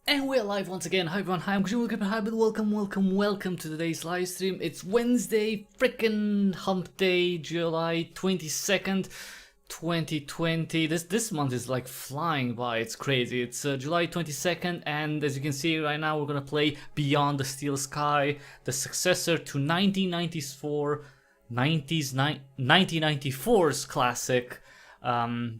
And we're live once again. Hi everyone, hi, I'm Untitled Chapter Hybrid. Welcome to today's live stream. It's Wednesday, frickin' hump day, July 22nd, 2020. This month is like flying by, it's crazy. It's July 22nd, and as you can see right now, we're gonna play Beyond the Steel Sky, the successor to 1994's classic.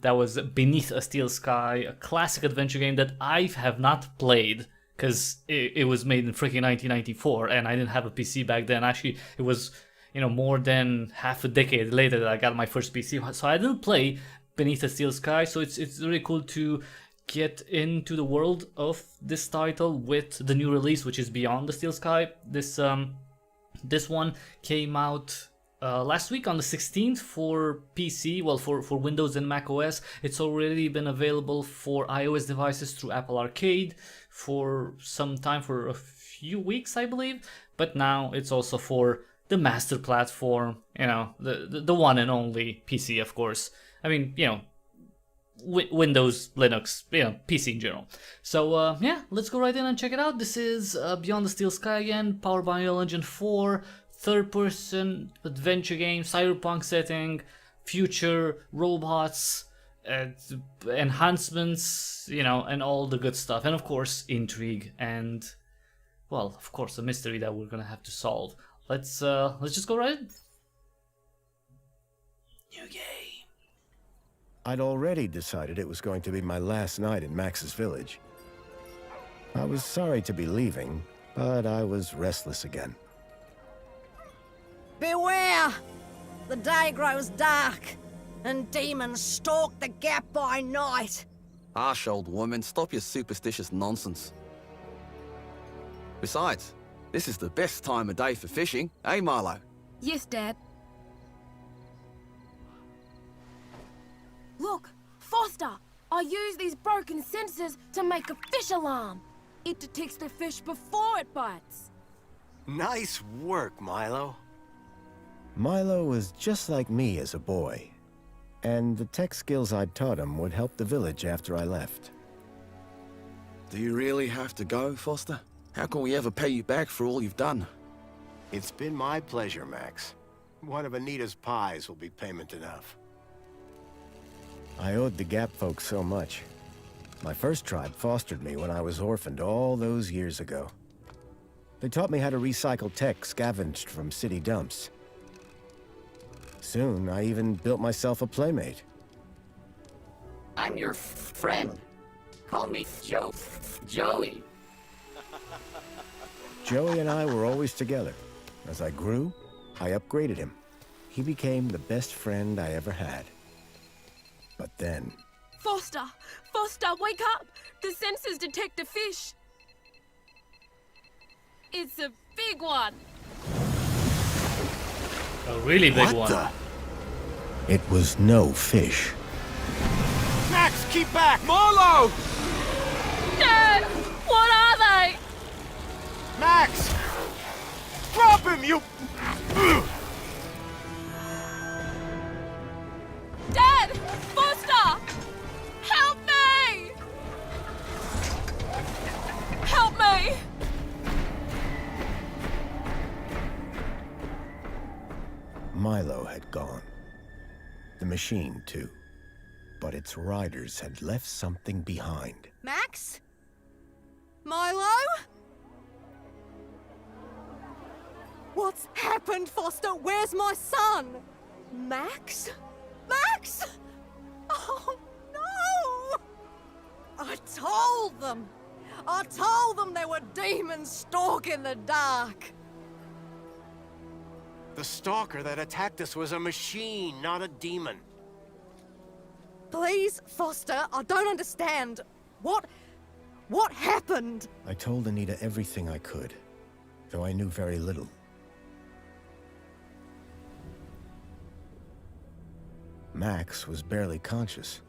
That was Beneath a Steel Sky, a classic adventure game that I have not played because it was made in freaking 1994 and I didn't have a PC back then. Actually, it was, more than half a decade later that I got my first PC, so I didn't play Beneath a Steel Sky. So it's really cool to get into the world of this title with the new release, which is Beyond the Steel Sky. This one came out last week on the 16th for PC, well, for Windows and Mac OS. It's already been available for iOS devices through Apple Arcade for some time, for a few weeks, I believe. But now it's also for the master platform, the one and only PC, of course. I mean, Windows, Linux, PC in general. So yeah, let's go right in and check it out. This is Beyond the Steel Sky again, powered by Unreal Engine 4. Third-person adventure game, cyberpunk setting, future robots, enhancements, and all the good stuff, and of course intrigue and, well, of course, a mystery that we're gonna have to solve. Let's just go right in. New game. I'd already decided it was going to be my last night in Max's village. I was sorry to be leaving, but I was restless again. Beware! The day grows dark, and demons stalk the gap by night. Harsh old woman, stop your superstitious nonsense. Besides, this is the best time of day for fishing, eh, Milo? Yes, Dad. Look, Foster! I use these broken sensors to make a fish alarm. It detects the fish before it bites. Nice work, Milo. Milo was just like me as a boy, and the tech skills I'd taught him would help the village after I left. Do you really have to go, Foster? How can we ever pay you back for all you've done? It's been my pleasure, Max. One of Anita's pies will be payment enough. I owed the Gap folks so much. My first tribe fostered me when I was orphaned all those years ago. They taught me how to recycle tech scavenged from city dumps. Soon, I even built myself a playmate. I'm your friend. Call me Joey. Joey and I were always together. As I grew, I upgraded him. He became the best friend I ever had. But then... Foster! Foster, wake up! The sensors detect a fish. It's a big one. A really big one. It was no fish. Max, keep back! Milo! Dad! What are they? Max! Drop him, you... Dad! Foster! Help me! Help me! Milo had gone. The machine, too. But its riders had left something behind. Max? Milo? What's happened, Foster? Where's my son? Max? Max? Oh, no! I told them there were demons stalking the dark. The stalker that attacked us was a machine, not a demon. Please, Foster, I don't understand. What happened? I told Anita everything I could, though I knew very little. Max was barely conscious.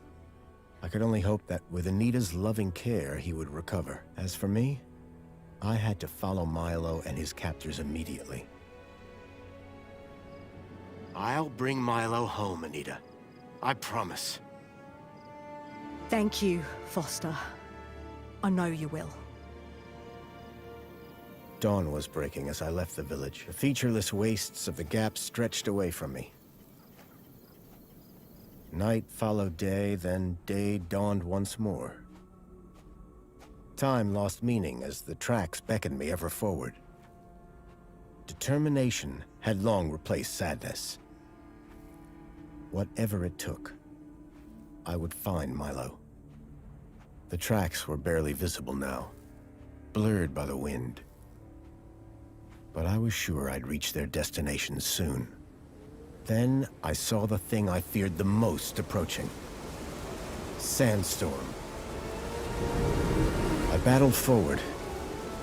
I could only hope that with Anita's loving care, he would recover. As for me, I had to follow Milo and his captors immediately. I'll bring Milo home, Anita. I promise. Thank you, Foster. I know you will. Dawn was breaking as I left the village. The featureless wastes of the gap stretched away from me. Night followed day, then day dawned once more. Time lost meaning as the tracks beckoned me ever forward. Determination had long replaced sadness. Whatever it took, I would find Milo. The tracks were barely visible now, blurred by the wind. But I was sure I'd reach their destination soon. Then I saw the thing I feared the most approaching. Sandstorm. I battled forward,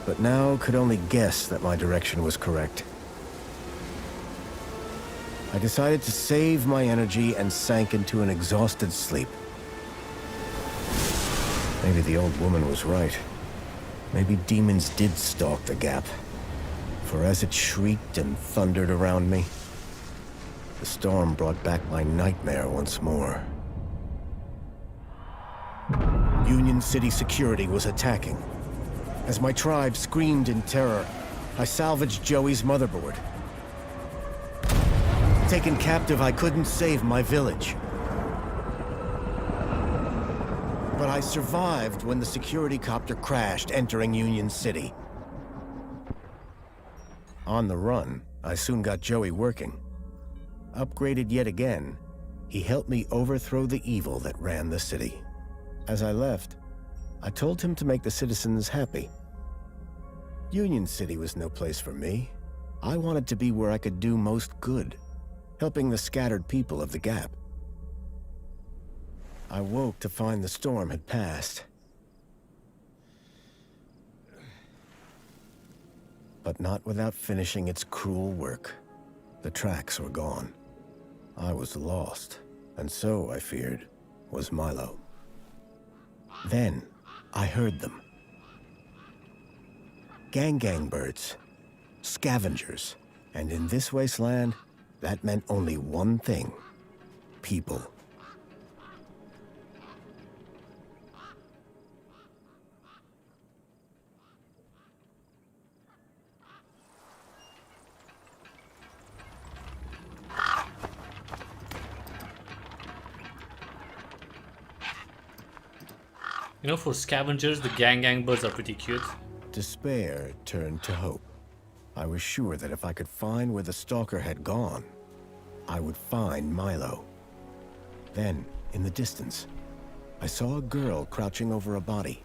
but now could only guess that my direction was correct. I decided to save my energy and sank into an exhausted sleep. Maybe the old woman was right. Maybe demons did stalk the gap. For as it shrieked and thundered around me, the storm brought back my nightmare once more. Union City security was attacking. As my tribe screamed in terror, I salvaged Joey's motherboard. Taken captive, I couldn't save my village. But I survived when the security copter crashed, entering Union City. On the run, I soon got Joey working. Upgraded yet again, he helped me overthrow the evil that ran the city. As I left, I told him to make the citizens happy. Union City was no place for me. I wanted to be where I could do most good, helping the scattered people of the Gap. I woke to find the storm had passed. But not without finishing its cruel work. The tracks were gone. I was lost, and so, I feared, was Milo. Then, I heard them. Gang birds. Scavengers. And in this wasteland, that meant only one thing. People. You know, for scavengers, the gang birds are pretty cute. Despair turned to hope. I was sure that if I could find where the stalker had gone, I would find Milo. Then, in the distance, I saw a girl crouching over a body.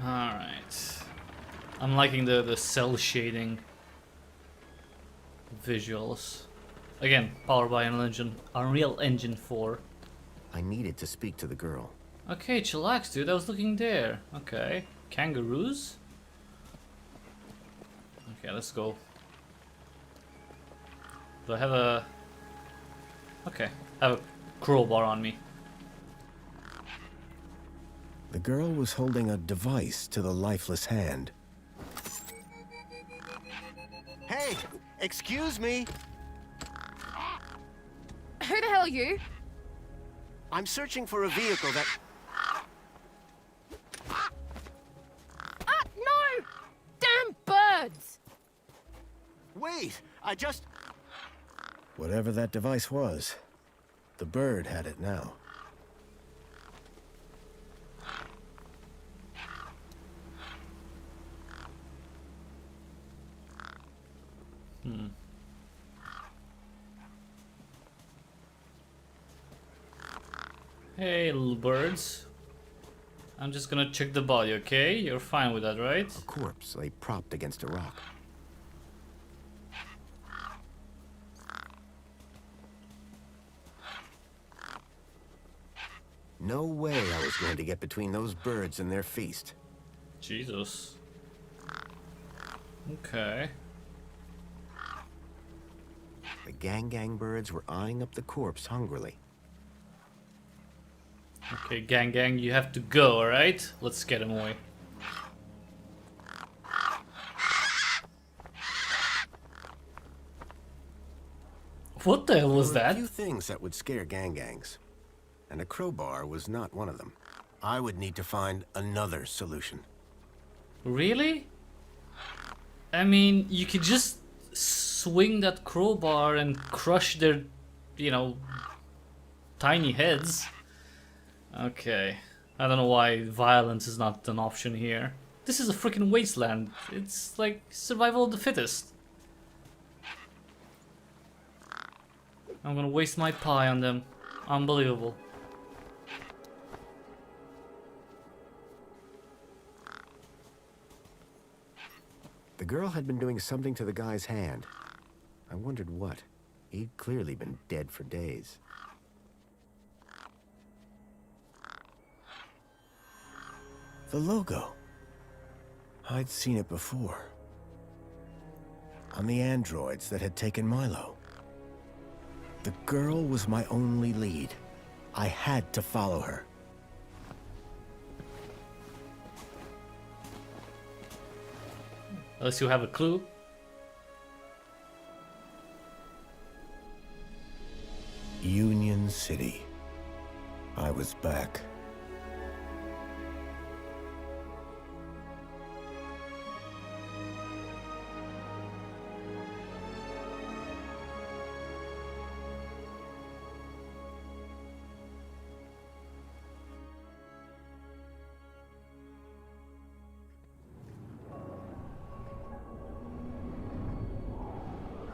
Alright. I'm liking the cell shading visuals. Again, powered by Unreal Engine 4. I needed to speak to the girl. Okay, chillax, dude. I was looking there. Okay. Kangaroos? Okay, let's go. Do I have a... Okay. I have a crowbar on me. The girl was holding a device to the lifeless hand. Hey! Excuse me! Who the hell are you? I'm searching for a vehicle that... Ah, no! Damn birds! Wait! I just... Whatever that device was, the bird had it now. Hey, little birds. I'm just gonna check the body, okay? You're fine with that, right? A corpse lay propped against a rock. No way I was going to get between those birds and their feast. Jesus. Okay. The gang birds were eyeing up the corpse hungrily. Okay, gang, you have to go, alright? Let's get him away. What the hell was There were that? a few things that would scare gangs, and a crowbar was not one of them. I would need to find another solution. Really? I mean, you could just swing that crowbar and crush their, you know, tiny heads. Okay. I don't know why violence is not an option here. This is a freaking wasteland. It's like survival of the fittest. I'm gonna waste my pie on them. Unbelievable. The girl had been doing something to the guy's hand. I wondered what. He'd clearly been dead for days. The logo. I'd seen it before. On the androids that had taken Milo. The girl was my only lead. I had to follow her. Unless you have a clue. Union City. I was back.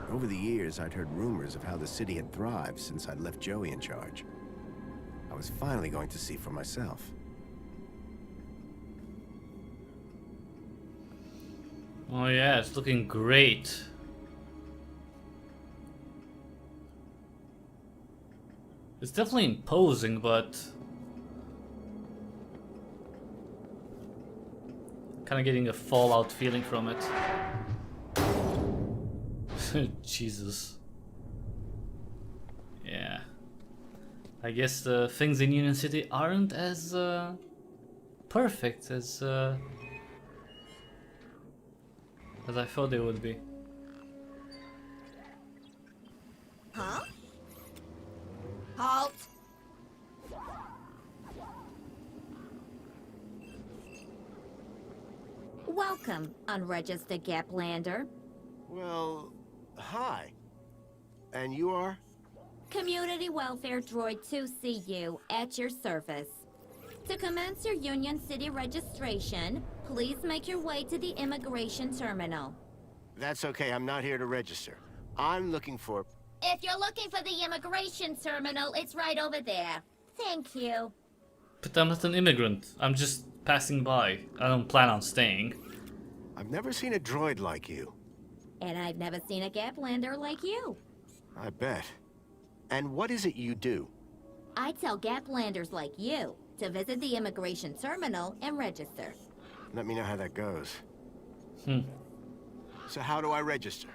Over the years, I'd heard rumors of how the city had thrived since I'd left Joey in charge. I was finally going to see for myself. Oh yeah, it's looking great. It's definitely imposing, but kind of getting a Fallout feeling from it. Jesus. Yeah. I guess the things in Union City aren't as perfect as I thought they would be. Huh? Halt! Welcome, unregistered Gaplander. Well, hi. And you are? Community Welfare Droid 2CU at your service. To commence your Union City registration, please make your way to the immigration terminal. That's okay, I'm not here to register. I'm looking for... If you're looking for the immigration terminal, it's right over there. Thank you. But I'm not an immigrant. I'm just passing by. I don't plan on staying. I've never seen a droid like you. And I've never seen a Gaplander like you. I bet. And what is it you do? I tell Gaplanders like you to visit the immigration terminal and register. Let me know how that goes. Hmm. So how do I register?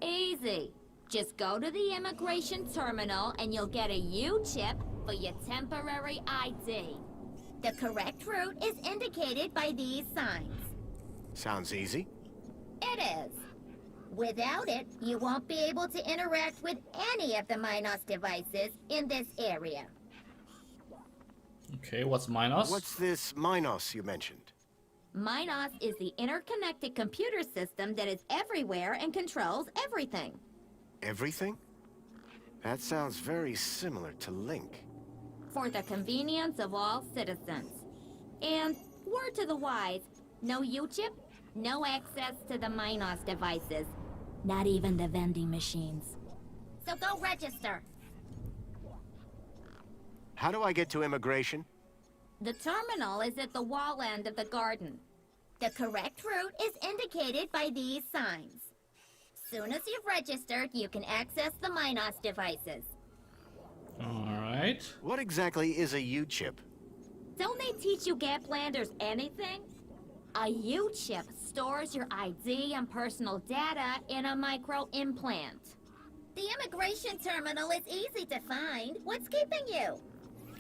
Easy. Just go to the immigration terminal and you'll get a U-chip for your temporary ID. The correct route is indicated by these signs. Sounds easy. It is. Without it, you won't be able to interact with any of the Minos devices in this area. Okay, what's Minos? What's this Minos you mentioned? Minos is the interconnected computer system that is everywhere and controls everything. Everything? That sounds very similar to Link. For the convenience of all citizens. And, word to the wise, no U-chip, no access to the Minos devices. Not even the vending machines. So go register. How do I get to immigration? The terminal is at the wall end of the garden. The correct route is indicated by these signs. Soon as you've registered, you can access the Minos devices. Alright. What exactly is a U-chip? Don't they teach you Gaplanders anything? A U-chip stores your ID and personal data in a micro-implant. The immigration terminal is easy to find. What's keeping you?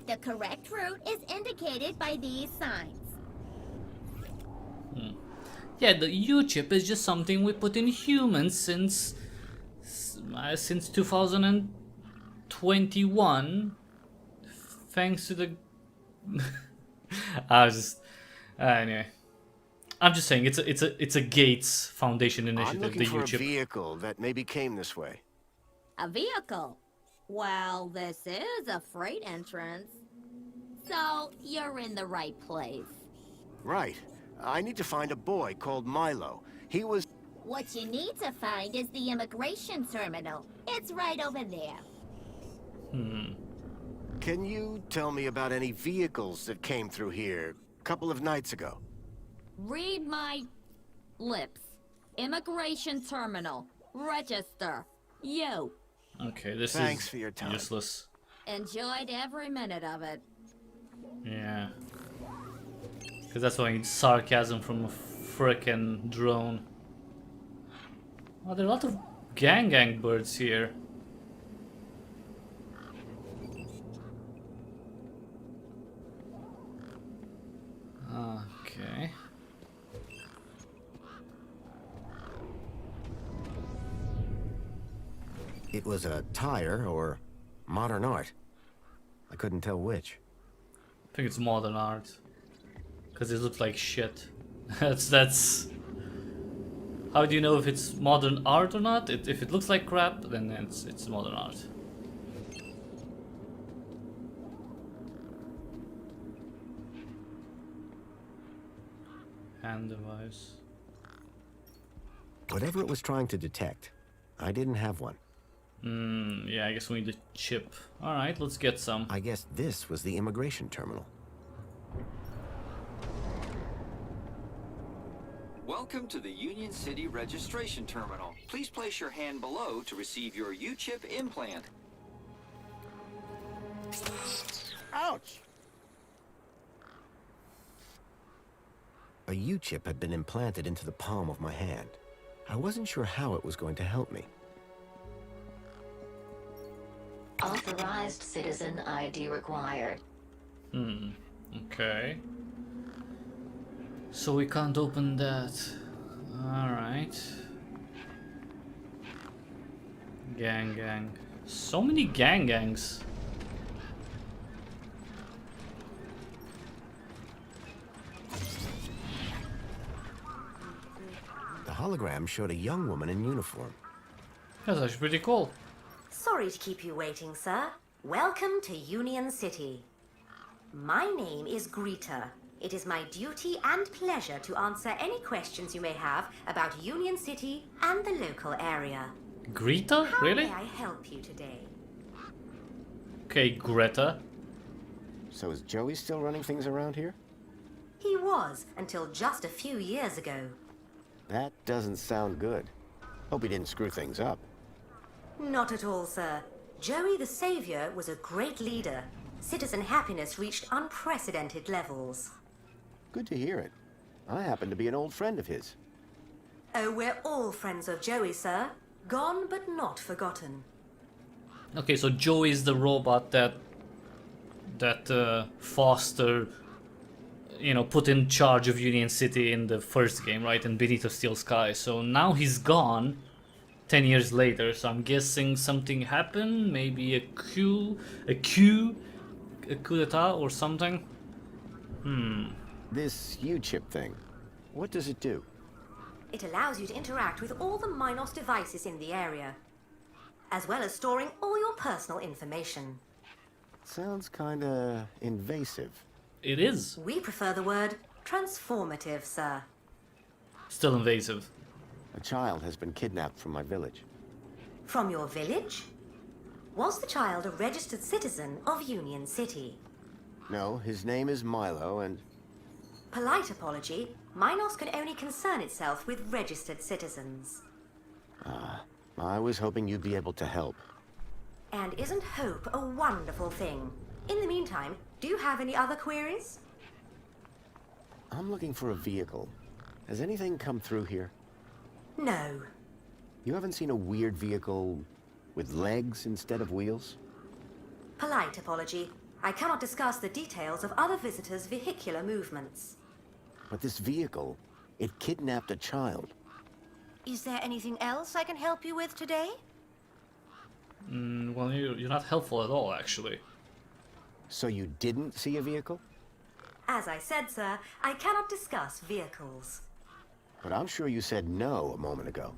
The correct route is indicated by these signs. Yeah, the U-chip is just something we put in humans since 2021, thanks to the I was just anyway. I'm just saying it's a Gates Foundation I'm initiative. looking The for a U-chip. vehicle that maybe came this way. A vehicle? Well, this is a freight entrance. So, you're in the right place. Right. I need to find a boy called Milo. He was... What you need to find is the immigration terminal. It's right over there. Can you tell me about any vehicles that came through here a couple of nights ago? Read my lips. Immigration terminal. Register. You. Okay, this Thanks is for your time. useless. Enjoyed every minute of it. Yeah. Because that's why I need sarcasm from a frickin' drone. Oh, there are a lot of gang birds here. Okay. It was a tire or modern art. I couldn't tell which. I think it's modern art. Because it looks like shit. That's... How do you know if it's modern art or not? If it looks like crap, then it's modern art. Hand device. Whatever it was trying to detect, I didn't have one. Yeah, I guess we need a chip. Alright, let's get some. I guess this was the immigration terminal. Welcome to the Union City Registration Terminal. Please place your hand below to receive your U-chip implant. Ouch! A U-chip had been implanted into the palm of my hand. I wasn't sure how it was going to help me. Authorized citizen ID required. Okay. So we can't open that. Alright. Gang. So many gangs. The hologram showed a young woman in uniform. That's actually pretty cool. Sorry to keep you waiting, sir. Welcome to Union City. My name is Greta. It is my duty and pleasure to answer any questions you may have about Union City and the local area. Greta? How Really? may I help you today? Okay, Greta. So is Joey still running things around here? He was, until just a few years ago. That doesn't sound good. Hope he didn't screw things up. Not at all, sir. Joey the Savior was a great leader. Citizen happiness reached unprecedented levels. Good to hear it. I happen to be an old friend of his. Oh, we're all friends of Joey, sir. Gone but not forgotten. Okay, so Joey is the robot that Foster, put in charge of Union City in the first game, right? In Beneath a Steel Sky. So now he's gone 10 years later, so I'm guessing something happened, maybe a coup d'etat or something. This U-chip thing, what does it do? It allows you to interact with all the Minos devices in the area, as well as storing all your personal information. Sounds kinda invasive. It is. We prefer the word transformative, sir. Still invasive. A child has been kidnapped from my village. From your village? Was the child a registered citizen of Union City? No, his name is Milo, and... Polite apology, Minos can only concern itself with registered citizens. I was hoping you'd be able to help. And isn't hope a wonderful thing? In the meantime, do you have any other queries? I'm looking for a vehicle. Has anything come through here? No. You haven't seen a weird vehicle with legs instead of wheels? Polite apology. I cannot discuss the details of other visitors' vehicular movements. But this vehicle, it kidnapped a child. Is there anything else I can help you with today? Well, you're not helpful at all, actually. So you didn't see a vehicle? As I said, sir, I cannot discuss vehicles. But I'm sure you said no a moment ago.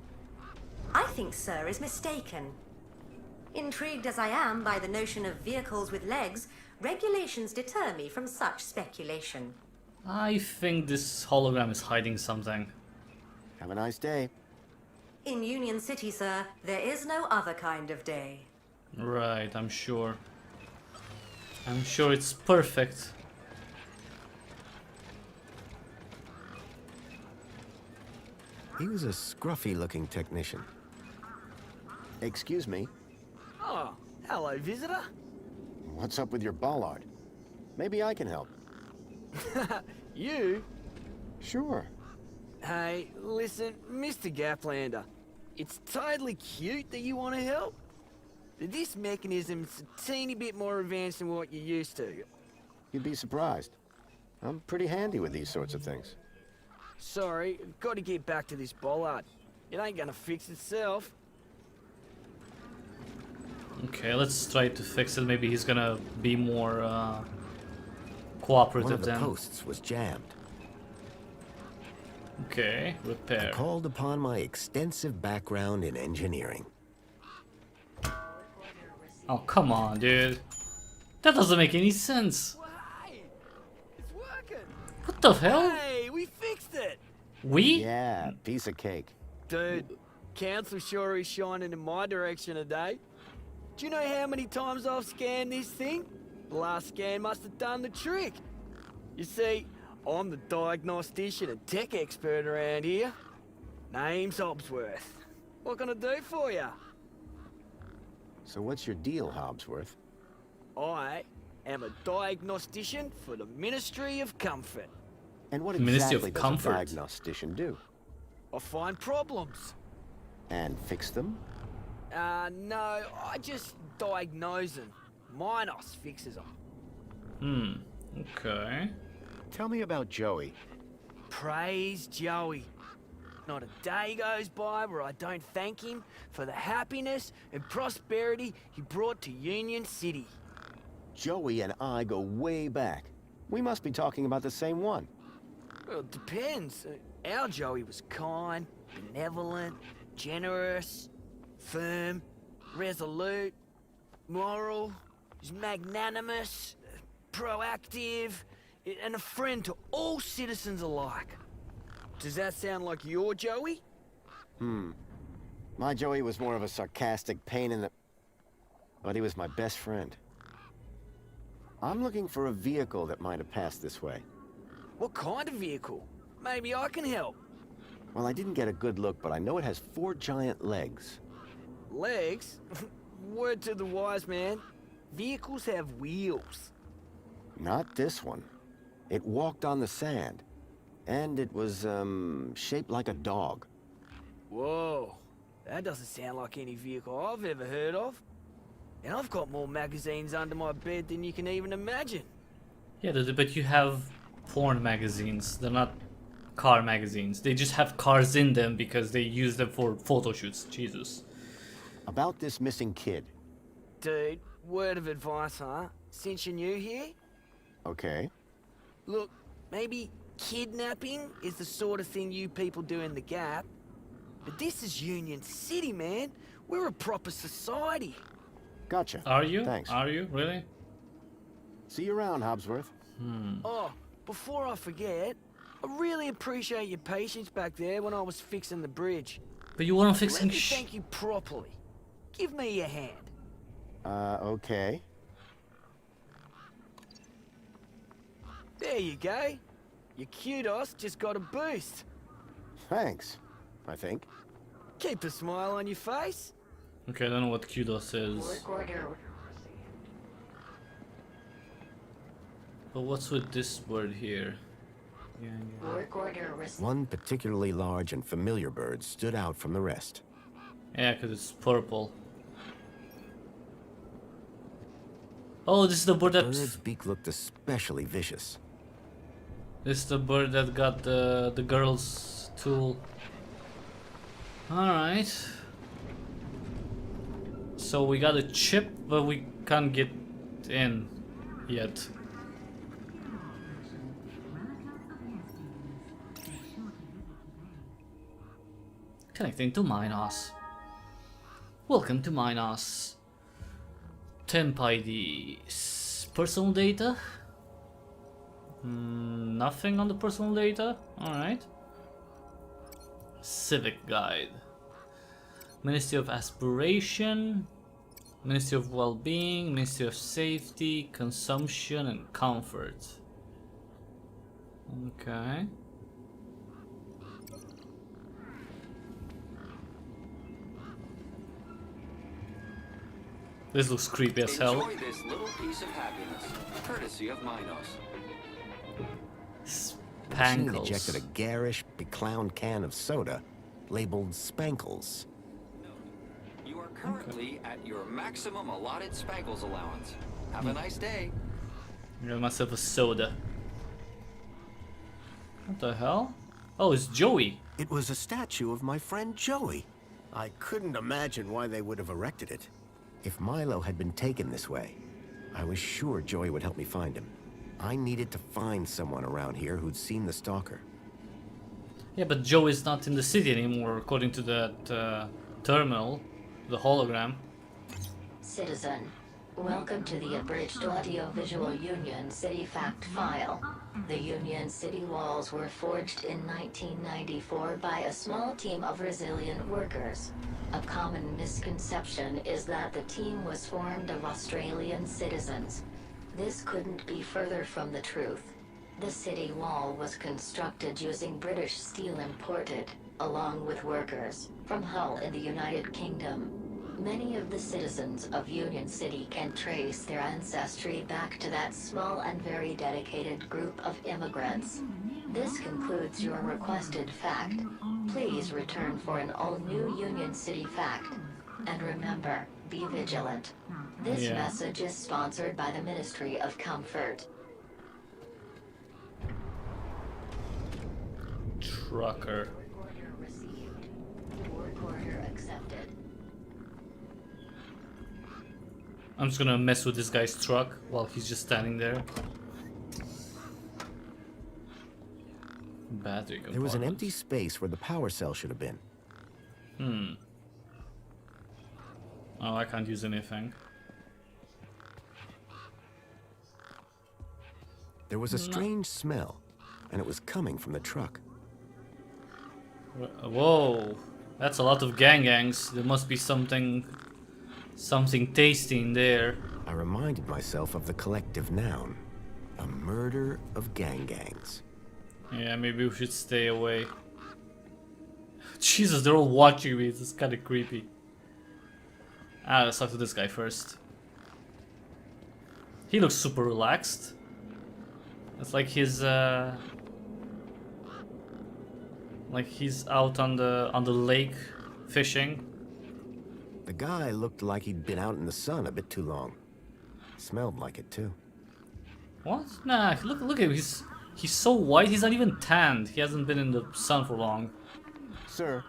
I think sir is mistaken. Intrigued as I am by the notion of vehicles with legs, regulations deter me from such speculation. I think this hologram is hiding something. Have a nice day. In Union City, sir, there is no other kind of day. Right, I'm sure. I'm sure it's perfect. He was a scruffy-looking technician. Excuse me? Oh, hello, visitor. What's up with your bollard? Maybe I can help. You? Sure. Hey, listen, Mr. Gaplander. It's totally cute that you want to help. But this mechanism's a teeny bit more advanced than what you're used to. You'd be surprised. I'm pretty handy with these sorts of things. Sorry, got to get back to this bollard. It ain't gonna fix itself. Okay, let's try to fix it. Maybe he's gonna be more cooperative One of the then. posts was jammed. Okay, repair. I called upon my extensive background in engineering. Oh, come on, dude. That doesn't make any sense. Well, hey, it's working. What the hell? Hey, we fixed it. We? Yeah, piece of cake. Dude, council sure is shining in my direction today. Do you know how many times I've scanned this thing? The last scan must have done the trick. You see, I'm the diagnostician and tech expert around here. Name's Hobsworth. What can I do for you? So what's your deal, Hobsworth? I am a diagnostician for the Ministry of Comfort. And what Ministry exactly of does Comfort. a diagnostician do? I find problems. And fix them? No, I just diagnose them. Minos fixes them. Okay. Tell me about Joey. Praise Joey. Not a day goes by where I don't thank him for the happiness and prosperity he brought to Union City. Joey and I go way back. We must be talking about the same one. Well, it depends. Our Joey was kind, benevolent, generous, firm, resolute, moral, he's magnanimous, proactive, and a friend to all citizens alike. Does that sound like your Joey? My Joey was more of a sarcastic pain in the... But he was my best friend. I'm looking for a vehicle that might have passed this way. What kind of vehicle? Maybe I can help. Well, I didn't get a good look, but I know it has 4 giant legs. Legs? Word to the wise man. Vehicles have wheels. Not this one. It walked on the sand. And it was, shaped like a dog. Whoa. That doesn't sound like any vehicle I've ever heard of. And I've got more magazines under my bed than you can even imagine. Yeah, but you have porn magazines. They're not car magazines. They just have cars in them because they use them for photo shoots. Jesus. About this missing kid. Dude, word of advice, huh? Since you're new here? Okay. Look, maybe kidnapping is the sort of thing you people do in the Gap. But this is Union City, man. We're a proper society. Gotcha. Are you? Thanks. Are you? Really? See you around, Hobsworth. Oh, before I forget, I really appreciate your patience back there when I was fixing the bridge. But you weren't Let fixing me thank you properly. Give me a hand. Okay. There you go. Your kudos just got a boost. Thanks, I think. Keep a smile on your face. Okay, I don't know what kudos is. Work order. But what's with this word here? Work order. One particularly large and familiar bird stood out from the rest. Yeah, because it's purple. Oh, this is the bird The that... bird's beak looked especially vicious. This is the bird that got the girl's tool. Alright. So we got a chip, but we can't get in yet. Connecting to Minos. Welcome to Minos. Temp ID. Personal data? Nothing on the personal data? Alright. Civic guide. Ministry of Aspiration. Ministry of Well-being. Ministry of Safety. Consumption and Comfort. Okay. This looks creepy as hell. Enjoy this little piece of happiness, courtesy of Minos. Machine ejected a garish, beclowned can of soda labeled Spankles. You are currently at your maximum allotted Spankles allowance. Have a nice day. I got myself a soda. What the hell? Oh, it's Joey. It was a statue of my friend Joey. I couldn't imagine why they would have erected it. If Milo had been taken this way, I was sure Joey would help me find him. I needed to find someone around here who'd seen the stalker. Yeah, but Joey's not in the city anymore, according to that terminal, the hologram. Citizen, welcome to the abridged audio-visual Union City fact file. The Union City walls were forged in 1994 by a small team of resilient workers. A common misconception is that the team was formed of Australian citizens. This couldn't be further from the truth. The city wall was constructed using British steel imported, along with workers, from Hull in the United Kingdom. Many of the citizens of Union City can trace their ancestry back to that small and very dedicated group of immigrants. This concludes your requested fact. Please return for an all-new Union City fact. And remember, be vigilant. This message is sponsored by the Ministry of Comfort. Trucker. Order received. Work order accepted. I'm just gonna mess with this guy's truck while he's just standing there. Battery compartment. There was an empty space where the power cell should have been. Oh, I can't use anything. There was a strange smell, and it was coming from the truck. Whoa, that's a lot of gangs. There must be something tasty in there. I reminded myself of the collective noun, a murder of gangs. Yeah, maybe we should stay away. Jesus, they're all watching me. It's kind of creepy. Let's talk to this guy first. He looks super relaxed. It's like he's out on the lake fishing. The guy looked like he'd been out in the sun a bit too long. Smelled like it too. What? Nah, look at him. He's so white. He's not even tanned. He hasn't been in the sun for long. Sir,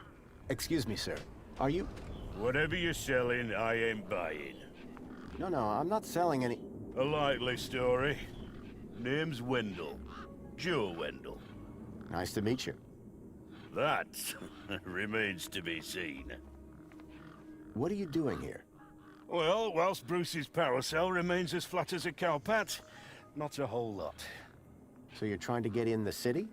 excuse me, sir. Are you? Whatever you're selling, I ain't buying. No, I'm not selling any. A likely story. Name's Wendell. Joe Wendell. Nice to meet you. That remains to be seen. What are you doing here? Well, whilst Bruce's power cell remains as flat as a cowpat, not a whole lot. So you're trying to get in the city?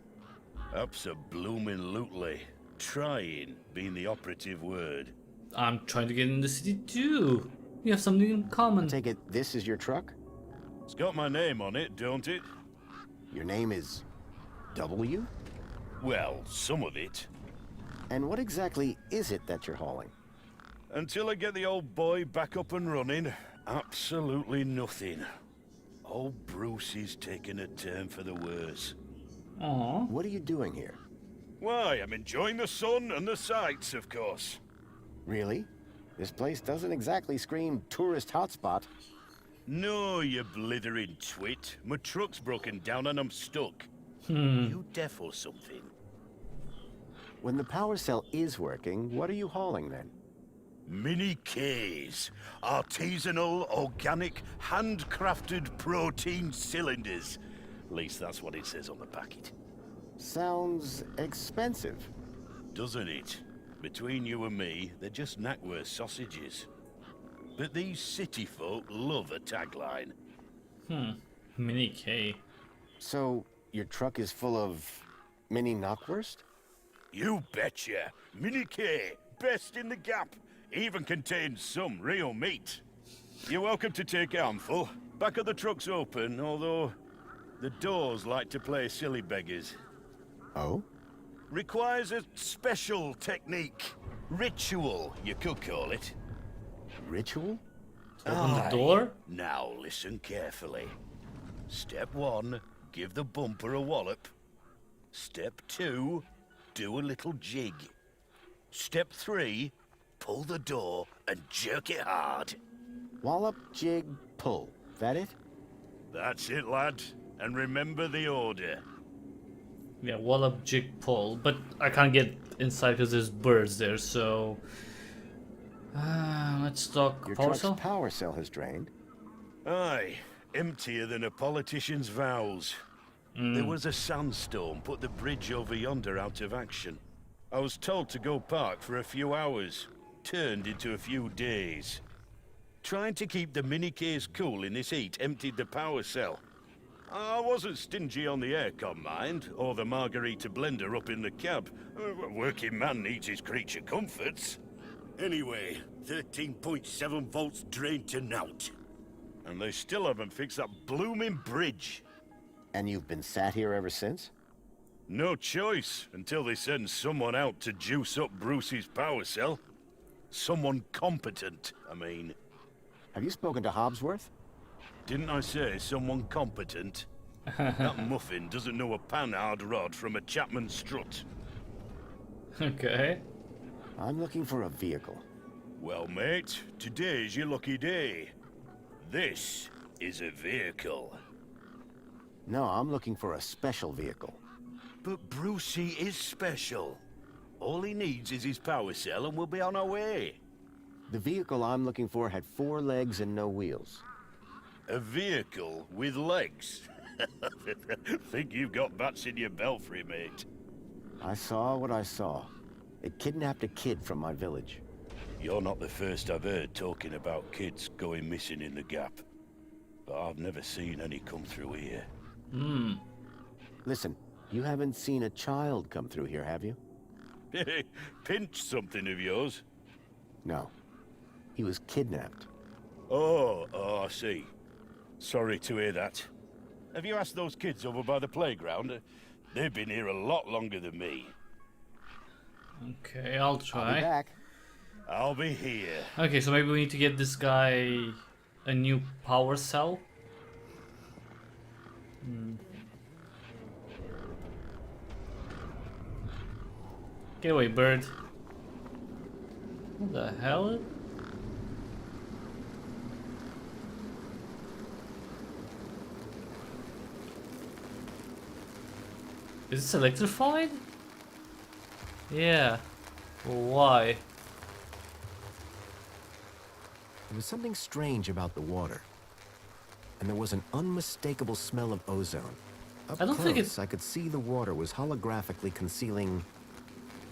Abso-bloomin' trying being the operative word. I'm trying to get in the city too. We have something in common. Take it this is your truck? It's got my name on it, don't it? Your name is W? Well, some of it. And what exactly is it that you're hauling? Until I get the old boy back up and running, absolutely nothing. Old Bruce is taking a turn for the worse. Aww. What are you doing here? Why, I'm enjoying the sun and the sights, of course. Really? This place doesn't exactly scream tourist hotspot. No, you blithering twit. My truck's broken down and I'm stuck. You deaf or something? When the power cell is working, what are you hauling then? Mini Ks. Artisanal, organic, handcrafted protein cylinders. At least that's what it says on the packet. Sounds expensive. Doesn't it? between you and me, they're just knackworth sausages. But these city folk love a tagline. Mini K. So, your truck is full of mini knockwurst? You betcha. Mini K, best in the gap. Even contains some real meat. You're welcome to take a handful. Back of the truck's open, although the doors like to play silly beggars. Oh? Requires a special technique. Ritual, you could call it. Ritual? Open the door? Now listen carefully. Step 1, give the bumper a wallop. Step 2, do a little jig. Step 3, pull the door and jerk it hard. Wallop, jig, pull. That it? That's it, lad. And remember the order. Yeah, wallop, jig, pull. But I can't get inside because there's birds there, so... let's talk Your power truck's cell? power cell has drained. Aye, emptier than a politician's vows. There was a sandstorm, put the bridge over yonder out of action. I was told to go park for a few hours. Turned into a few days. Trying to keep the mini case cool in this heat emptied the power cell. I wasn't stingy on the aircon, mind, or the margarita blender up in the cab. A working man needs his creature comforts. Anyway, 13.7 volts drained to naught. And they still haven't fixed that blooming bridge. And you've been sat here ever since? No choice, until they send someone out to juice up Bruce's power cell. Someone competent, I mean. Have you spoken to Hobsworth? Didn't I say someone competent? That muffin doesn't know a panhard rod from a Chapman strut. Okay. I'm looking for a vehicle. Well, mate, today's your lucky day. This is a vehicle. No, I'm looking for a special vehicle. But Brucey is special. All he needs is his power cell and we'll be on our way. The vehicle I'm looking for had 4 legs and no wheels. A vehicle with legs? Think you've got bats in your belfry, mate. I saw what I saw. It kidnapped a kid from my village. You're not the first I've heard talking about kids going missing in the gap. But I've never seen any come through here. Listen, you haven't seen a child come through here, have you? Pinch something of yours? No. He was kidnapped. Oh, I see. Sorry to hear that. Have you asked those kids over by the playground? They've been here a lot longer than me. Okay, I'll try. I'll be back. I'll be here. Okay, so maybe we need to get this guy a new power cell. Get away, bird. What the hell? Is this electrified? Yeah. Well, why? There was something strange about the water. And there was an unmistakable smell of ozone. Up I don't think close, I could see the water was holographically concealing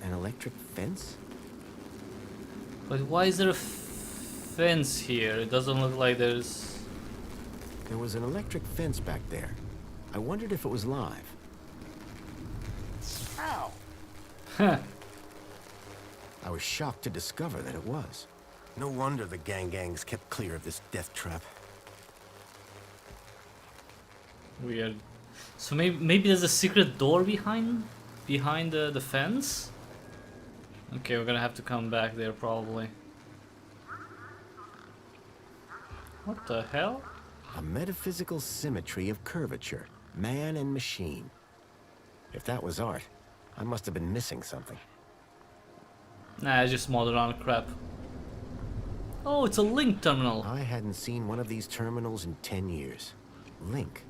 an electric fence? But why is there a fence here? It doesn't look like there's... There was an electric fence back there. I wondered if it was live. Ow! Huh. I was shocked to discover that it was. No wonder the gangs kept clear of this death trap. Weird. So maybe there's a secret door behind the fence? Okay, we're gonna have to come back there probably. What the hell? A metaphysical symmetry of curvature, man and machine. If that was art, I must have been missing something. Nah, it's just modern crap. Oh, it's a link terminal. I hadn't seen one of these terminals in 10 years. Link.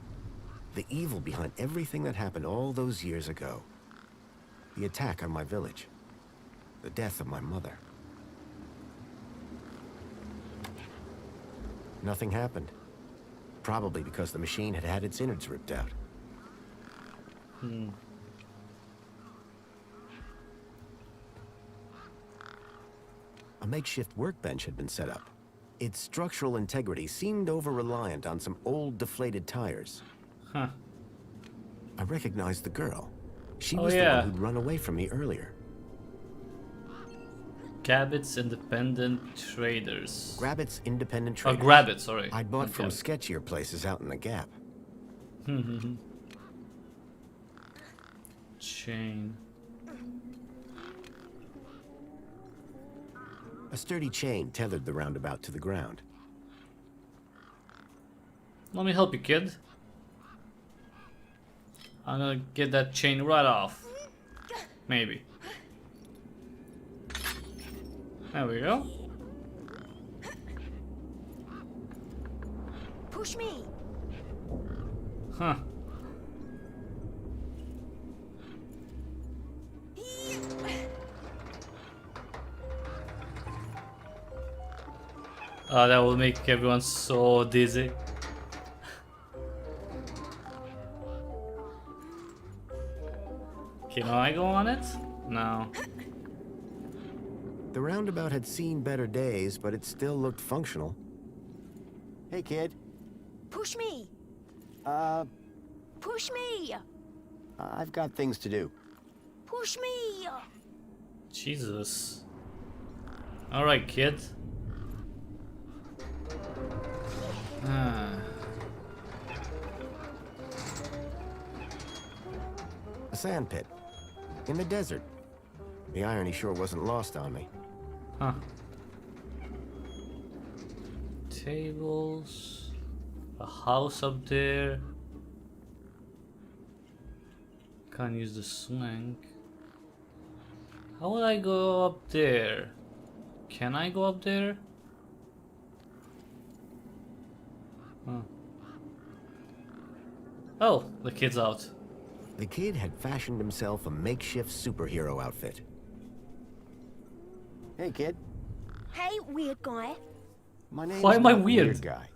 The evil behind everything that happened all those years ago. The attack on my village. The death of my mother. Nothing happened. Probably because the machine had had its innards ripped out. A makeshift workbench had been set up. Its structural integrity seemed over-reliant on some old deflated tires. Huh. I recognized the girl. She Oh, was the yeah. one who'd run away from me earlier. Gabbit's Independent Traders. Grabbit's Independent Oh, Traders. Grabbit, sorry. I'd bought Not from Gabbit. sketchier places out in the Gap. Chain. A sturdy chain tethered the roundabout to the ground. Let me help you, kid. I'm gonna get that chain right off. Maybe. There we go. Push me. Huh. Oh, that will make everyone so dizzy. Can I go on it? No. The roundabout had seen better days, but it still looked functional. Hey, kid. Push me. Push me. I've got things to do. Push me. Jesus. Alright, kid. A sand pit. In the desert. The irony sure wasn't lost on me. Huh. Tables. A house up there. Can't use the swing. How would I go up there? Can I go up there? Huh. Oh, the kid's out. The kid had fashioned himself a makeshift superhero outfit. Hey, kid. Hey, weird guy. My name's Why am I not weird? Guy.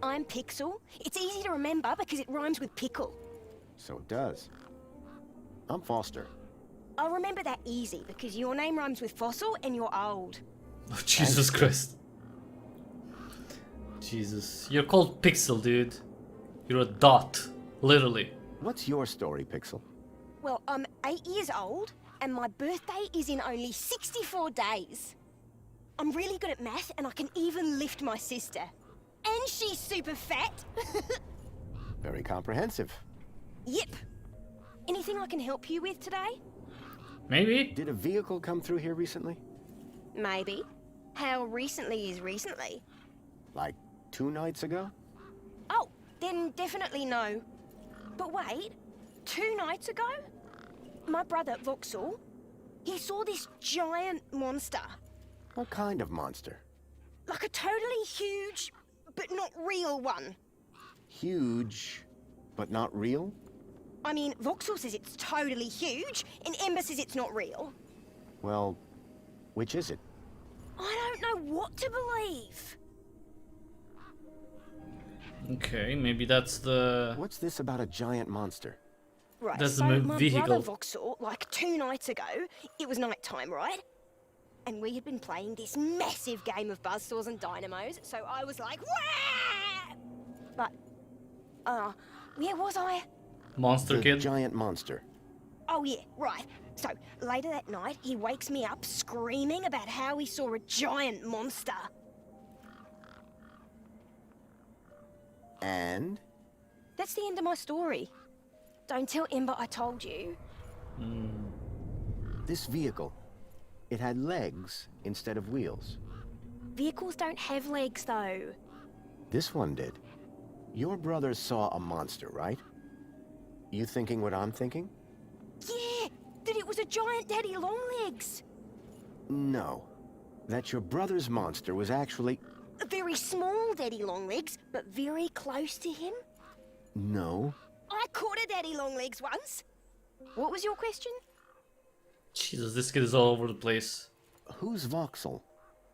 I'm Pixel. It's easy to remember because it rhymes with pickle. So it does. I'm Foster. I'll remember that easy because your name rhymes with fossil and you're old. Oh, Jesus Christ. Jesus. You're called Pixel, dude. You're a dot. Literally. What's your story, Pixel? Well, I'm 8 years old and my birthday is in only 64 days. I'm really good at math and I can even lift my sister. And she's super fat. Very comprehensive. Yep. Anything I can help you with today? Maybe. Did a vehicle come through here recently? Maybe. How recently is recently? Like 2 nights ago? Oh, then definitely no. But wait, 2 nights ago? My brother, Voxel, he saw this giant monster. What kind of monster? Like a totally huge, but not real one. Huge, but not real? I mean, Voxel says it's totally huge, and Ember says it's not real. Well, which is it? I don't know what to believe. Okay, maybe that's the... What's this about a giant monster? Right, That's so the my vehicle. brother Voxel, like 2 nights ago, it was nighttime, right? And we had been playing this massive game of buzzsaws and dynamos, so I was like, wah! But, where was I? Monster The kid? giant monster. Oh yeah, right. So, later that night, he wakes me up screaming about how he saw a giant monster. And? That's the end of my story. Don't tell Ember I told you. This vehicle, it had legs instead of wheels. Vehicles don't have legs, though. This one did. Your brother saw a monster, right? You thinking what I'm thinking? Yeah, that it was a giant daddy longlegs. No. That your brother's monster was actually... A very small daddy longlegs, but very close to him. No. I caught a daddy longlegs once. What was your question? Jesus, this kid is all over the place. Who's Voxel?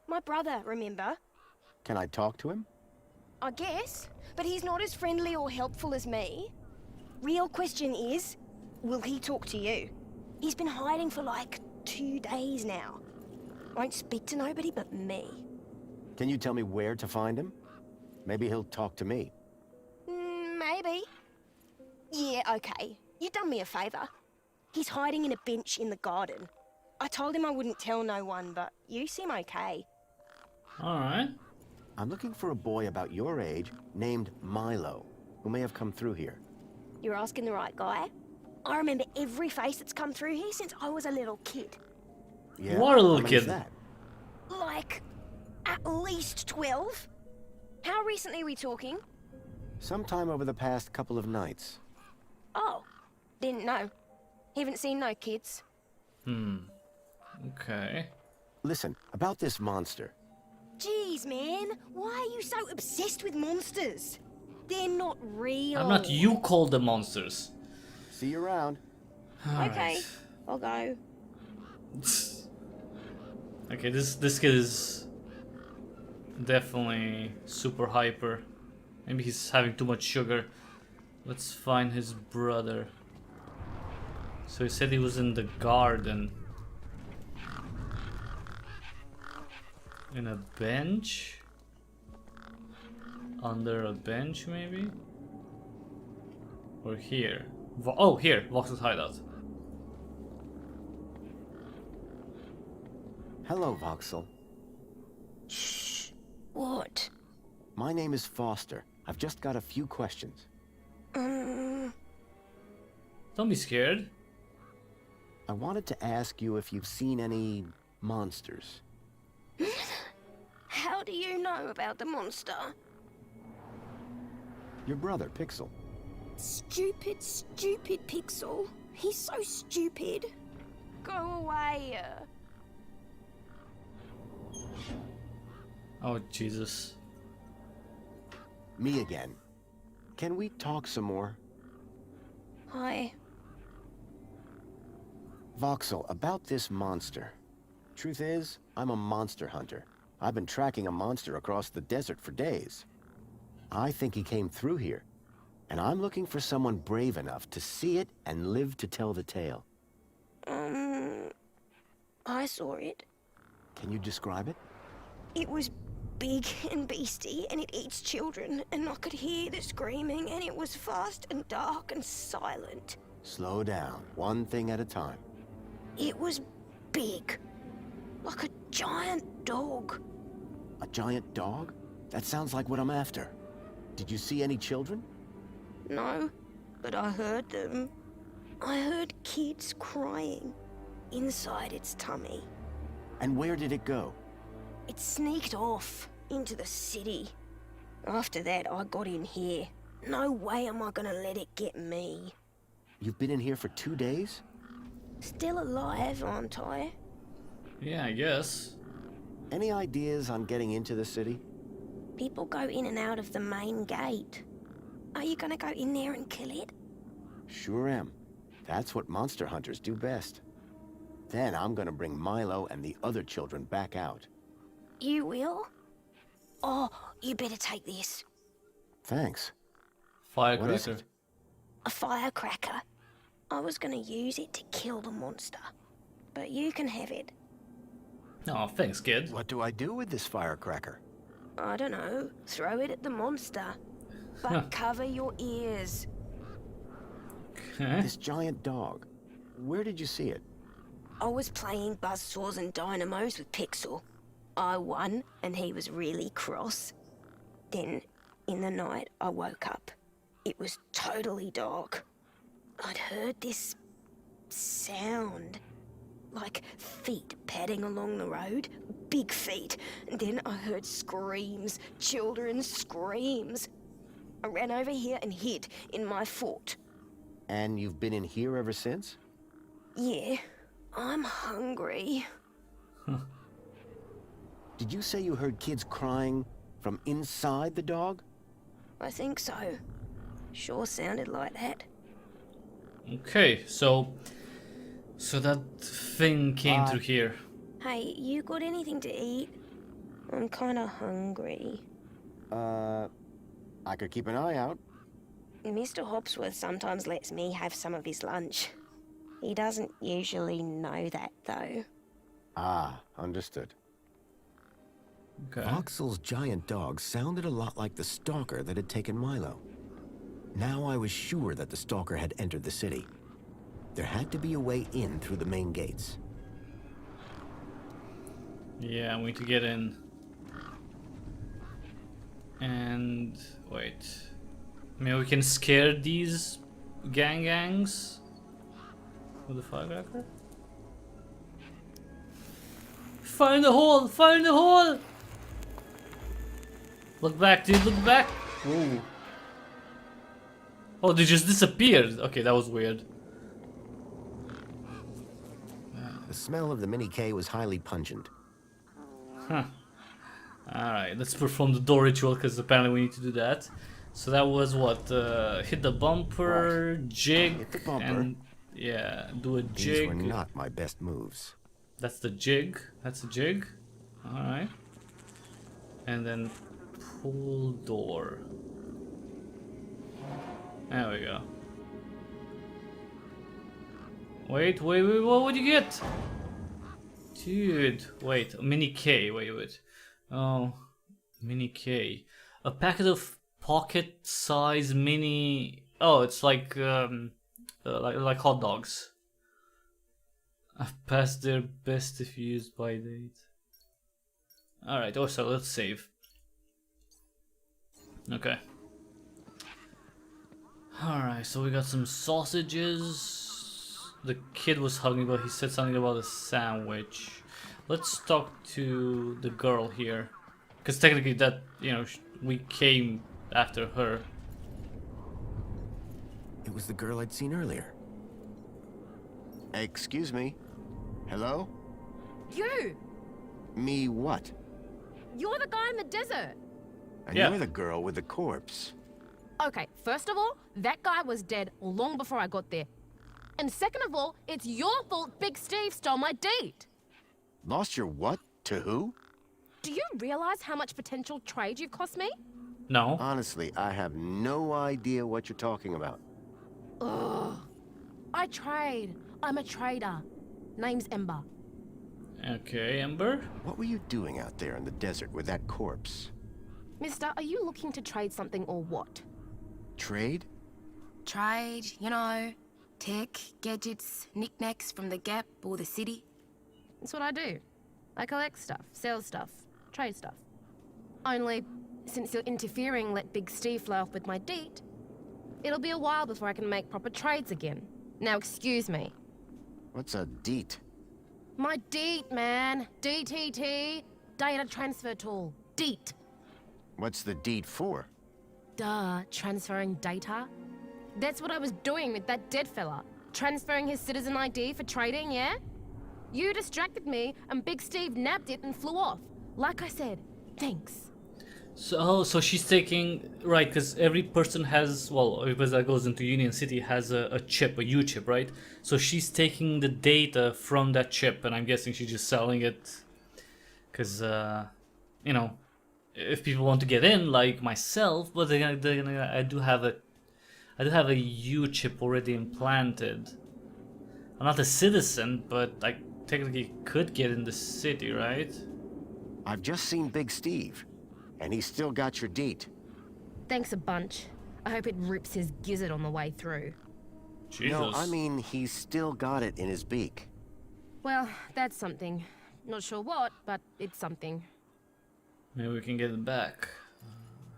My brother, remember? Can I talk to him? I guess, but he's not as friendly or helpful as me. Real question is, will he talk to you? He's been hiding for like 2 days now. Won't speak to nobody but me. Can you tell me where to find him? Maybe he'll talk to me. Maybe. Yeah, okay. You done me a favor. He's hiding in a bench in the garden. I told him I wouldn't tell no one, but you seem okay. Alright. I'm looking for a boy about your age named Milo, who may have come through here. You're asking the right guy. I remember every face that's come through here since I was a little kid. Yeah? What a little How many is kid. that? Like, at least 12. How recently are we talking? Sometime over the past couple of nights. Oh, didn't know. Haven't seen no kids. Okay. Listen, about this monster. Jeez, man. Why are you so obsessed with monsters? They're not real. I'm not you call them monsters. See you around. Okay, I'll go. Okay, this kid is definitely super hyper. Maybe he's having too much sugar. Let's find his brother. So he said he was in the garden. In a bench? Under a bench, maybe? Or here? Oh, here! Voxel's hideout. Hello, Voxel. Shh. What? My name is Foster. I've just got a few questions. Don't be scared. I wanted to ask you if you've seen any monsters. How do you know about the monster? Your brother, Pixel. Stupid Pixel. He's so stupid. Go away. Oh, Jesus. Me again. Can we talk some more? Hi. Voxel, about this monster. Truth is, I'm a monster hunter. I've been tracking a monster across the desert for days. I think he came through here, and I'm looking for someone brave enough to see it and live to tell the tale. I saw it. Can you describe it? It was big and beastie, and it eats children, and I could hear the screaming, and it was fast and dark and silent. Slow down, one thing at a time. It was big, like a giant dog. A giant dog? That sounds like what I'm after. Did you see any children? No, but I heard them. I heard kids crying inside its tummy. And where did it go? It sneaked off into the city. After that, I got in here. No way am I gonna let it get me. You've been in here for 2 days? Still alive, aren't I? Yeah, I guess. Any ideas on getting into the city? People go in and out of the main gate. Are you gonna go in there and kill it? Sure am. That's what monster hunters do best. Then I'm gonna bring Milo and the other children back out. You will? Oh, you better take this. Thanks. Firecracker. What is it? A firecracker. I was gonna use it to kill the monster, but you can have it. Oh, thanks, kid. What do I do with this firecracker? I don't know. Throw it at the monster. But cover your ears. This giant dog. Where did you see it? I was playing buzzsaws and dynamos with Pixel. I won, and he was really cross. Then, in the night, I woke up. It was totally dark. I'd heard this sound. Like feet padding along the road. Big feet. And then I heard screams. Children's screams. I ran over here and hid in my fort. And you've been in here ever since? Yeah, I'm hungry. Did you say you heard kids crying from inside the dog? I think so. Sure sounded like that. Okay, so that thing came through here. Hey, you got anything to eat? I'm kinda hungry. I could keep an eye out. Mr. Hopsworth sometimes lets me have some of his lunch. He doesn't usually know that, though. Ah, understood. Okay. Voxel's giant dog sounded a lot like the stalker that had taken Milo. Now I was sure that the stalker had entered the city. There had to be a way in through the main gates. Yeah, we need to get in. And wait. Maybe we can scare these gangs with the firecracker? Fire in the hole! Fire in the hole! Look back, dude, look back! Whoa. Oh, they just disappeared. Okay, that was weird. The smell of the Mini K was highly pungent. Huh. Alright, let's perform the door ritual because apparently we need to do that. So that was what? Hit the bumper, jig, Hit the bumper. And yeah, do a These jig. were not my best moves. That's the jig. That's a jig. Alright. And then pull door. There we go. Wait, what would you get? Dude, wait, Mini K, wait. Oh, Mini K. A packet of pocket-size mini... Oh, it's like hot dogs. Past their best if used by date. Alright, also, let's save. Okay. Alright, so we got some sausages. The kid was hugging, but he said something about a sandwich. Let's talk to the girl here. Because technically that, you know, we came after her. It was the girl I'd seen earlier. Excuse me? Hello? You! Me what? You're the guy in the desert. And Yeah. you're the girl with the corpse. Okay, first of all, that guy was dead long before I got there. And second of all, it's your fault Big Steve stole my date. Lost your what? To who? Do you realize how much potential trade you've cost me? No. Honestly, I have no idea what you're talking about. Ugh. I trade. I'm a trader. Name's Ember. Okay, Ember. What were you doing out there in the desert with that corpse? Mister, are you looking to trade something or what? Trade? Trade, you know, tech, gadgets, knickknacks from the Gap or the city. That's what I do. I collect stuff, sell stuff, trade stuff. Only, since you're interfering, let Big Steve fly off with my deet, it'll be a while before I can make proper trades again. Now excuse me. What's a deet? My deet, man. DTT. Data transfer tool. Deet. What's the deed for? Duh, transferring data. That's what I was doing with that dead fella. Transferring his citizen ID for trading, yeah? You distracted me, and Big Steve nabbed it and flew off. Like I said, thanks. So she's taking, right, because every person has, well, everybody that goes into Union City has a chip, a U chip, right? So she's taking the data from that chip, and I'm guessing she's just selling it. Because, you know, if people want to get in, like myself, but I do have a U chip already implanted. I'm not a citizen, but I technically could get in the city, right? I've just seen Big Steve, and he's still got your deet. Thanks a bunch. I hope it rips his gizzard on the way through. Jesus. No, I mean, he's still got it in his beak. Well, that's something. Not sure what, but it's something. Maybe we can get it back.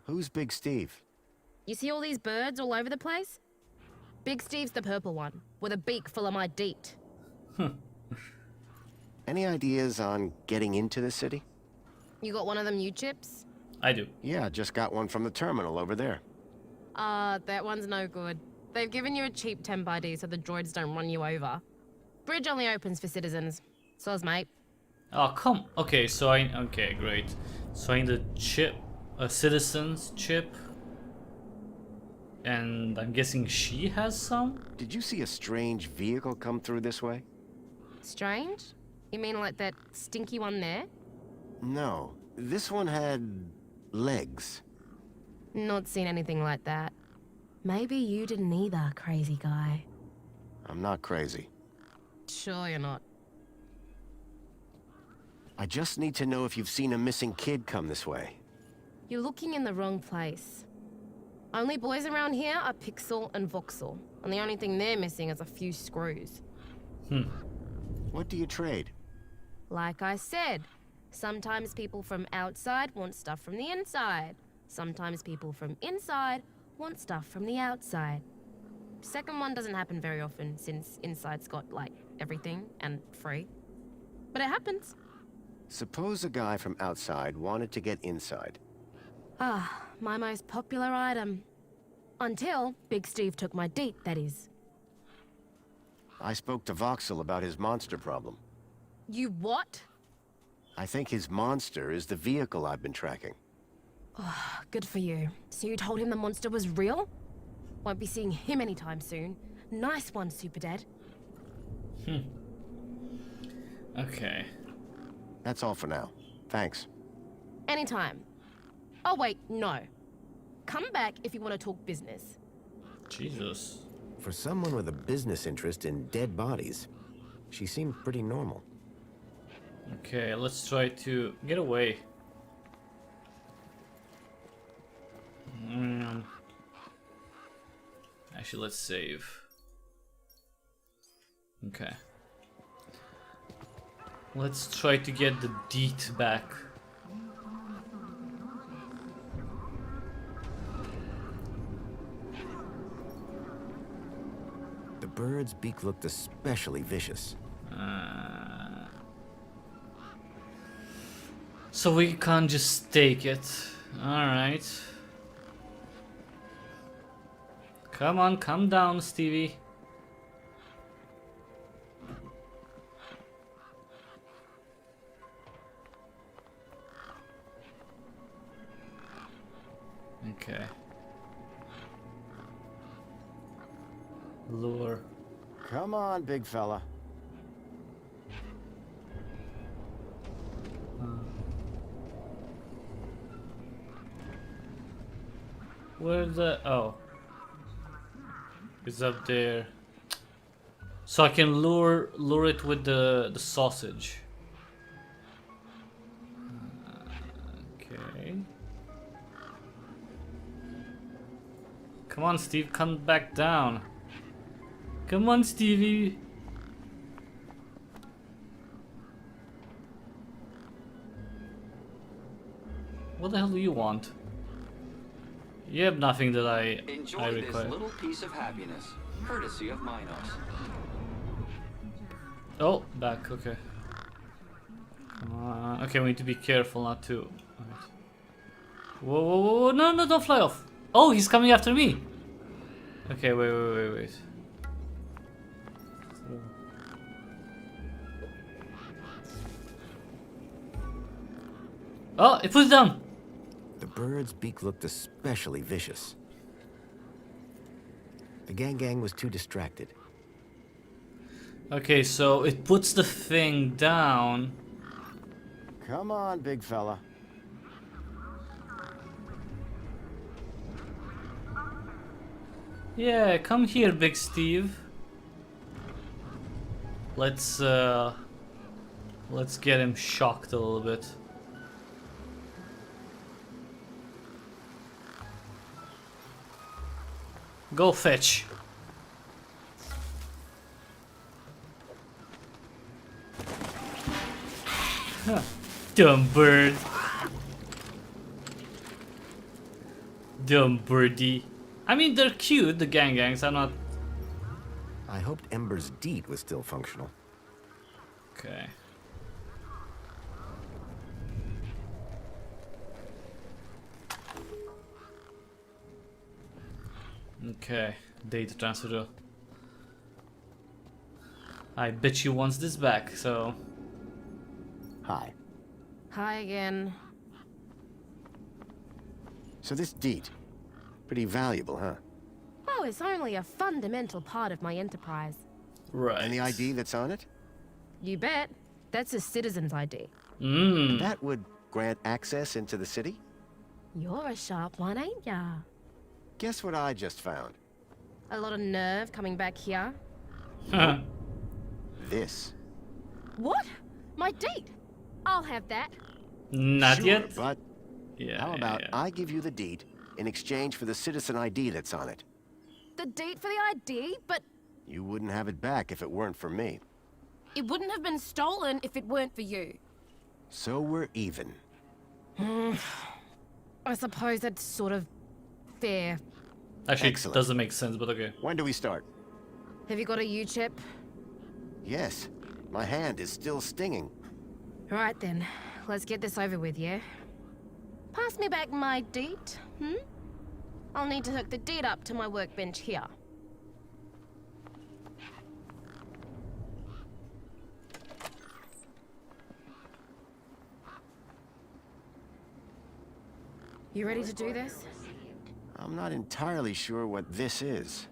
Who's Big Steve? You see all these birds all over the place? Big Steve's the purple one, with a beak full of my deet. Any ideas on getting into the city? You got one of them U-chips? I do. Yeah, just got one from the terminal over there. That one's no good. They've given you a cheap temp ID so the droids don't run you over. Bridge only opens for citizens. Soz, mate. Oh, come. Okay, so okay, great. So I need a chip, a citizen's chip. And I'm guessing she has some? Did you see a strange vehicle come through this way? Strange? You mean like that stinky one there? No, this one had legs. Not seen anything like that. Maybe you didn't either, crazy guy. I'm not crazy. Sure you're not. I just need to know if you've seen a missing kid come this way. You're looking in the wrong place. Only boys around here are Pixel and Voxel, and the only thing they're missing is a few screws. What do you trade? Like I said, sometimes people from outside want stuff from the inside. Sometimes people from inside want stuff from the outside. Second one doesn't happen very often, since inside's got, like, everything and free. But it happens. Suppose a guy from outside wanted to get inside. Ah, my most popular item. Until Big Steve took my deet, that is. I spoke to Voxel about his monster problem. You what? I think his monster is the vehicle I've been tracking. Oh, good for you. So you told him the monster was real? Won't be seeing him anytime soon. Nice one, Super Dad. Okay. That's all for now. Thanks. Anytime. Oh wait, no. Come back if you want to talk business. Jesus. For someone with a business interest in dead bodies, she seemed pretty normal. Okay, let's try to get away. Actually, let's save. Okay. Let's try to get the deet back. The bird's beak looked especially vicious. So we can't just take it. Alright. Come on, come down, Stevie. Okay. Lure. Come on, big fella. Where the... oh. It's up there. So I can lure it with the sausage. Okay. Come on, Steve, come back down. Come on, Stevie. What the hell do you want? You have nothing that I Enjoy this require. little piece of happiness, courtesy of Minos. Oh, back. Okay. Okay, we need to be careful not to. Right. Whoa, whoa, whoa, whoa! No, no, don't fly off. Oh, he's coming after me. Okay, wait. Oh, it put it down. The bird's beak looked especially vicious. The gang was too distracted. Okay, so it puts the thing down. Come on, big fella. Yeah, come here, Big Steve. Let's get him shocked a little bit. Go fetch. Huh. Dumb bird. Dumb birdie. I mean, they're cute, the gangs. I'm not... I hoped Ember's deed was still functional. Okay. Okay, data transfer. I bet she wants this back, so... Hi. Hi again. So this deed, pretty valuable, huh? Oh, it's only a fundamental part of my enterprise. Right. And the ID that's on it? You bet. That's a citizen's ID. And that would grant access into the city? You're a sharp one, ain't ya? Guess what I just found? A lot of nerve coming back here. This. What? My date? I'll have that. Not Sure, yet? but Yeah. how about yeah. I give you the deed in exchange for the citizen ID that's on it? The deed for the ID, but You wouldn't have it back if it weren't for me. it wouldn't have been stolen if it weren't for you. So we're even. I suppose that's sort of fair. Actually, Excellent. it doesn't make sense, but okay. When do we start? Have you got a U-chip? Yes. My hand is still stinging. Right then, let's get this over with, yeah? Pass me back my deed, I'll need to hook the deed up to my workbench here. You ready to do this? I'm not entirely sure what this is.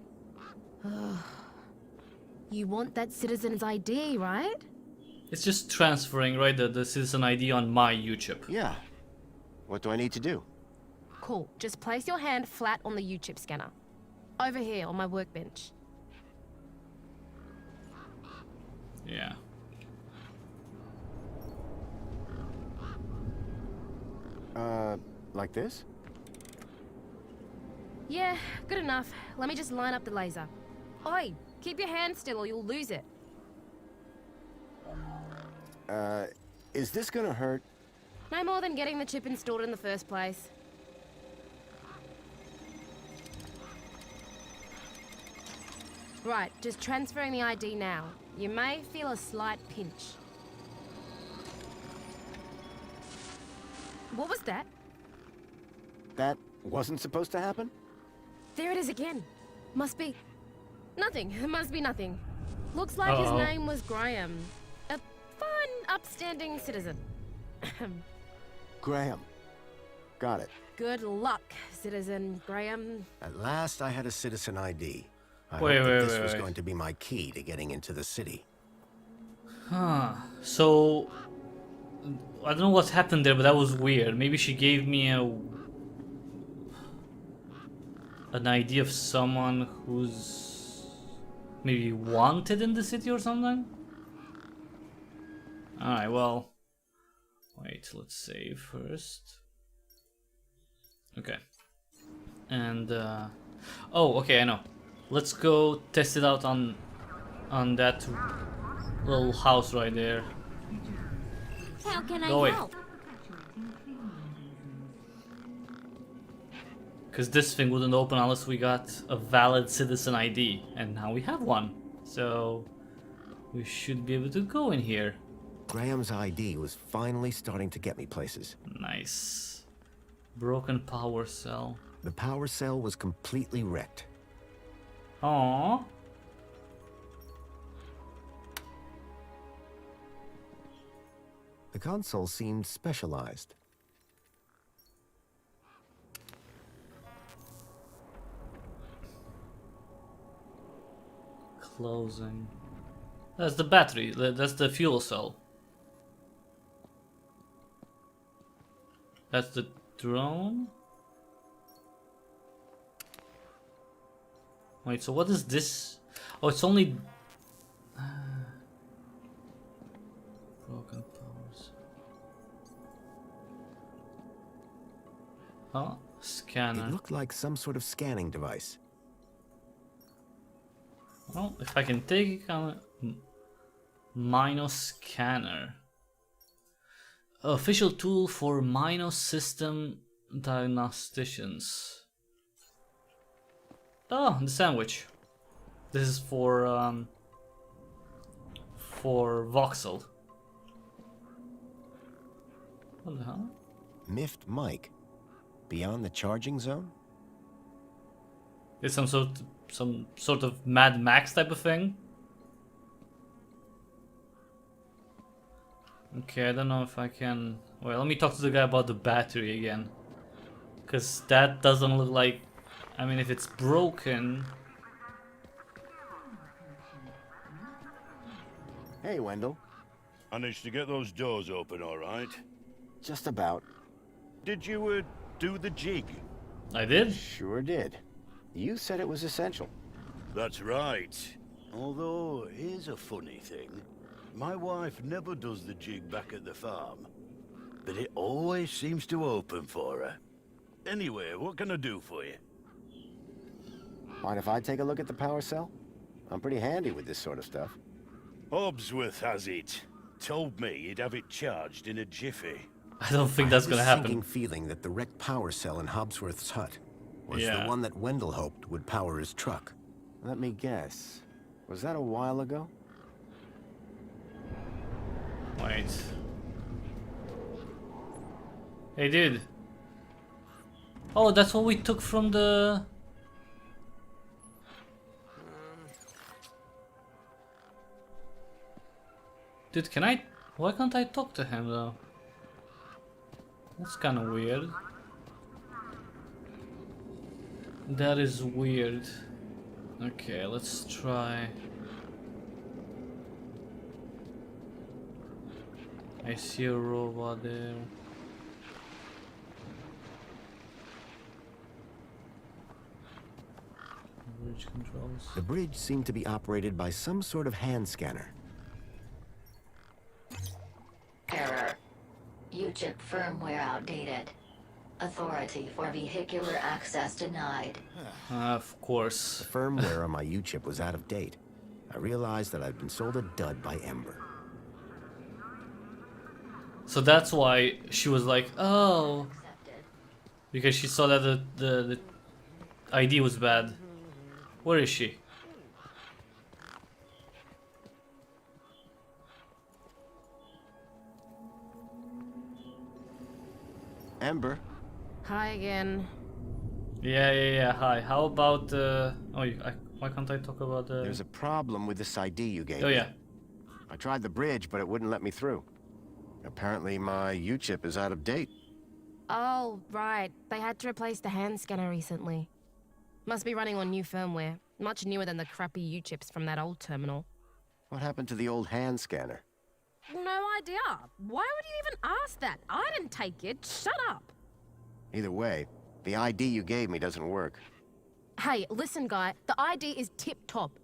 You want that citizen's ID, right? It's just transferring, right, the citizen ID on my U-chip. Yeah. What do I need to do? Cool. Just place your hand flat on the U-chip scanner. Over here on my workbench. Yeah. Like this? Yeah, good enough. Let me just line up the laser. Oi, keep your hand still or you'll lose it. Is this gonna hurt? No more than getting the chip installed in the first place. Right, just transferring the ID now. You may feel a slight pinch. What was that? That wasn't supposed to happen? There it is again. Must be... nothing. It must be nothing. Looks like his Uh-oh. name was Graham. A fine, upstanding citizen. Graham. Got it. Good luck, citizen Graham. At last I had a citizen ID. I Wait, hoped that wait, this wait, was wait. going to be my key to getting into the city. Huh. So... I don't know what's happened there, but that was weird. Maybe she gave me an idea of someone who's maybe wanted in the city or something? Alright, well... Wait, let's save first. Okay. And, oh, okay, I know. Let's go test it out on that little house right there. How can I Go away. help? Because this thing wouldn't open unless we got a valid citizen ID. And now we have one. So we should be able to go in here. Graham's ID was finally starting to get me places. Nice. Broken power cell. The power cell was completely wrecked. Aww. The console seemed specialized. Closing. That's the battery. That's the fuel cell. That's the drone. Wait, so what is this? Oh, it's only... broken powers. Huh? Scanner. It looked like some sort of scanning device. Well, if I can take it on Minos scanner. Official tool for Minos system diagnosticians. Oh, the sandwich. This is for voxel. What the hell? Miffed Mike. Beyond the charging zone? It's some sort of Mad Max type of thing. Okay, I don't know if I can... Well, let me talk to the guy about the battery again. Because that doesn't look like... I mean, if it's broken... Hey, Wendell. Managed to get those doors open all right? Just about. Did you, do the jig? I did? Sure did. You said it was essential. That's right. Although, here's a funny thing. My wife never does the jig back at the farm, but it always seems to open for her. Anyway, what can I do for you? Mind if I take a look at the power cell? I'm pretty handy with this sort of stuff. Hobsworth has it. Told me he'd have it charged in a jiffy. I don't think that's gonna I happen. had this sinking feeling that the wrecked power cell in Hobsworth's hut was the one that Wendell hoped would power his truck. Let me guess. Was that a while ago? Wait. Hey, dude. Oh, that's what we took from the... Dude, can I... Why can't I talk to him, though? That's kind of weird. That is weird. Okay, let's try... I see a robot there. Bridge controls. The bridge seemed to be operated by some sort of hand scanner. Error. UChip firmware outdated. Authority for vehicular access denied. Of course. The firmware on my U-chip was out of date. I realized that I'd been sold a dud by Ember. So that's why she was like, oh. Because she saw that the ID was bad. Where is she? Ember. Hi again. Yeah. Hi. How about why can't I talk about the... There's a problem with this ID you gave Oh, me. yeah. I tried the bridge, but it wouldn't let me through. Apparently my U-chip is out of date. Oh, right. They had to replace the hand scanner recently. Must be running on new firmware. Much newer than the crappy U-chips from that old terminal. What happened to the old hand scanner? No idea. Why would you even ask that? I didn't take it. Shut up. Either way, the ID you gave me doesn't work. Hey, listen, guy. The ID is tip-top.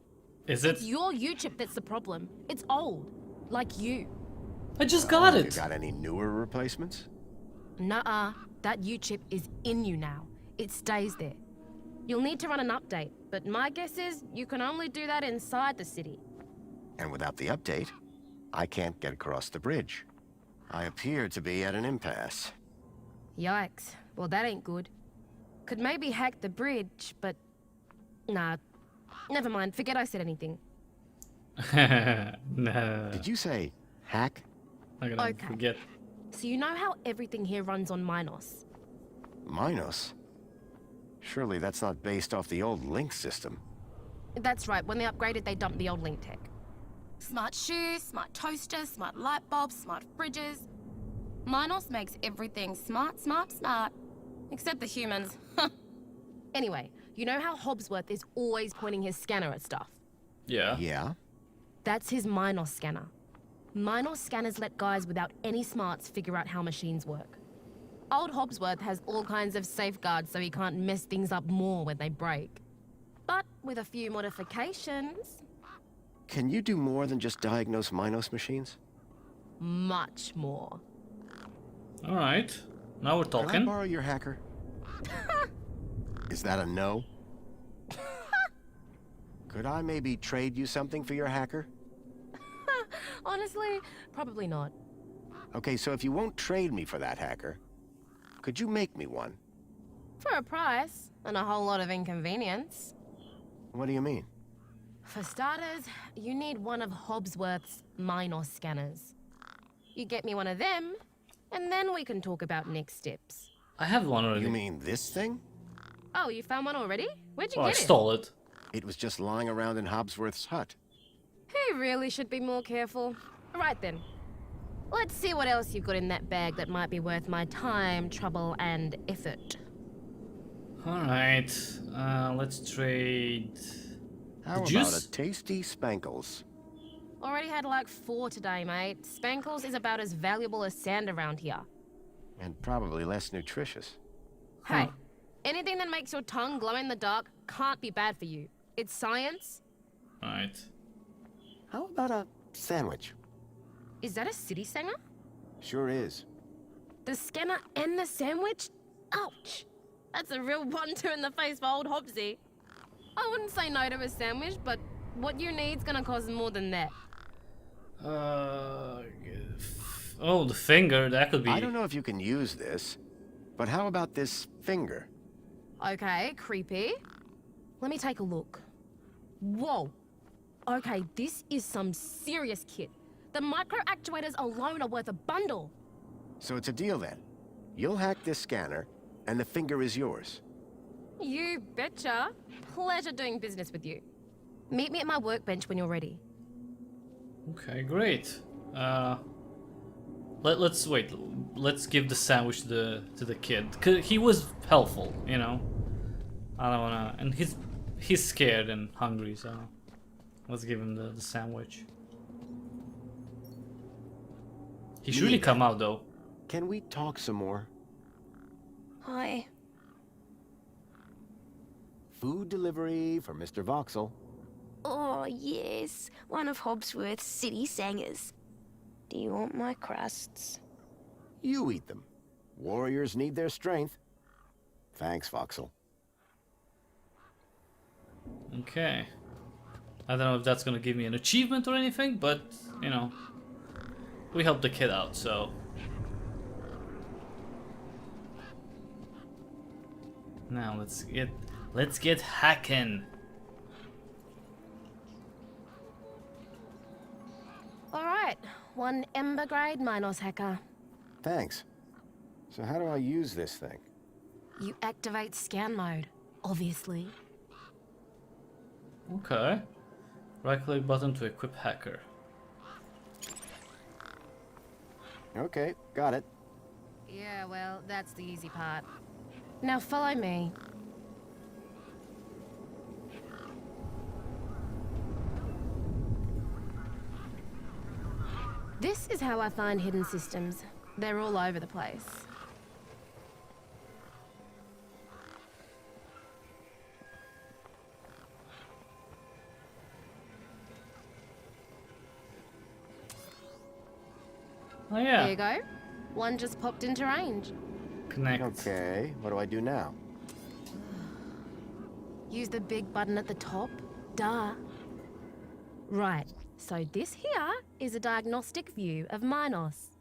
Is it? It's your U-chip that's the problem. It's old. Like you. I just got it. You got any newer replacements? Nuh-uh. That U-chip is in you now. It stays there. You'll need to run an update, but my guess is you can only do that inside the city. And without the update, I can't get across the bridge. I appear to be at an impasse. Yikes. Well, that ain't good. Could maybe hack the bridge, but... Nah. Never mind. Forget I said anything. No. Did you say hack? I'm gonna forget. So you know how everything here runs on Minos? Minos? Surely that's not based off the old Link system. That's right. When they upgraded, they dumped the old Link tech. Smart shoes, smart toasters, smart light bulbs, smart fridges. Minos makes everything smart. Except the humans. Anyway, you know how Hobsworth is always pointing his scanner at stuff? Yeah. Yeah? That's his Minos scanner. Minos scanners let guys without any smarts figure out how machines work. Old Hobsworth has all kinds of safeguards so he can't mess things up more when they break. But with a few modifications... Can you do more than just diagnose Minos machines? Much more. Alright. Now we're talking. Can I borrow your hacker? Is that a no? Could I maybe trade you something for your hacker? Honestly, probably not. Okay, so if you won't trade me for that hacker, could you make me one? For a price, and a whole lot of inconvenience. What do you mean? For starters, you need one of Hobsworth's Minos scanners. You get me one of them, and then we can talk about next steps. I have one already. You mean this thing? Oh, you found one already? Where'd you Well, get I it? stole it. It was just lying around in Hobsworth's hut. He really should be more careful. Right then. Let's see what else you've got in that bag that might be worth my time, trouble, and effort. Alright. Let's trade... How about a tasty Spankles? Already had like 4 today, mate. Spankles is about as valuable as sand around here. And probably less nutritious. Hey, anything that makes your tongue glow in the dark can't be bad for you. It's science. Alright. How about a sandwich? Is that a city singer? Sure is. The scanner and the sandwich? Ouch! That's a real 1-2 in the face for old Hobbsy. I wouldn't say no to a sandwich, but what you need's gonna cost more than that. Oh, the finger, that could be... I don't know if you can use this, but how about this finger? Okay, creepy. Let me take a look. Whoa. Okay, this is some serious kit. The micro actuators alone are worth a bundle. So it's a deal then. You'll hack this scanner, and the finger is yours. You betcha. Pleasure doing business with you. Meet me at my workbench when you're ready. Okay, great. Let's wait. Let's give the sandwich to the kid. 'Cause he was helpful, you know. I don't wanna, and he's scared and hungry, so let's give him the sandwich. He should really come out though. Can we talk some more? Hi. Food delivery for Mr. Voxel. Oh, yes. One of Hobbsworth's city singers. Do you want my crusts? You eat them. Warriors need their strength. Thanks, Voxel. Okay. I don't know if that's gonna give me an achievement or anything, but, you know, we helped the kid out, so. Now let's get hacking. Alright, 1 Ember grade Minos hacker. Thanks. So how do I use this thing? You activate scan mode, obviously. Okay. Right click button to equip hacker. Okay, got it. Yeah, well, that's the easy part. Now follow me. This is how I find hidden systems. They're all over the place. Oh yeah. There you go. One just popped into range. Connect. Okay, what do I do now? Use the big button at the top. Duh. Right, so this here is a diagnostic view of Minos.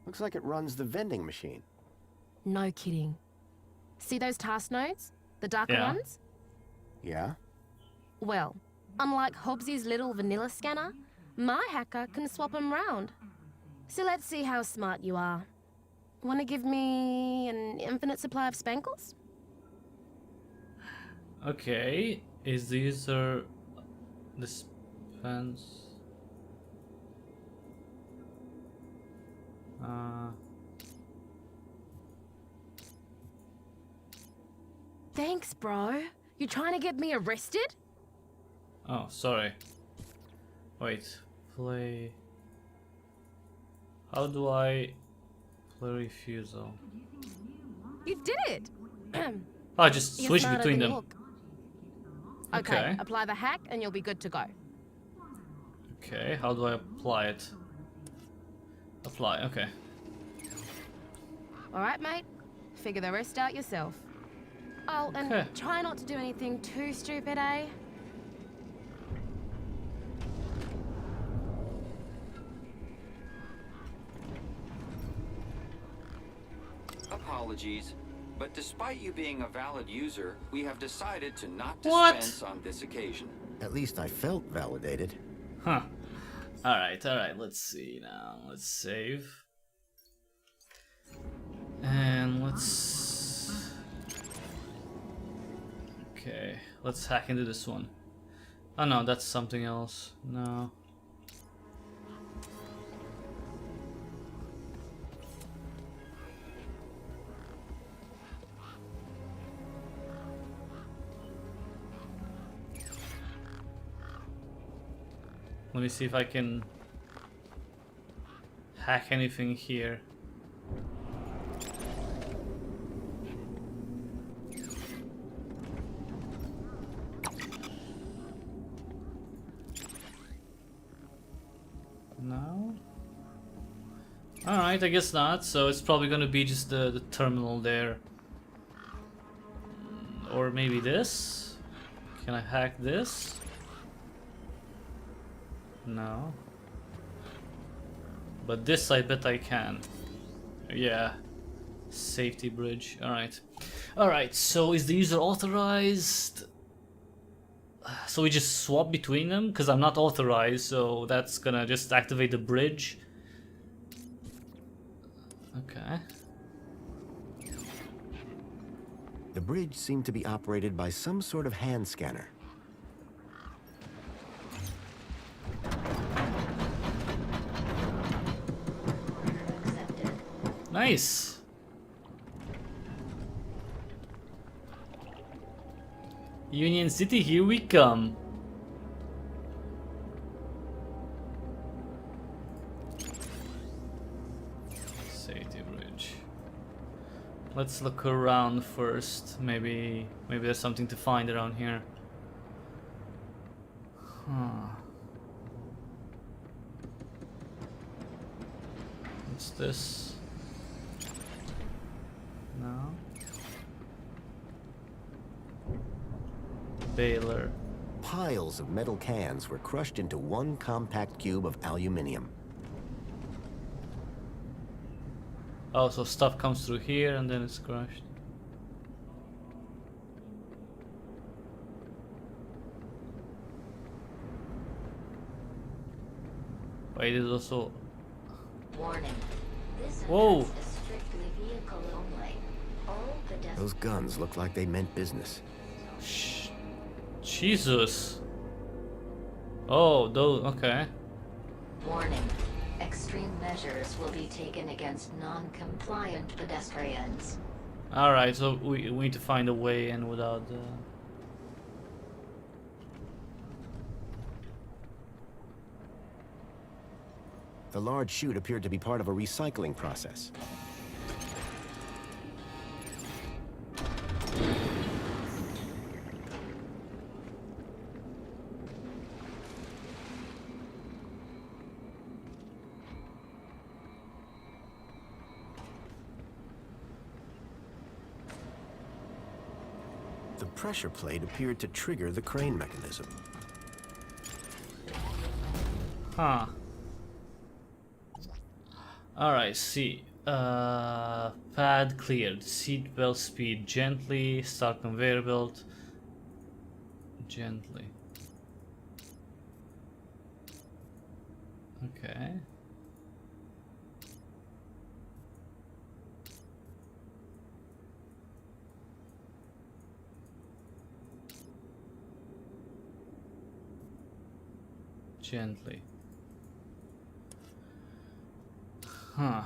Looks like it runs the vending machine. No kidding. See those task nodes? The darker ones? Yeah? Well, unlike Hobbsy's little vanilla scanner, my hacker can swap them round. So let's see how smart you are. Want to give me an infinite supply of spankles? Okay. Is the user dispense? Thanks, bro. You trying to get me arrested? Oh, sorry. Wait. Play. How do I play refusal? You did it! Oh, just You're switch smarter between than you them. look. Okay, apply the hack and you'll be good to go. Okay, how do I apply it? Apply, okay. Alright, mate. Figure the rest out yourself. Oh, and Okay. try not to do anything too stupid, eh? Apologies, but despite you being a valid user, we have decided to not What? dispense on this occasion. At least I felt validated. Huh. Alright, let's see now. Let's save. And let's... Okay, let's hack into this one. Oh no, that's something else. No. Let me see if I can hack anything here. No? Alright, I guess not. So it's probably gonna be just the terminal there. Or maybe this? Can I hack this? No. But this I bet I can. Yeah. Safety bridge. Alright. Alright, so is the user authorized? So we just swap between them? Because I'm not authorized, so that's gonna just activate the bridge. Okay. The bridge seemed to be operated by some sort of hand scanner. Nice. Union City, here we come. Safety bridge. Let's look around first. Maybe there's something to find around here. Huh. What's this? No. Baler. Piles of metal cans were crushed into one compact cube of aluminium. Oh, so stuff comes through here and then it's crushed. Wait, it is also... Warning. This Whoa! event is strictly vehicle only. All pedestrians... Those guns looked like they meant business. Shh. Jesus. Oh, those... okay. Warning. Extreme measures will be taken against non-compliant pedestrians. Alright, so we need to find a way in without the... The large chute appeared to be part of a recycling process. The pressure plate appeared to trigger the crane mechanism. Huh. Alright, see. Pad cleared. Seat belt speed gently. Start conveyor belt. Gently. Okay. Gently. Huh.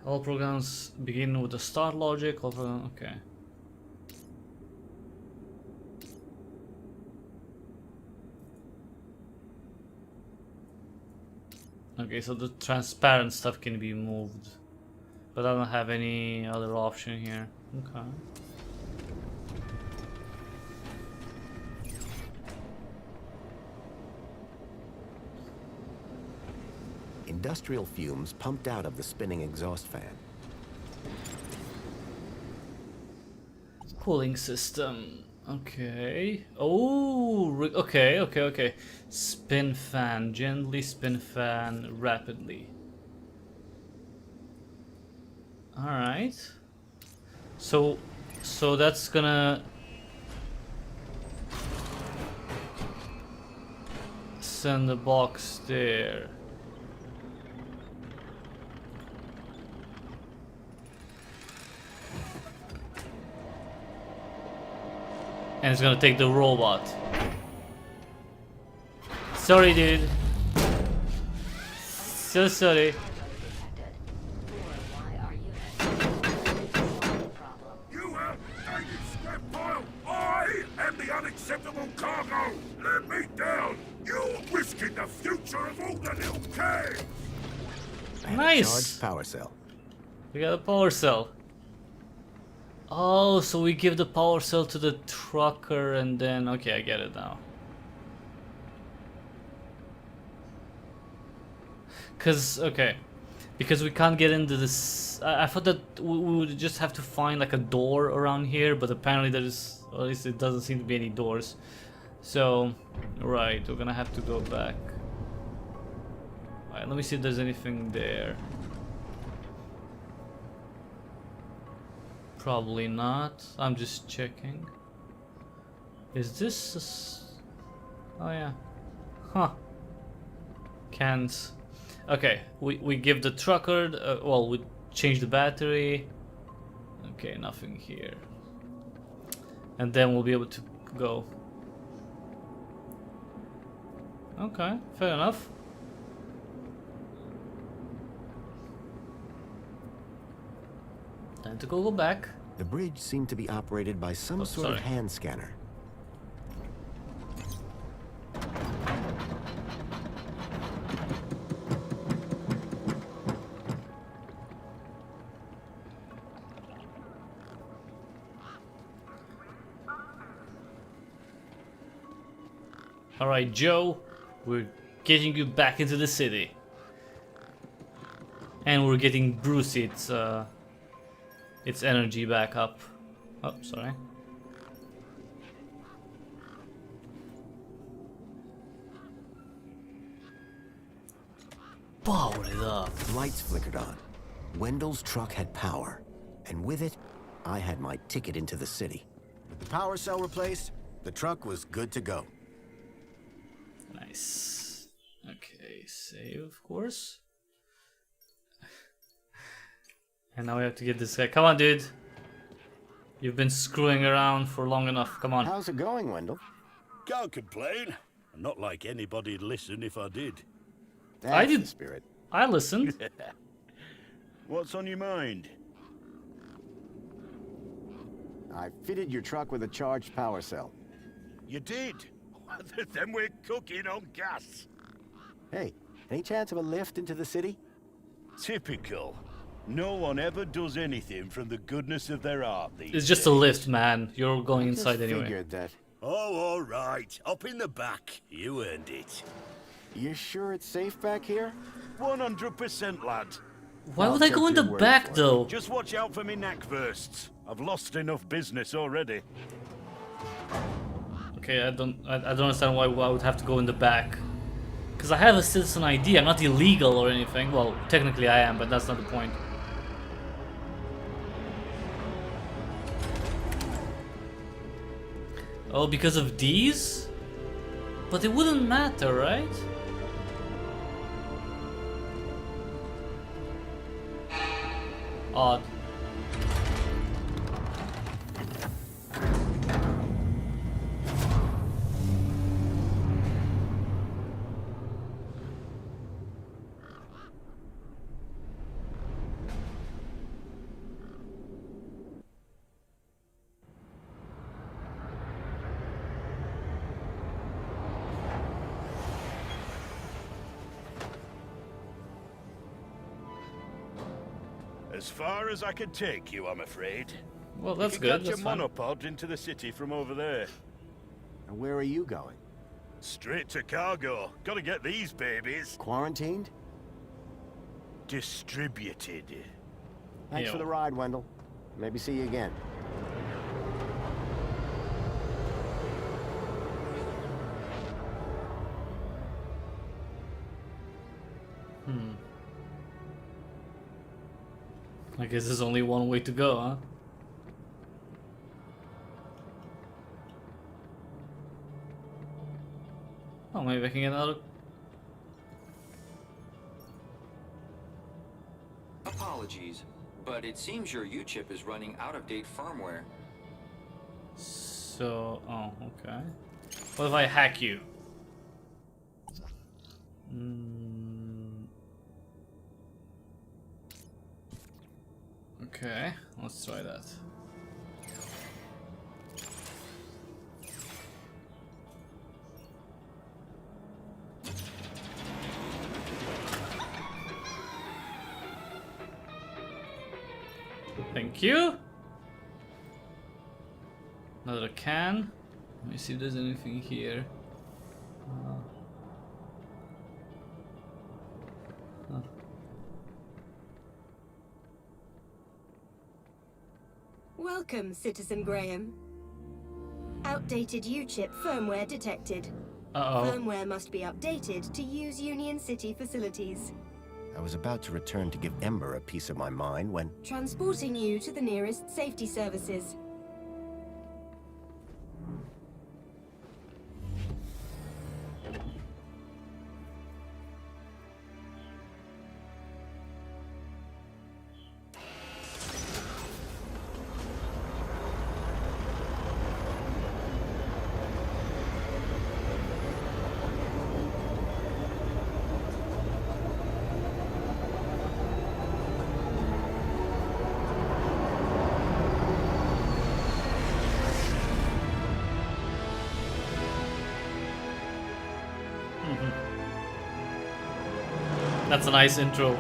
All programs begin with the start logic. All program, okay. Okay, so the transparent stuff can be moved, but I don't have any other option here. Okay. Industrial fumes pumped out of the spinning exhaust fan. Cooling system. Okay. Oh, okay. Spin fan. Gently spin fan rapidly. Alright. So that's gonna send the box there. And it's gonna take the robot. Sorry, dude. So sorry. You outdated scrap pile! I am the unacceptable cargo! Let me down! You're risking the future of all the little kids! And Nice. a charged power cell. We got a power cell. Oh, so we give the power cell to the trucker and then... Okay, I get it now. Cause, okay. Because we can't get into this. I thought that we would just have to find like a door around here, but apparently there is, or at least it doesn't seem to be any doors. So, right, we're gonna have to go back. Alright, let me see if there's anything there. Probably not. I'm just checking. Is this oh yeah. Huh. Cans. Okay, we give the trucker, well, we change the battery. Okay, nothing here. And then we'll be able to go. Okay, fair enough. Time to go back. The bridge seemed to be operated by some sort of hand scanner. Alright, Joe, we're getting you back into the city. And we're getting Bruce its energy back up. Oh, sorry. Power it up. Lights flickered on. Wendell's truck had power. And with it, I had my ticket into the city. With the power cell replaced, the truck was good to go. Nice. Okay, save, of course. And now we have to get this guy. Come on, dude. You've been screwing around for long enough. Come on. How's it going, Wendell? Can't complain. Not like anybody'd listen if I did. That's I did. the spirit. I listened. What's on your mind? I fitted your truck with a charged power cell. You did? Then we're cooking on gas. Hey, any chance of a lift into the city? Typical. No one ever does anything from the goodness of their heart these It's just a lift, man. You're going inside anyway. Figured that. Oh, all right. Up in the back. You earned it. You sure it's safe back here? 100%, lad. Why would I go in the back, though? Just watch out for me neck bursts. I've lost enough business already. Okay, I don't understand why I would have to go in the back. Because I have a citizen ID. I'm not illegal or anything. Well, technically I am, but that's not the point. Oh, because of these? But it wouldn't matter, right? Odd. As far as I could take you, I'm afraid. Well, that's you good. Catch That's a fine. monopod into the city from over there. And where are you going? Straight to cargo. Gotta get these babies. Quarantined? Distributed. Thanks for the ride, Wendell. Maybe see you again. I guess there's only one way to go, huh? Oh, maybe I can get another. Apologies, but it seems your U-chip is running out of date firmware. So, oh, okay. What if I hack you? Okay, let's try that. Thank you. Another can. Let me see if there's anything here. Welcome, Citizen Graham. Outdated U-chip firmware detected. Firmware must be updated to use Union City facilities. I was about to return to give Ember a piece of my mind when... Transporting you to the nearest safety services. That's a nice intro.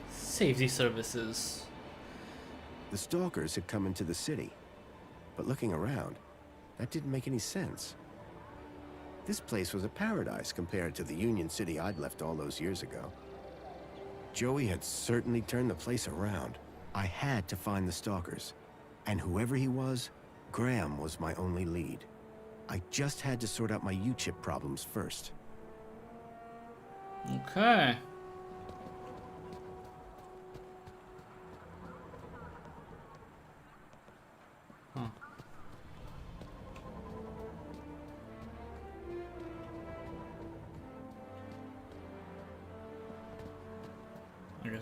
Safety services. The stalkers had come into the city, but looking around, that didn't make any sense. This place was a paradise compared to the Union City I'd left all those years ago. Joey had certainly turned the place around. I had to find the stalkers, and whoever he was, Graham was my only lead. I just had to sort out my U-chip problems first. Okay.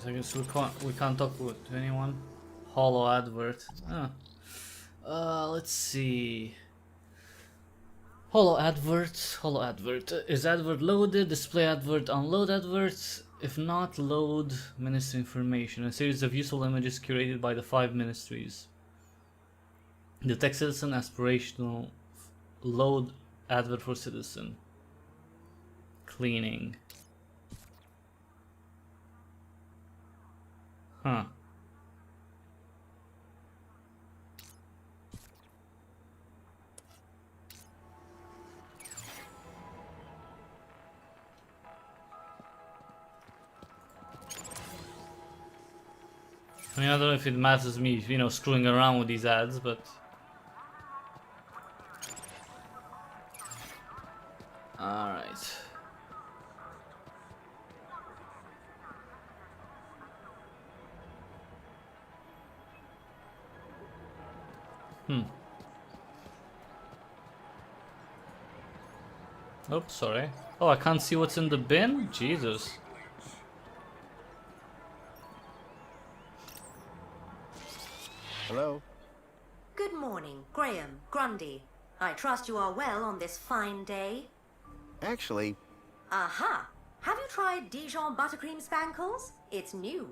I guess we can't talk to anyone. Hollow advert. Let's see. Hollow advert. Is advert loaded? Display advert. Unload advert. If not, load ministry information. A series of useful images curated by the 5 ministries. Detect citizen aspirational. Load advert for citizen. Cleaning. Huh. I mean, I don't know if it matters me, you know, screwing around with these ads, but... Alright. Oops, sorry. Oh, I can't see what's in the bin? Jesus. Hello? Good morning, Graham, Grundy. I trust you are well on this fine day. Actually... Aha! Have you tried Dijon buttercream spankles? It's new.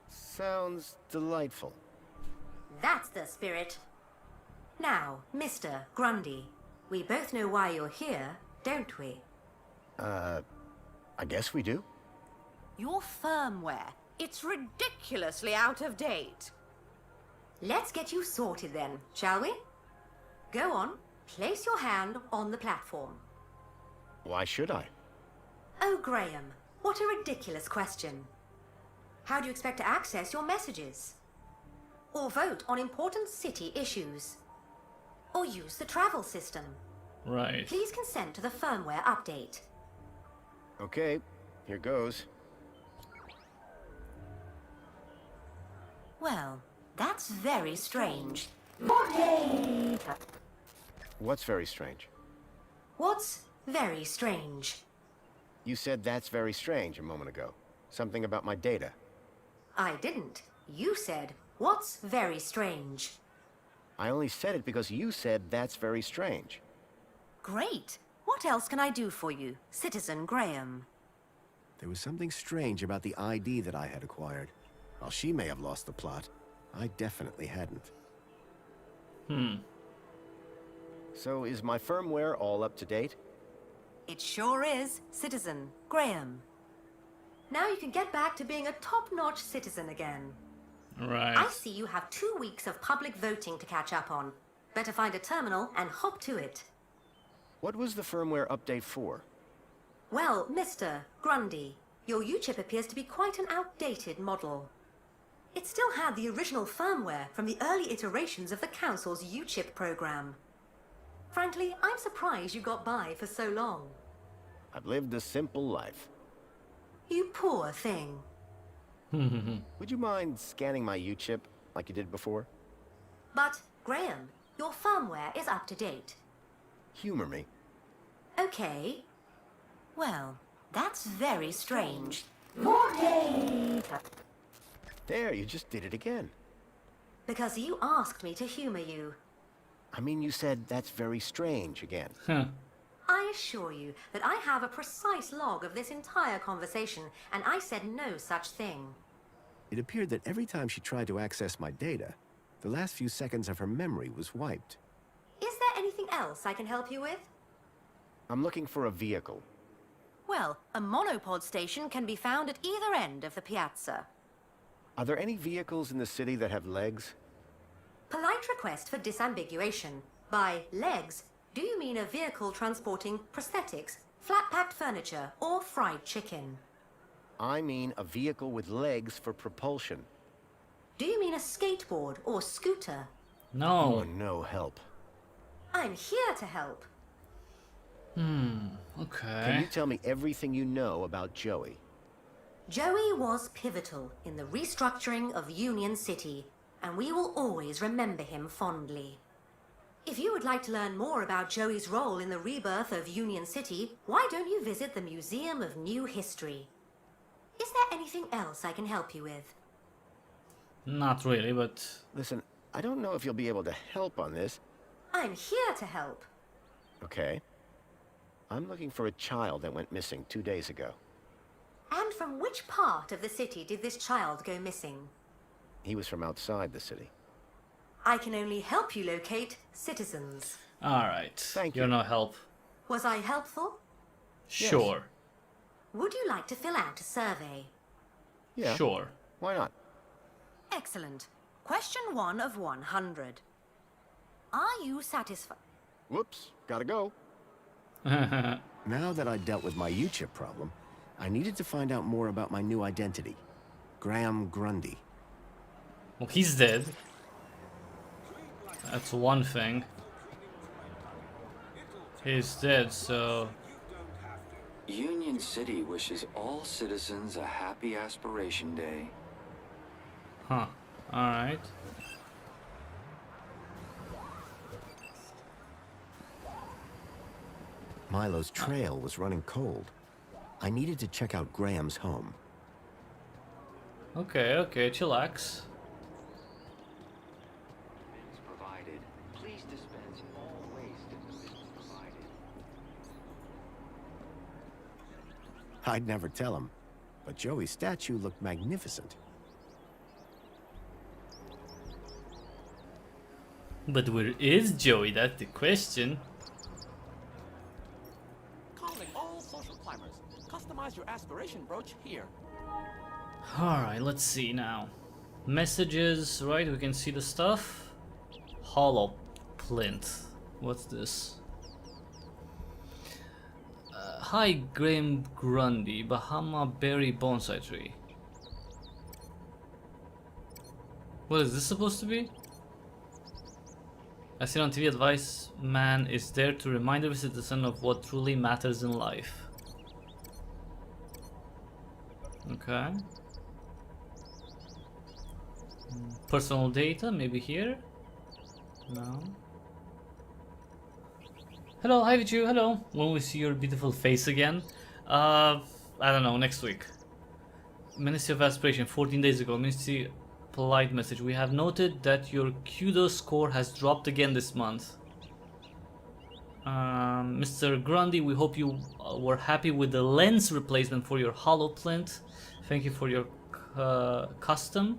Sounds delightful. That's the spirit. Now, Mr. Grundy, we both know why you're here, don't we? I guess we do. Your firmware. It's ridiculously out of date. Let's get you sorted then, shall we? Go on, place your hand on the platform. Why should I? Oh, Graham, what a ridiculous question. How do you expect to access your messages? Or vote on important city issues? Or use the travel system? Right. Please consent to the firmware update. Okay, here goes. Well, that's very strange. What's very strange? What's very strange? You said that's very strange a moment ago. Something about my data. I didn't. You said, what's very strange? I only said it because you said that's very strange. Great. What else can I do for you, Citizen Graham? There was something strange about the ID that I had acquired. While she may have lost the plot, I definitely hadn't. So is my firmware all up to date? It sure is, Citizen Graham. Now you can get back to being a top-notch citizen again. Right. I see you have 2 weeks of public voting to catch up on. Better find a terminal and hop to it. What was the firmware update for? Well, Mr. Grundy, your U-chip appears to be quite an outdated model. It still had the original firmware from the early iterations of the Council's U-chip program. Frankly, I'm surprised you got by for so long. I've lived a simple life. You poor thing. Would you mind scanning my U-chip like you did before? But, Graham, your firmware is up to date. Humor me. Okay. Well, that's very strange. There, you just did it again. Because you asked me to humor you. I mean, you said that's very strange again. I assure you that I have a precise log of this entire conversation, and I said no such thing. It appeared that every time she tried to access my data, the last few seconds of her memory was wiped. Is there anything else I can help you with? I'm looking for a vehicle. Well, a monopod station can be found at either end of the piazza. Are there any vehicles in the city that have legs? Polite request for disambiguation. By legs, do you mean a vehicle transporting prosthetics, flat-packed furniture, or fried chicken? I mean a vehicle with legs for propulsion. Do you mean a skateboard or scooter? No. Oh, no help. I'm here to help. Okay. Can you tell me everything you know about Joey? Joey was pivotal in the restructuring of Union City, and we will always remember him fondly. If you would like to learn more about Joey's role in the rebirth of Union City, why don't you visit the Museum of New History? Is there anything else I can help you with? Not really, but... Listen, I don't know if you'll be able to help on this. I'm here to help. Okay. I'm looking for a child that went missing 2 days ago. And from which part of the city did this child go missing? He was from outside the city. I can only help you locate citizens. Alright. Thank you. You're no help. Was I helpful? Sure. Would you like to fill out a survey? Yeah. Sure. Why not? Excellent. Question 1 of 100. Are you satisfied? Whoops, gotta go. Now that I dealt with my U-chip problem, I needed to find out more about my new identity. Graham Grundy. Well, he's dead. That's one thing. He's dead, so... Union City wishes all citizens a happy Aspiration Day. Huh. Alright. Milo's trail was running cold. I needed to check out Graham's home. Okay, okay, chillax. Provided. Please dispense all waste in the bins provided. I'd never tell him, but Joey's statue looked magnificent. But where is Joey? That's the question. Calling all social climbers. Customize your aspiration brooch here. Alright, let's see now. Messages, right? We can see the stuff. Hollow plinth. What's this? Hi, Graham Grundy, Bahama Berry Bonsai Tree. What is this supposed to be? I see on TV advice man is there to remind every citizen of what truly matters in life. Okay. Personal data, maybe here? No. Hello, hi with you, hello. When we see your beautiful face again? I don't know, next week. Ministry of Aspiration, 14 days ago. Ministry polite message. We have noted that your kudos score has dropped again this month. Mr. Grundy, we hope you were happy with the lens replacement for your hollow plinth. Thank you for your custom.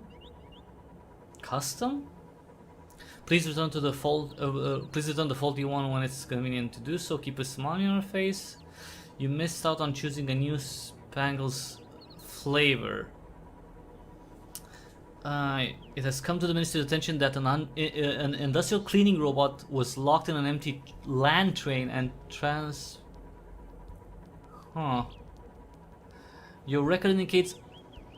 Please return to the please return the faulty one when it's convenient to do so. Keep a smile on your face. You missed out on choosing a new Spangles flavor. It has come to the Ministry's attention that an industrial cleaning robot was locked in an empty land train and Your record indicates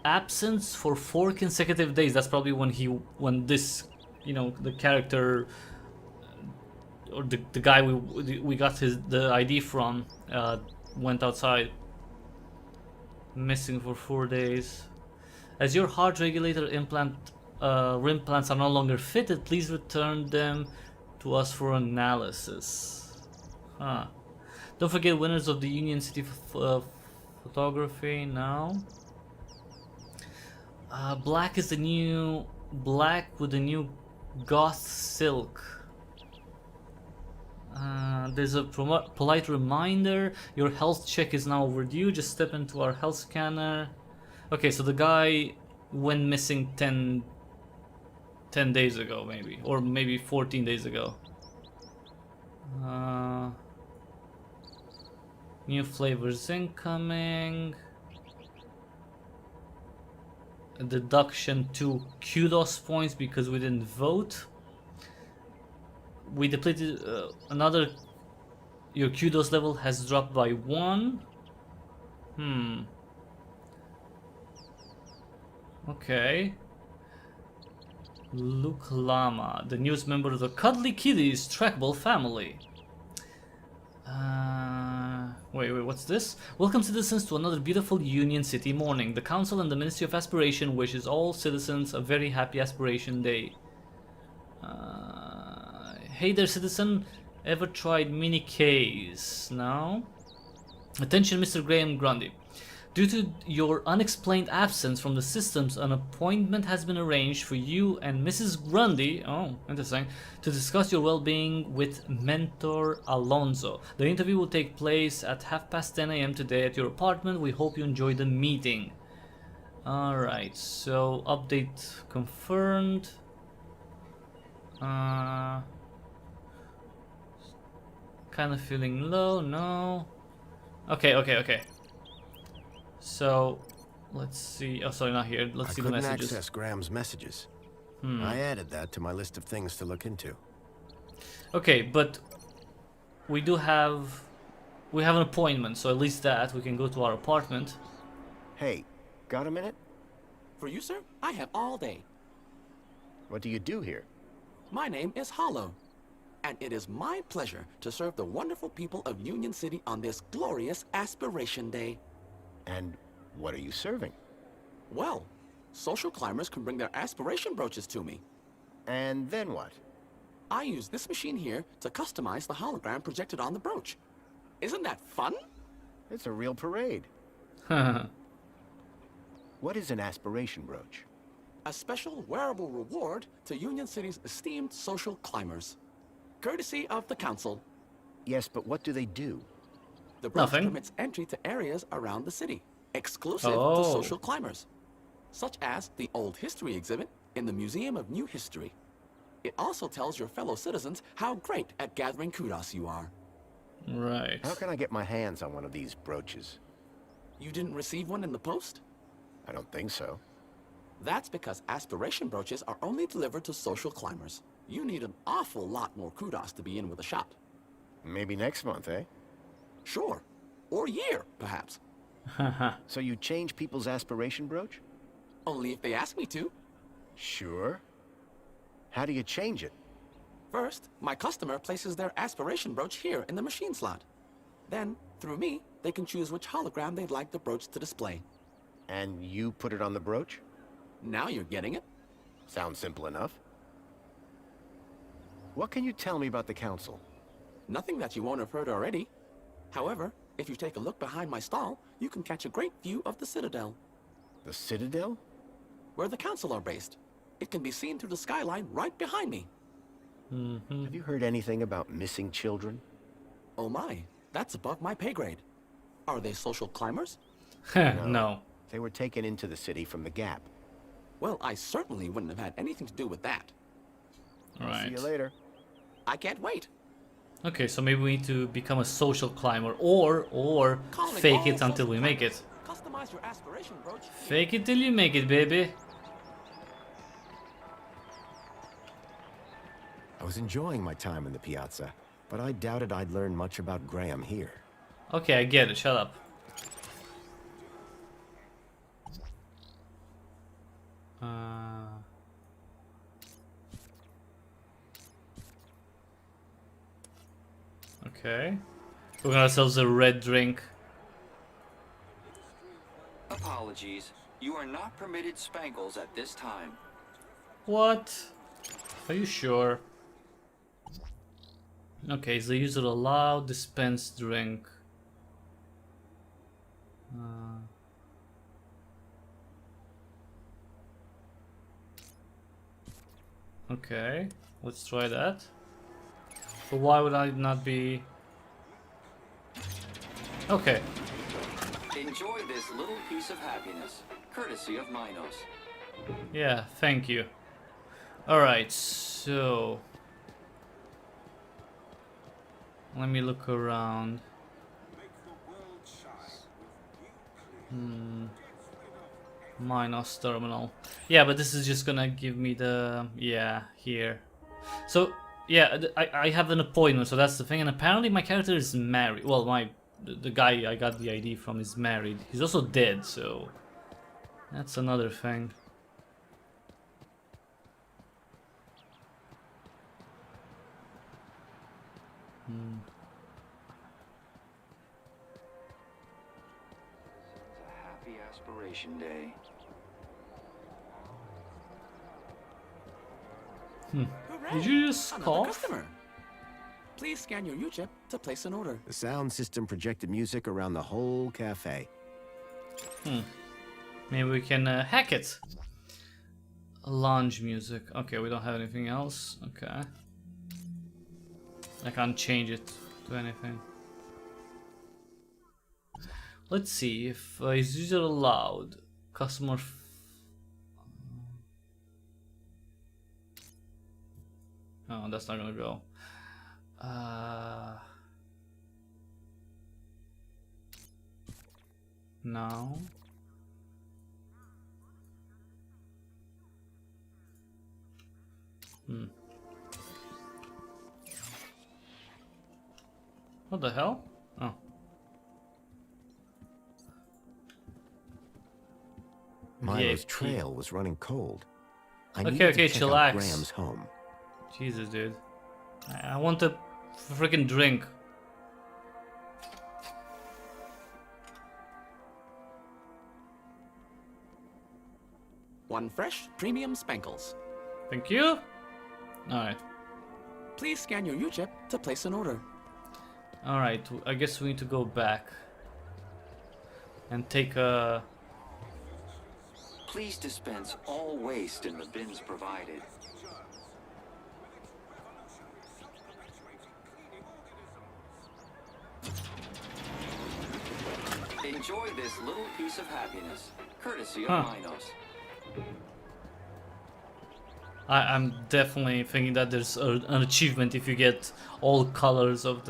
absence for 4 consecutive days. That's probably when this, you know, the character or the guy we got the ID from went outside. Missing for 4 days. As your heart regulator implants are no longer fitted, please return them to us for analysis. Don't forget winners of the Union City photography now. Black is the new black with the new goth silk. There's a polite reminder. Your health check is now overdue. Just step into our health scanner. Okay, so the guy went missing 10 days ago, maybe, or maybe 14 days ago. New flavors incoming. A deduction 2 kudos points because we didn't vote. We depleted another. Your kudos level has dropped by 1. Okay. Luke Lama, the newest member of the Cuddly Kitties trackable family. Wait, what's this? Welcome citizens to another beautiful Union City morning. The Council and the Ministry of Aspiration wishes all citizens a very happy Aspiration Day. Hey there, citizen. Ever tried mini K's? No? Attention, Mr. Graham Grundy. Due to your unexplained absence from the systems, an appointment has been arranged for you and Mrs. Grundy, oh, interesting, to discuss your well-being with Mentor Alonso. The interview will take place at 10:30 AM today at your apartment. We hope you enjoy the meeting. Alright, so update confirmed. Kind of feeling low, no. Okay. So, let's see. Oh, sorry, not here. Let's see the messages. I couldn't access Graham's messages. I added that to my list of things to look into. Okay, but we have an appointment, so at least that we can go to our apartment. Hey, got a minute? For you, sir, I have all day. What do you do here? My name is Hollow, and it is my pleasure to serve the wonderful people of Union City on this glorious Aspiration Day. And what are you serving? Well, social climbers can bring their aspiration brooches to me. And then what? I use this machine here to customize the hologram projected on the brooch. Isn't that fun? It's a real parade. What is an aspiration brooch? A special wearable reward to Union City's esteemed social climbers. Courtesy of the Council. Yes, but what do they do? The brooch permits entry to areas around the city, exclusive to social climbers, such as the Old History exhibit in the Museum of New History. It also tells your fellow citizens how great at gathering kudos you are. Right. How can I get my hands on one of these brooches? You didn't receive one in the post? I don't think so. That's because aspiration brooches are only delivered to social climbers. You need an awful lot more kudos to be in with a shot. Maybe next month, eh? Sure. Or year, perhaps. So you change people's aspiration brooch? Only if they ask me to. Sure. How do you change it? First, my customer places their aspiration brooch here in the machine slot. Then, through me, they can choose which hologram they'd like the brooch to display. And you put it on the brooch? Now you're getting it. Sounds simple enough. What can you tell me about the council? Nothing that you won't have heard already. However, if you take a look behind my stall, you can catch a great view of the Citadel. The Citadel? Where the council are based. It can be seen through the skyline right behind me. Have you heard anything about missing children? Oh my, that's above my pay grade. Are they social climbers? No. They were taken into the city from the Gap. Well, I certainly wouldn't have had anything to do with that. Right. See you later. I can't wait. Okay, so maybe we need to become a social climber, or fake it until we make it. Customize your aspiration brooch. Fake it till you make it, baby. I was enjoying my time in the piazza, but I doubted I'd learn much about Graham here. Okay, I get it. Shut up. Okay. We got ourselves a red drink. Apologies. You are not permitted spankles at this time. What? Are you sure? Okay, is the user allowed dispense drink? Okay, let's try that. But why would I not be... Okay. Enjoy this little piece of happiness, courtesy of Minos. Yeah, thank you. Alright, so... let me look around. Minos terminal. Yeah, but this is just gonna give me the... yeah, here. So, yeah, I have an appointment, so that's the thing. And apparently my character is married. Well, the guy I got the ID from is married. He's also dead, so... that's another thing. It's a happy aspiration day. Did you just Another cough? customer. Please scan your U-chip to place an order. The sound system projected music around the whole cafe. Maybe we can hack it. Lounge music. Okay, we don't have anything else. Okay. I can't change it to anything. Let's see if is user allowed. Customer. Oh, that's not gonna go. No. What the hell? Oh. Milo's trail was running cold. I Okay, needed okay, to check out chillax. Graham's home. Jesus, dude. I want a freaking drink. One fresh premium spankles. Thank you. Alright. Please scan your U-chip to place an order. Alright, I guess we need to go back. And take a... Please dispense all waste in the bins provided. Enjoy this little piece of happiness, courtesy of Minos. I'm definitely thinking that there's an achievement if you get all colors of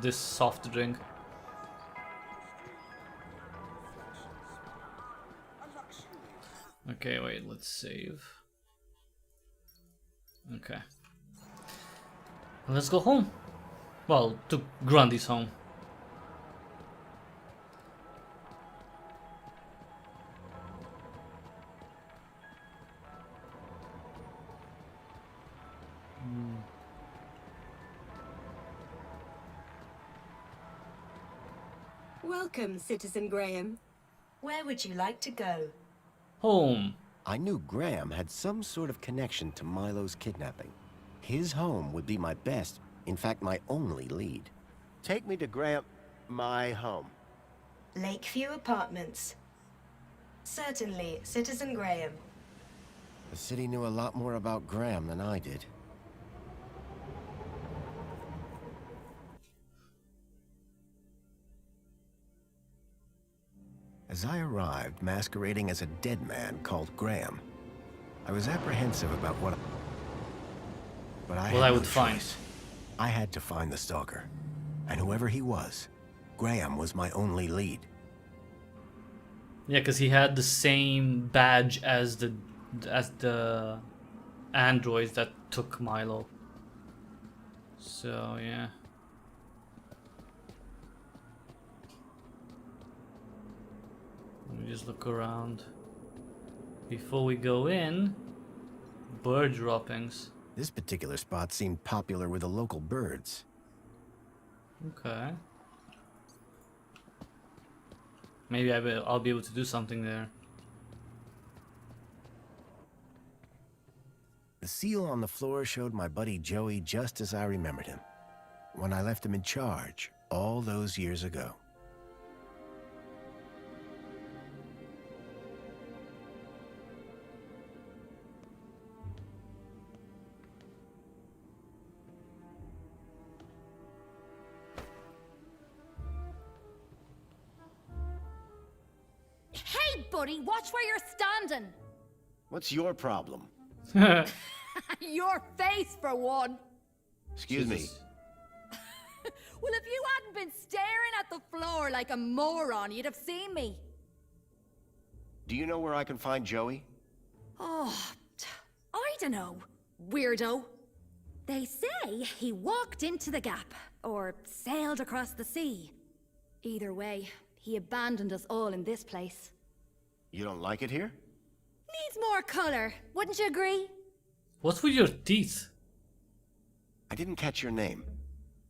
this soft drink. Okay, wait, let's save. Okay. Let's go home. Well, to Grundy's home. Welcome, Citizen Graham. Where would you like to go? Home. I knew Graham had some sort of connection to Milo's kidnapping. His home would be my best, in fact, my only lead. Take me to Graham... my home. Lakeview Apartments. Certainly, Citizen Graham. The city knew a lot more about Graham than I did. As I arrived, masquerading as a dead man called Graham, I was apprehensive about what... But I would find. I had to find the stalker. And whoever he was, Graham was my only lead. Yeah, because he had the same badge as the androids that took Milo. So yeah. Let me just look around before we go in. Bird droppings. This particular spot seemed popular with the local birds. Okay. Maybe I'll be able to do something there. The seal on the floor showed my buddy Joey just as I remembered him, when I left him in charge all those years ago. Hey, buddy, watch where you're standing. What's your problem? Your face, for one. Excuse me. Well, if you hadn't been staring at the floor like a moron, you'd have seen me. Do you know where I can find Joey? Oh, I don't know, weirdo. They say he walked into the gap, or sailed across the sea. Either way, he abandoned us all in this place. You don't like it here? Needs more color, wouldn't you agree? What's with your teeth? I didn't catch your name.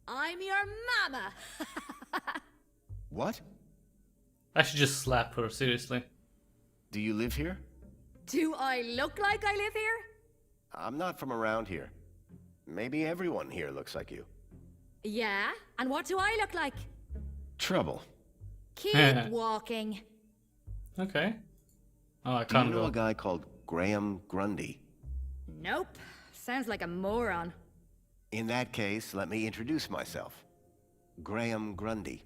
I'm your mama. What? I should just slap her, seriously. Do you live here? Do I look like I live here? I'm not from around here. Maybe everyone here looks like you. Yeah, and what do I look like? Trouble. Keep walking. Okay. Oh, I Do can't you know go. a guy called Graham Grundy? Nope. Sounds like a moron. In that case, let me introduce myself. Graham Grundy.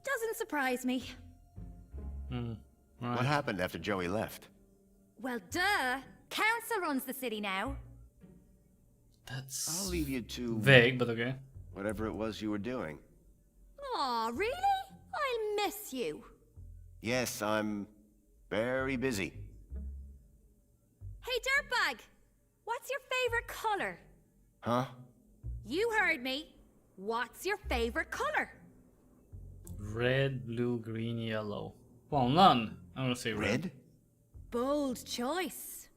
Doesn't surprise me. Right. What happened after Joey left? Well, duh. Council runs the city now. That's I'll leave you to... vague, but okay. whatever it was you were doing. Aw, really? I'll miss you. Yes, I'm very busy. Hey, dirtbag! What's your favorite color? Huh? You heard me. What's your favorite color? Red, blue, green, yellow. Well, none. I'm gonna say red. Bold choice.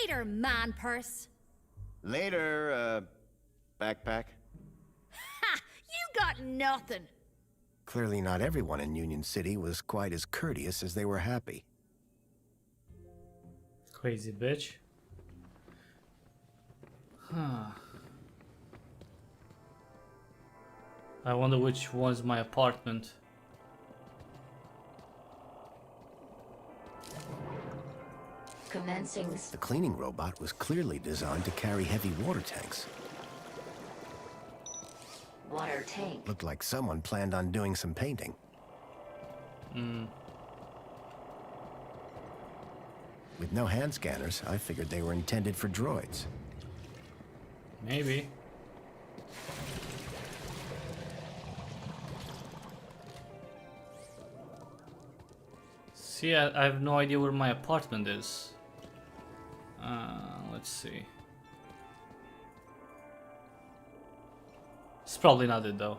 Later, man purse. Later, backpack. Ha! You got nothing. Clearly not everyone in Union City was quite as courteous as they were happy. Crazy bitch. Huh. I wonder which one's my apartment. Commencing. The cleaning robot was clearly designed to carry heavy water tanks. Water tank. Looked like someone planned on doing some painting. With no hand scanners, I figured they were intended for droids. Maybe. See, I have no idea where my apartment is. Let's see. It's probably not it though.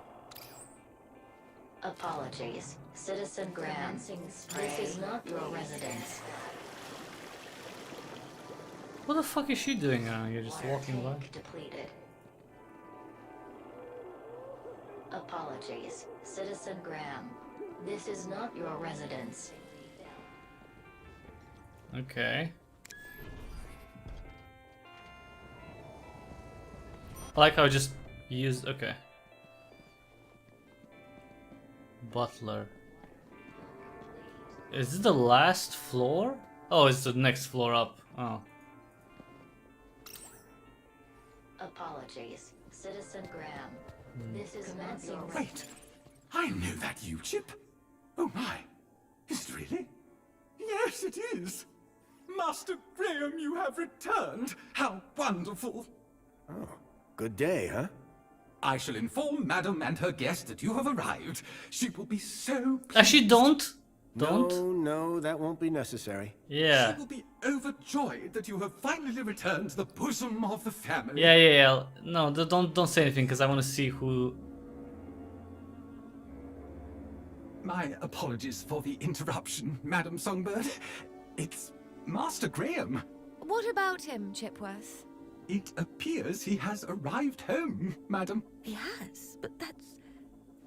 Apologies. Citizen Graham. This is not your residence. What the fuck is she doing around here? Just walking by? Depleted. Apologies. Citizen Graham. This is not your residence. Okay. I like how I just used. Okay. Butler. Is it the last floor? Oh, it's the next floor up. Oh. Apologies, Citizen Graham. This is commencing. Wait, I know that U-chip. Oh my, is it really? Yes, it is. Master Graham, you have returned. How wonderful. Oh, good day, huh? I shall inform Madam and her guest that you have arrived. She will be so pleased. Actually, don't. No, that won't be necessary. Yeah. She will be overjoyed that you have finally returned to the bosom of the family. Yeah. No, don't say anything, because I want to see who. My apologies for the interruption, Madam Songbird. It's Master Graham. What about him, Chipworth? It appears he has arrived home, Madam. He has, but that's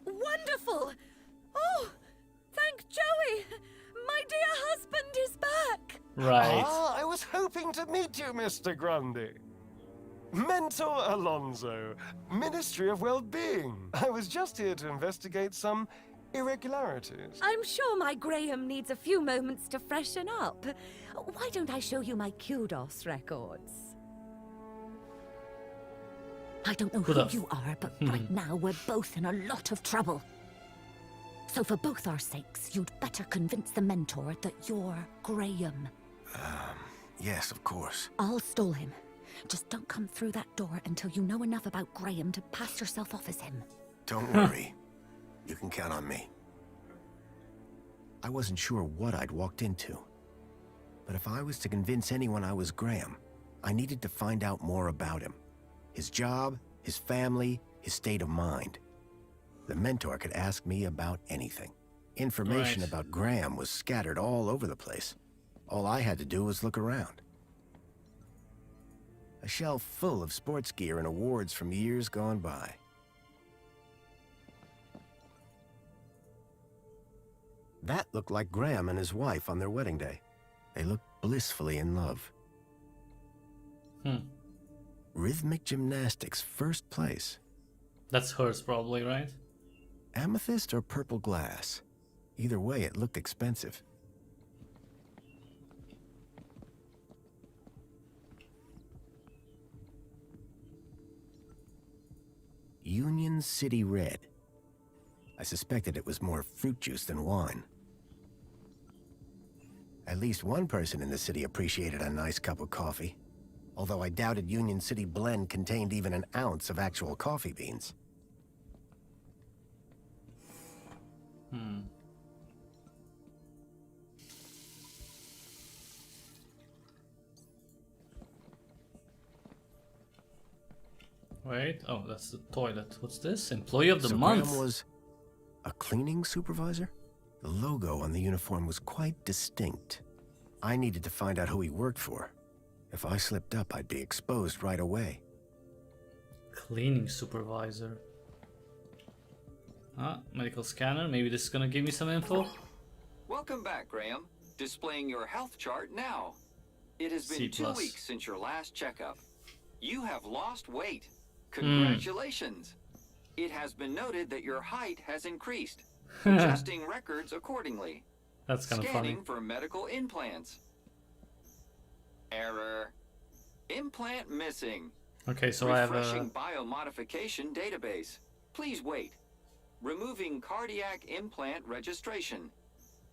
wonderful! Oh, thank Joey! My dear husband is back! Right. I was hoping to meet you, Mr. Grundy. Mentor Alonso, Ministry of Well-Being. I was just here to investigate some irregularities. I'm sure my Graham needs a few moments to freshen up. Why don't I show you my kudos records? I don't know who you are, but right now we're both in a lot of trouble. So for both our sakes, you'd better convince the mentor that you're Graham. Yes, of course. I'll stall him. Just don't come through that door until you know enough about Graham to pass yourself off as him. Don't worry. You can count on me. I wasn't sure what I'd walked into. But if I was to convince anyone I was Graham, I needed to find out more about him. His job, his family, his state of mind. The mentor could ask me about anything. Information about Graham was scattered all over the place. All I had to do was look around. A shelf full of sports gear and awards from years gone by. That looked like Graham and his wife on their wedding day. They looked blissfully in love. Rhythmic gymnastics, first place. That's hers probably, right? Amethyst or purple glass? Either way, it looked expensive. Union City Red. I suspected it was more fruit juice than wine. At least one person in the city appreciated a nice cup of coffee. Although I doubted Union City Blend contained even an ounce of actual coffee beans. Wait, oh, that's the toilet. What's this? Employee of the So month. Graham was a cleaning supervisor? The logo on the uniform was quite distinct. I needed to find out who he worked for. If I slipped up, I'd be exposed right away. Cleaning supervisor. Medical scanner. Maybe this is gonna give me some info. Welcome back, Graham. Displaying your health chart now. It has been C+. 2 weeks since your last checkup. You have lost weight. Congratulations. It has been noted that your height has increased. Adjusting records accordingly. That's kind of funny. Scanning for medical implants. Error. Implant missing. Okay, so I have Refreshing a biomodification database. Please wait. Removing cardiac implant registration.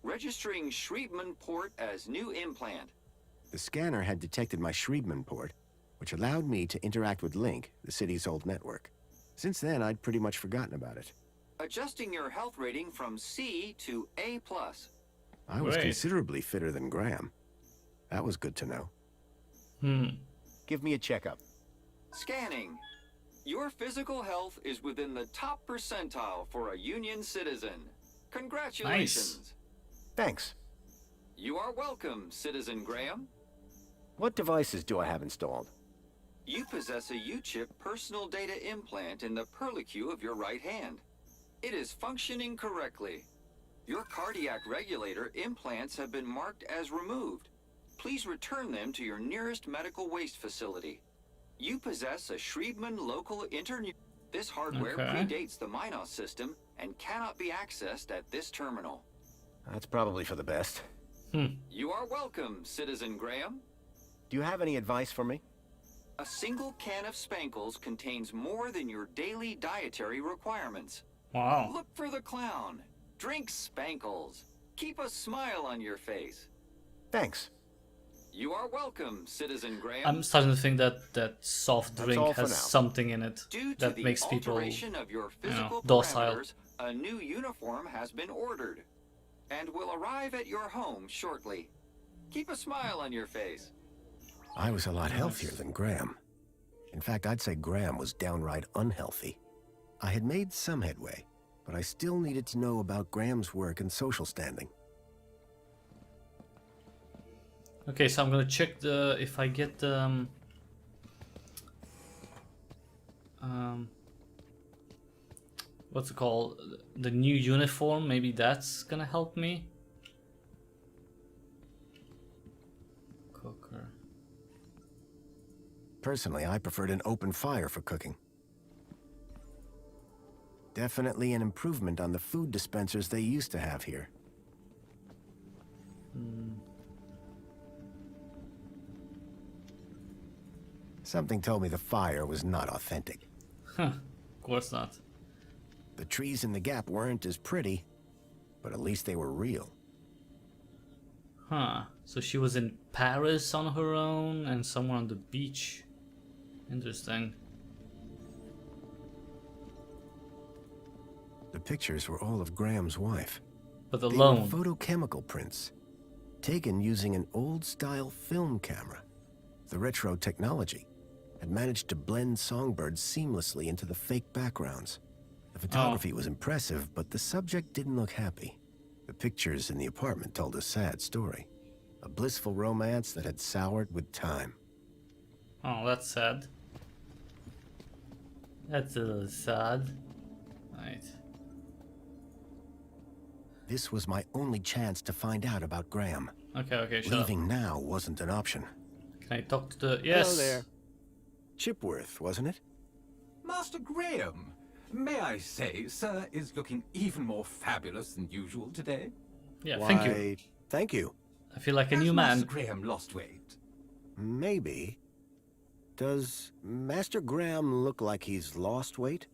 Registering Schriebman port as new implant. The scanner had detected my Schriebman port, which allowed me to interact with Link, the city's old network. Since then, I'd pretty much forgotten about it. Adjusting your health rating from C to A+. I was considerably fitter than Graham. That was good to know. Give me a checkup. Scanning. Your physical health is within the top percentile for a Union citizen. Congratulations. Thanks. You are welcome, Citizen Graham. What devices do I have installed? You possess a U-chip personal data implant in the perlicue of your right hand. It is functioning correctly. Your cardiac regulator implants have been marked as removed. please return them to your nearest medical waste facility. You possess a Shriebman local This hardware predates the Minos system and cannot be accessed at this terminal. That's probably for the best. You are welcome, Citizen Graham. Do you have any advice for me? A single can of Spankles contains more than your daily dietary requirements. Wow. Look for the clown. Drink Spankles. Keep a smile on your face. Thanks. You are welcome, Citizen Graham. I'm starting to think that that soft That's drink all for has now. something in it Due to that the makes people, alteration of your physical docile. parameters, a new uniform has been ordered and will arrive at your home shortly. Keep a smile on your face. I was a lot healthier than Graham. In fact, I'd say Graham was downright unhealthy. I had made some headway, but I still needed to know about Graham's work and social standing. Okay, so I'm gonna check the if I get the what's it called, the new uniform. Maybe that's gonna help me. Cooker. Personally, I preferred an open fire for cooking. Definitely an improvement on the food dispensers they used to have here. Something told me the fire was not authentic. Huh, of course not. The trees in the gap weren't as pretty, but at least they were real. Huh, so she was in Paris on her own and somewhere on the beach. Interesting. The pictures were all of Graham's wife. But They alone. were photochemical prints, taken using an old-style film camera. The retro technology had managed to blend songbirds seamlessly into the fake backgrounds. The photography was impressive, but the subject didn't look happy. The pictures in the apartment told a sad story. A blissful romance that had soured with time. Oh, that's sad. That's a little sad. Right. This was my only chance to find out about Graham. Okay, shut up. Leaving now wasn't an option. Can I talk to the... Yes! Hello there. Chipworth, wasn't it? Master Graham, may I say, sir is looking even more fabulous than usual today. Yeah, thank you. Thank you. I feel like a new Has man. Master Graham lost weight? Maybe. Does Master Graham look like he's lost weight?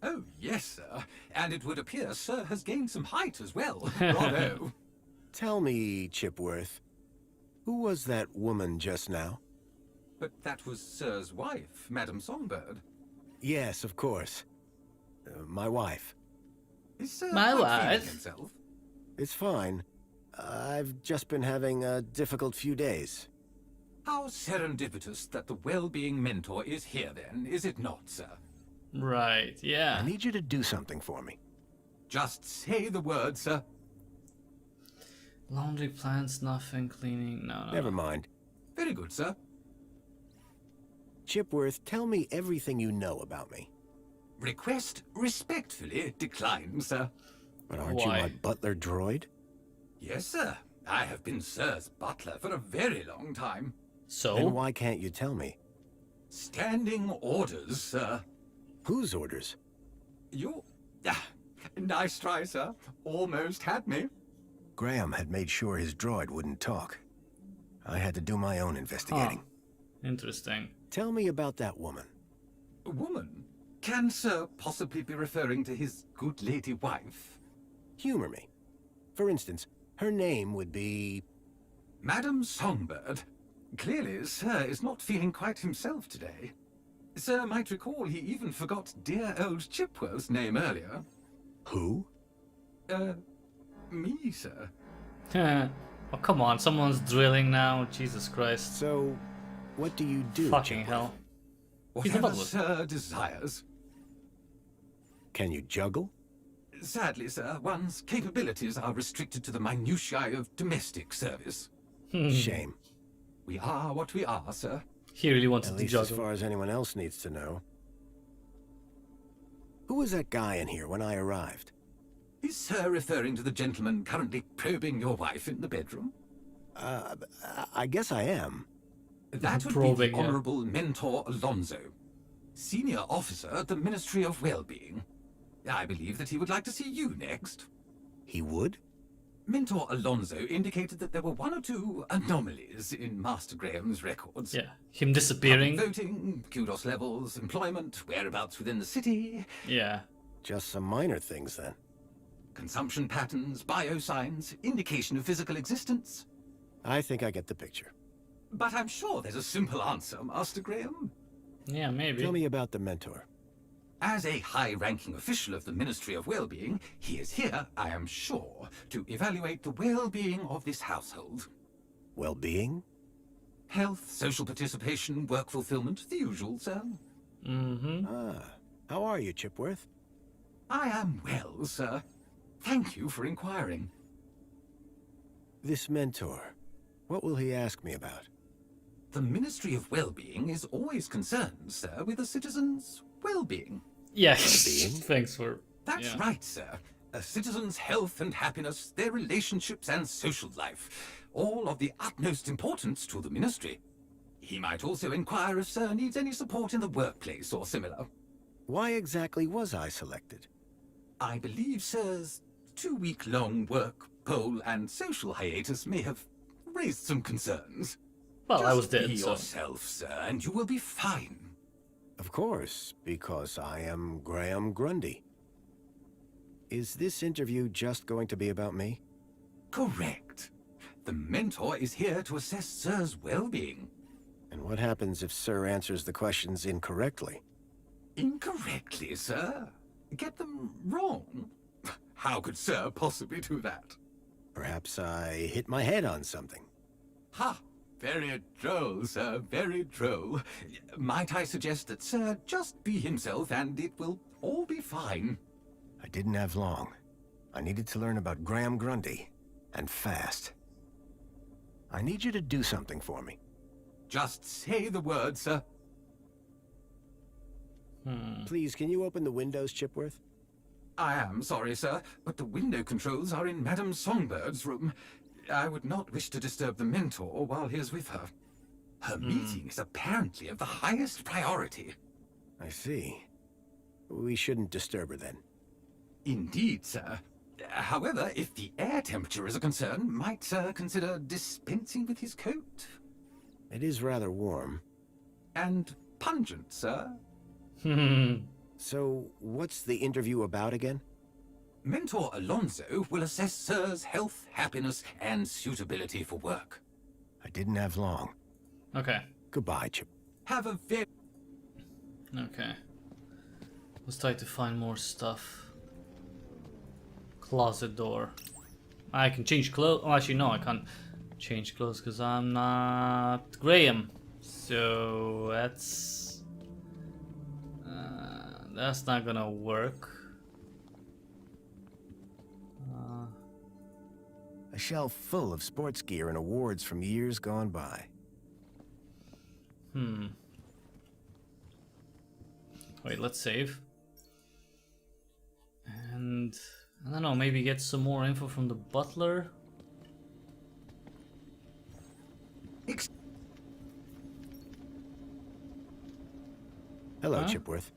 Oh, yes, sir. And it would appear sir has gained some height as well. Bravo. Tell me, Chipworth, who was that woman just now? But that was sir's wife, Madame Songbird. Yes, of course. My wife. Is sir My quite wife? feeling himself? It's fine. I've just been having a difficult few days. How serendipitous that the well-being mentor is here then, is it not, sir? Right, yeah. I need you to do something for me. Just say the word, sir. Laundry, plants, nothing, cleaning, no. Never mind. Very good, sir. Chipworth, tell me everything you know about me. Request respectfully declined, sir. But aren't you my butler droid? Yes, sir. I have been sir's butler for a very long time. So? Then why can't you tell me? Standing orders, sir. Whose orders? You... nice try, sir. Almost had me. Graham had made sure his droid wouldn't talk. I had to do my own investigating. Interesting. Tell me about that woman. A woman? Can sir possibly be referring to his good lady wife? Humor me. For instance, her name would be... Madame Songbird. Clearly, sir is not feeling quite himself today. Sir might recall he even forgot dear old Chipworth's name earlier. Who? Me, sir. Oh, come on, someone's drilling now. Jesus Christ. So, what do you do, Fucking Chipworth? hell. He's a Whatever butler. sir desires. Can you juggle? Sadly, sir, one's capabilities are restricted to the minutiae of domestic service. Shame. We are what we are, sir. He really wanted At to least juggle. as far as anyone else needs to know. Who was that guy in here when I arrived? Is sir referring to the gentleman currently probing your wife in the bedroom? I guess I am. That would be the Honorable Mentor Alonso, Senior Officer at the Ministry of Well-Being. I believe that he would like to see you next. He would? Mentor Alonso indicated that there were 1 or 2 anomalies in Master Graham's records. Yeah, him disappearing. Voting, kudos levels, employment, whereabouts within the city. Yeah. Just some minor things, then. Consumption patterns, biosigns, indication of physical existence. I think I get the picture. But I'm sure there's a simple answer, Master Graham. Yeah, maybe. Tell me about the mentor. As a high-ranking official of the Ministry of Well-Being, he is here, I am sure, to evaluate the well-being of this household. Well-being? Health, social participation, work fulfillment, the usual, sir. Mm-hmm. How are you, Chipworth? I am well, sir. Thank you for inquiring. This mentor, what will he ask me about? The Ministry of Well-Being is always concerned, sir, with a citizen's well-being. Yeah, thanks for... That's right, sir. A citizen's health and happiness, their relationships and social life, all of the utmost importance to the Ministry. He might also inquire if sir needs any support in the workplace or similar. Why exactly was I selected? I believe sir's 2-week-long work, poll, and social hiatus may have raised some concerns. Well, Just I was dead, be so... yourself, sir, and you will be fine. Of course, because I am Graham Grundy. Is this interview just going to be about me? Correct. The mentor is here to assess sir's well-being. And what happens if sir answers the questions incorrectly? Incorrectly, sir? Get them wrong? How could sir possibly do that? Perhaps I hit my head on something. Ha! Very droll, sir, very droll. Might I suggest that sir just be himself and it will all be fine? I didn't have long. I needed to learn about Graham Grundy, and fast. I need you to do something for me. Just say the word, sir. Please, can you open the windows, Chipworth? I am sorry, sir, but the window controls are in Madame Songbird's room. I would not wish to disturb the mentor while he is with her. Her meeting is apparently of the highest priority. I see. We shouldn't disturb her then. Indeed, sir. However, if the air temperature is a concern, might sir consider dispensing with his coat? It is rather warm. And pungent, sir. So, what's the interview about again? Mentor Alonso will assess sir's health, happiness, and suitability for work. I didn't have long. Okay. Goodbye, Chip. Have a very... Okay. Let's try to find more stuff. Closet door. I can change clothes. Oh, actually, no, I can't change clothes because I'm not Graham. So that's not gonna work. A shelf full of sports gear and awards from years gone by. Wait, let's save. And I don't know, maybe get some more info from the butler. Hello, Huh? Chipworth.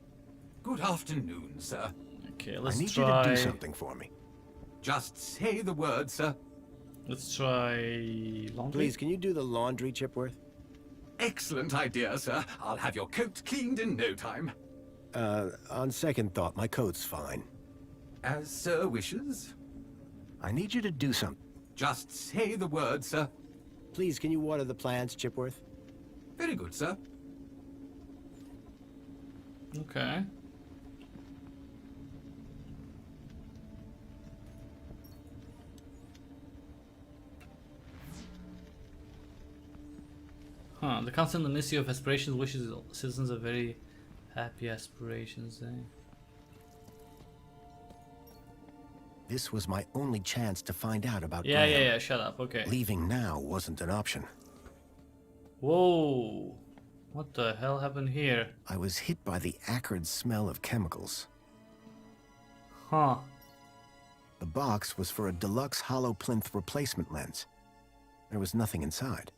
Good afternoon, sir. Okay, let's I need try... you to do something for me. Just say the word, sir. Let's try laundry. Please, can you do the laundry, Chipworth? Excellent idea, sir. I'll have your coat cleaned in no time. On second thought, my coat's fine. As sir wishes. I need you to do something. Just say the word, sir. Please, can you water the plants, Chipworth? Very good, sir. Okay. Huh, the Council and the Ministry of Aspirations wishes citizens a very happy aspirations, eh? This was my only chance to find out about Yeah, Graham. shut up, okay. Leaving now wasn't an option. Whoa! What the hell happened here? I was hit by the acrid smell of chemicals. Huh. The box was for a deluxe hollow plinth replacement lens. There was nothing inside.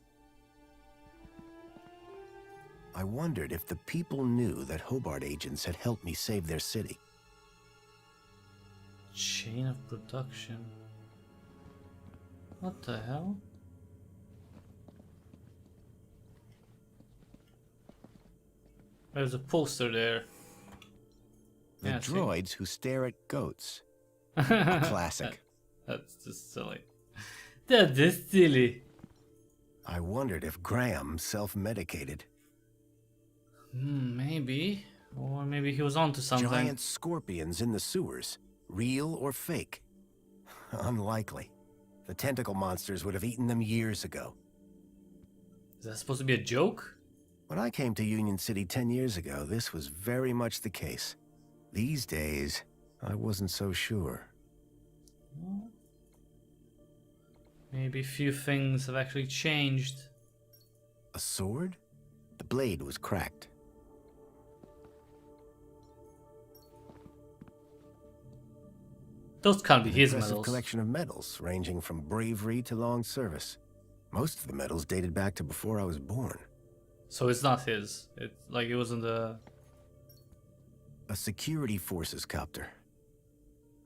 I wondered if the people knew that Hobart agents had helped me save their city. Chain of production. What the hell? There's a poster there. The Yeah, droids who stare at goats. A classic. That's just silly. That's just silly. I wondered if Graham self-medicated. Maybe. Or maybe he was onto something. Giant scorpions in the sewers. Real or fake? Unlikely. The tentacle monsters would have eaten them years ago. Is that supposed to be a joke? When I came to Union City 10 years ago, this was very much the case. These days, I wasn't so sure. Maybe a few things have actually changed. A sword? The blade was cracked. Those can't be his Impressive medals. Collection of medals, ranging from bravery to long service. Most of the medals dated back to before I was born. So it's not his. It's like it wasn't a security forces copter.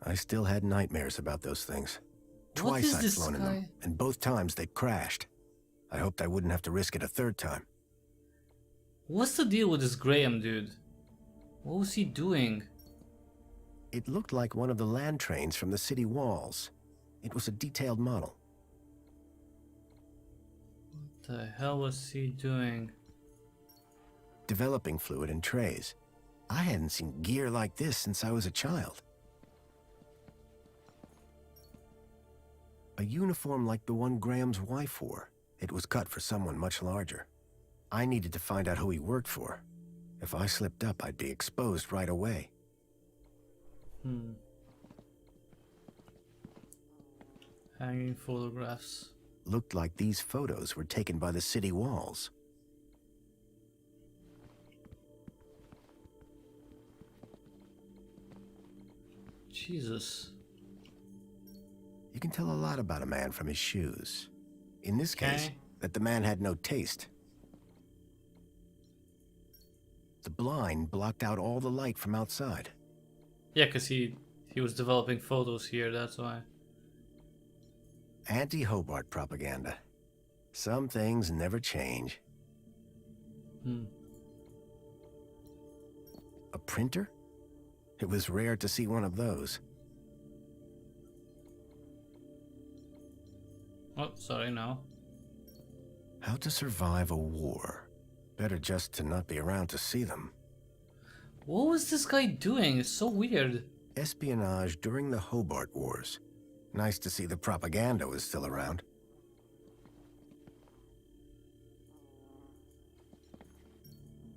I still had nightmares about those things. What is Twice I've this flown in guy? them, and both times they crashed. I hoped I wouldn't have to risk it a third time. What's the deal with this Graham dude? What was he doing? It looked like one of the land trains from the city walls. It was a detailed model. What the hell was he doing? Developing fluid in trays. I hadn't seen gear like this since I was a child. A uniform like the one Graham's wife wore. It was cut for someone much larger. I needed to find out who he worked for. If I slipped up, I'd be exposed right away. Hanging photographs. Looked like these photos were taken by the city walls. Jesus. You can tell a lot about a man from his shoes. In this case, that the man had no taste. The blind blocked out all the light from outside. Yeah, because he was developing photos here, that's why. Anti-Hobart propaganda. Some things never change. A printer? It was rare to see one of those. Oh, sorry, no. How to survive a war. Better just to not be around to see them. What was this guy doing? It's so weird. Espionage during the Hobart Wars. Nice to see the propaganda was still around.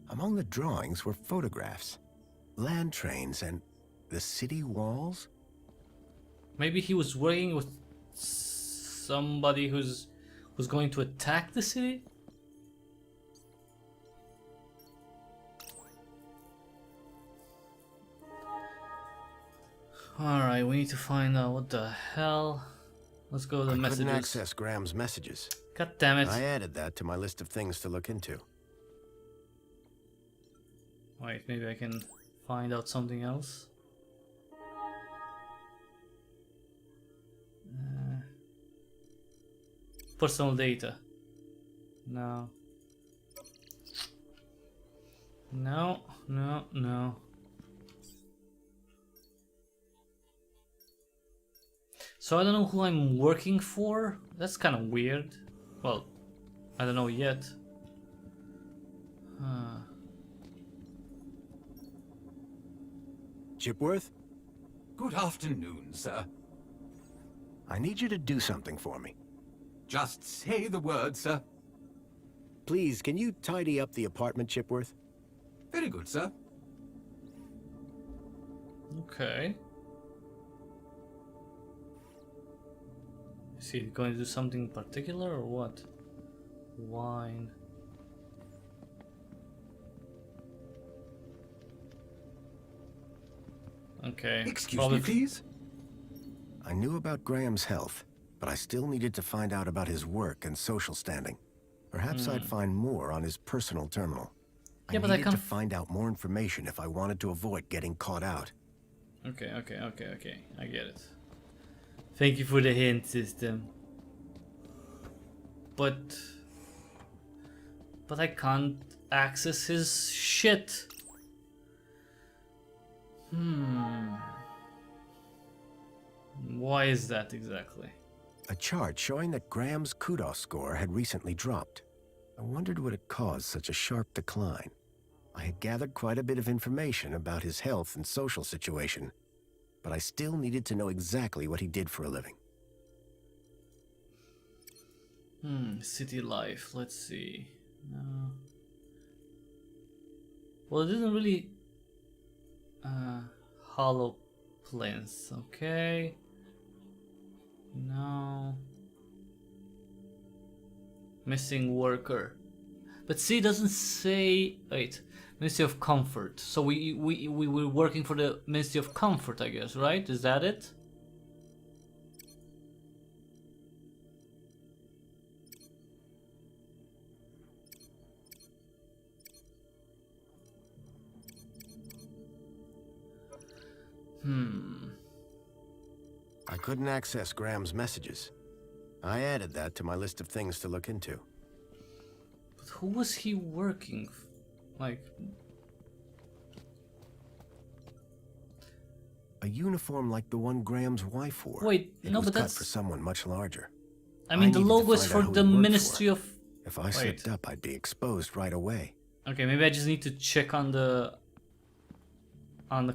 Among the drawings were photographs, land trains, and the city walls? Maybe he was working with somebody who's going to attack the city? Alright, we need to find out what the hell. Let's go to the messages. I couldn't access Graham's messages. God damn it. I added that to my list of things to look into. Wait, maybe I can find out something else. Personal data. No. No, no, no. So I don't know who I'm working for. That's kind of weird. Well, I don't know yet. Chipworth? Good afternoon, sir. I need you to do something for me. Just say the word, sir. Please, can you tidy up the apartment, Chipworth? Very good, sir. Okay. Is he going to do something particular or what? Wine. Okay. Excuse me, please. I knew about Graham's health. but I still needed to find out about his work and social standing. Perhaps I'd find more on his personal terminal. Yeah, I but I needed to can't... find out more information if I wanted to avoid getting caught out. Okay. I get it. Thank you for the hint system. But I can't access his shit. Why is that exactly? A chart showing that Graham's kudos score had recently dropped. I wondered what had caused such a sharp decline. I had gathered quite a bit of information about his health and social situation, but I still needed to know exactly what he did for a living. City life, let's see. No. Well, it didn't really... hollow plains, okay. No. Missing worker. But see, it doesn't say... Wait. Ministry of Comfort. So we were working for the Ministry of Comfort, I guess, right? Is that it? I couldn't access Graham's messages. I added that to my list of things to look into. But who was he working like? A uniform like the one Graham's wife wore. Wait, it no, was but cut that's for someone much larger. I mean, the needed to logo is find for out who the he worked Ministry for. of... If I slipped up, I'd be exposed right away. Okay, maybe I just need to check on the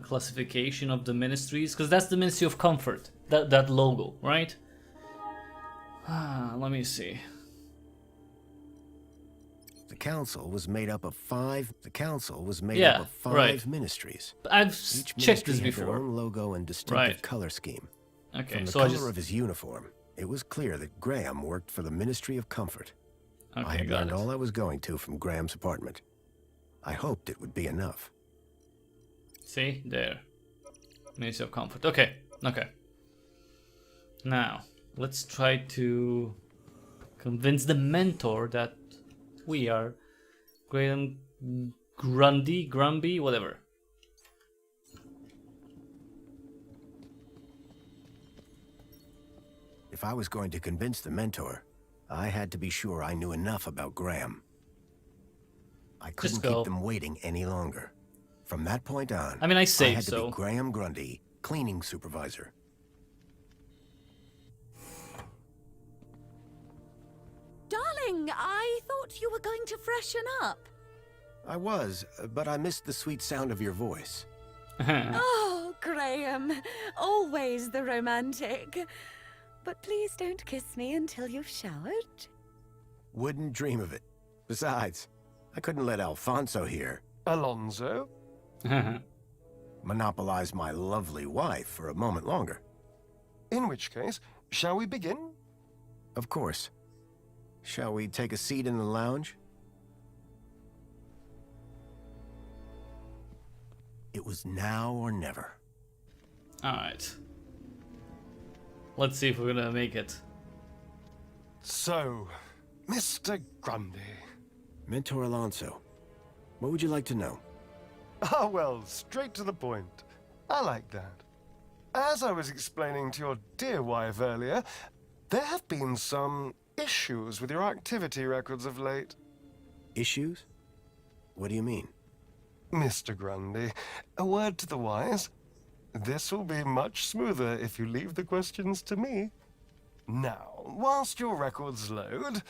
classification of the ministries, because that's the Ministry of Comfort. That logo, right? Let me see. The council was made up of five. Yeah, up of five right. ministries. I've Each checked ministry this had their before. own logo and distinctive Right. color scheme. Okay, From the so I color just... of his uniform, it was clear that Graham worked for the Ministry of Comfort. Okay, I had got learned it. all I was going to from Graham's apartment. I hoped it would be enough. See? There. Ministry of Comfort. Okay. Now, let's try to convince the mentor that we are Graham Grumby, whatever. If I was going to convince the mentor, I had to be sure I knew enough about Graham. I couldn't keep them waiting any longer. From that point on, I mean, I saved, had to so... be Graham Grundy, cleaning supervisor. Darling, I thought you were going to freshen up. I was, but I missed the sweet sound of your voice. Oh, Graham, always the romantic. But please don't kiss me until you've showered. Wouldn't dream of it. Besides, I couldn't let Alfonso here. Alonso? Monopolize my lovely wife for a moment longer. In which case, shall we begin? Of course. Shall we take a seat in the lounge? It was now or never. Alright. Let's see if we're gonna make it. So, Mr. Grundy. Mentor Alonso, what would you like to know? Ah, well, straight to the point. I like that. As I was explaining to your dear wife earlier, there have been some issues with your activity records of late. Issues? What do you mean? Mr. Grundy, a word to the wise. This will be much smoother if you leave the questions to me. Now, whilst your records load,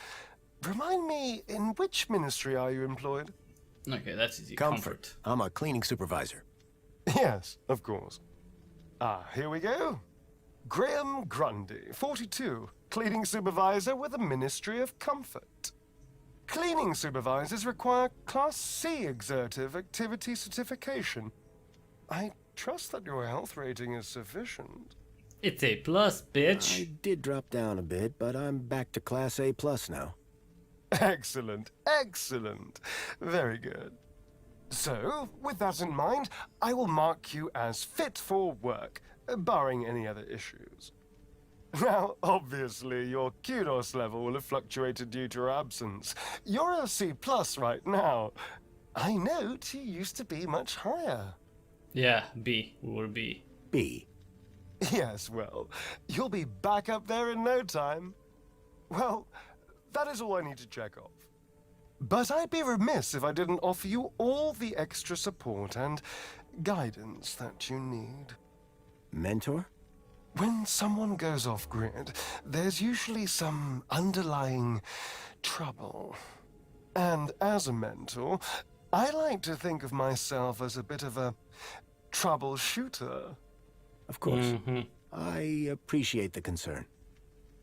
remind me, in which ministry are you employed? Okay, that's easy. Comfort. I'm a cleaning supervisor. Yes, of course. Ah, here we go. Graham Grundy, 42, cleaning supervisor with the Ministry of Comfort. Cleaning supervisors require Class C exertive activity certification. I trust that your health rating is sufficient. It's A+, bitch. I did drop down a bit, but I'm back to Class A+ now. Excellent, excellent. Very good. So, with that in mind, I will mark you as fit for work, barring any other issues. Now, obviously, your kudos level will have fluctuated due to your absence. You're a C+ right now. I note you used to be much higher. Yeah, B. We were B. B. Yes, well, you'll be back up there in no time. Well, that is all I need to check off. But I'd be remiss if I didn't offer you all the extra support and guidance that you need. Mentor? When someone goes off-grid, there's usually some underlying trouble. And as a mentor, I like to think of myself as a bit of a troubleshooter. Of course. I appreciate the concern.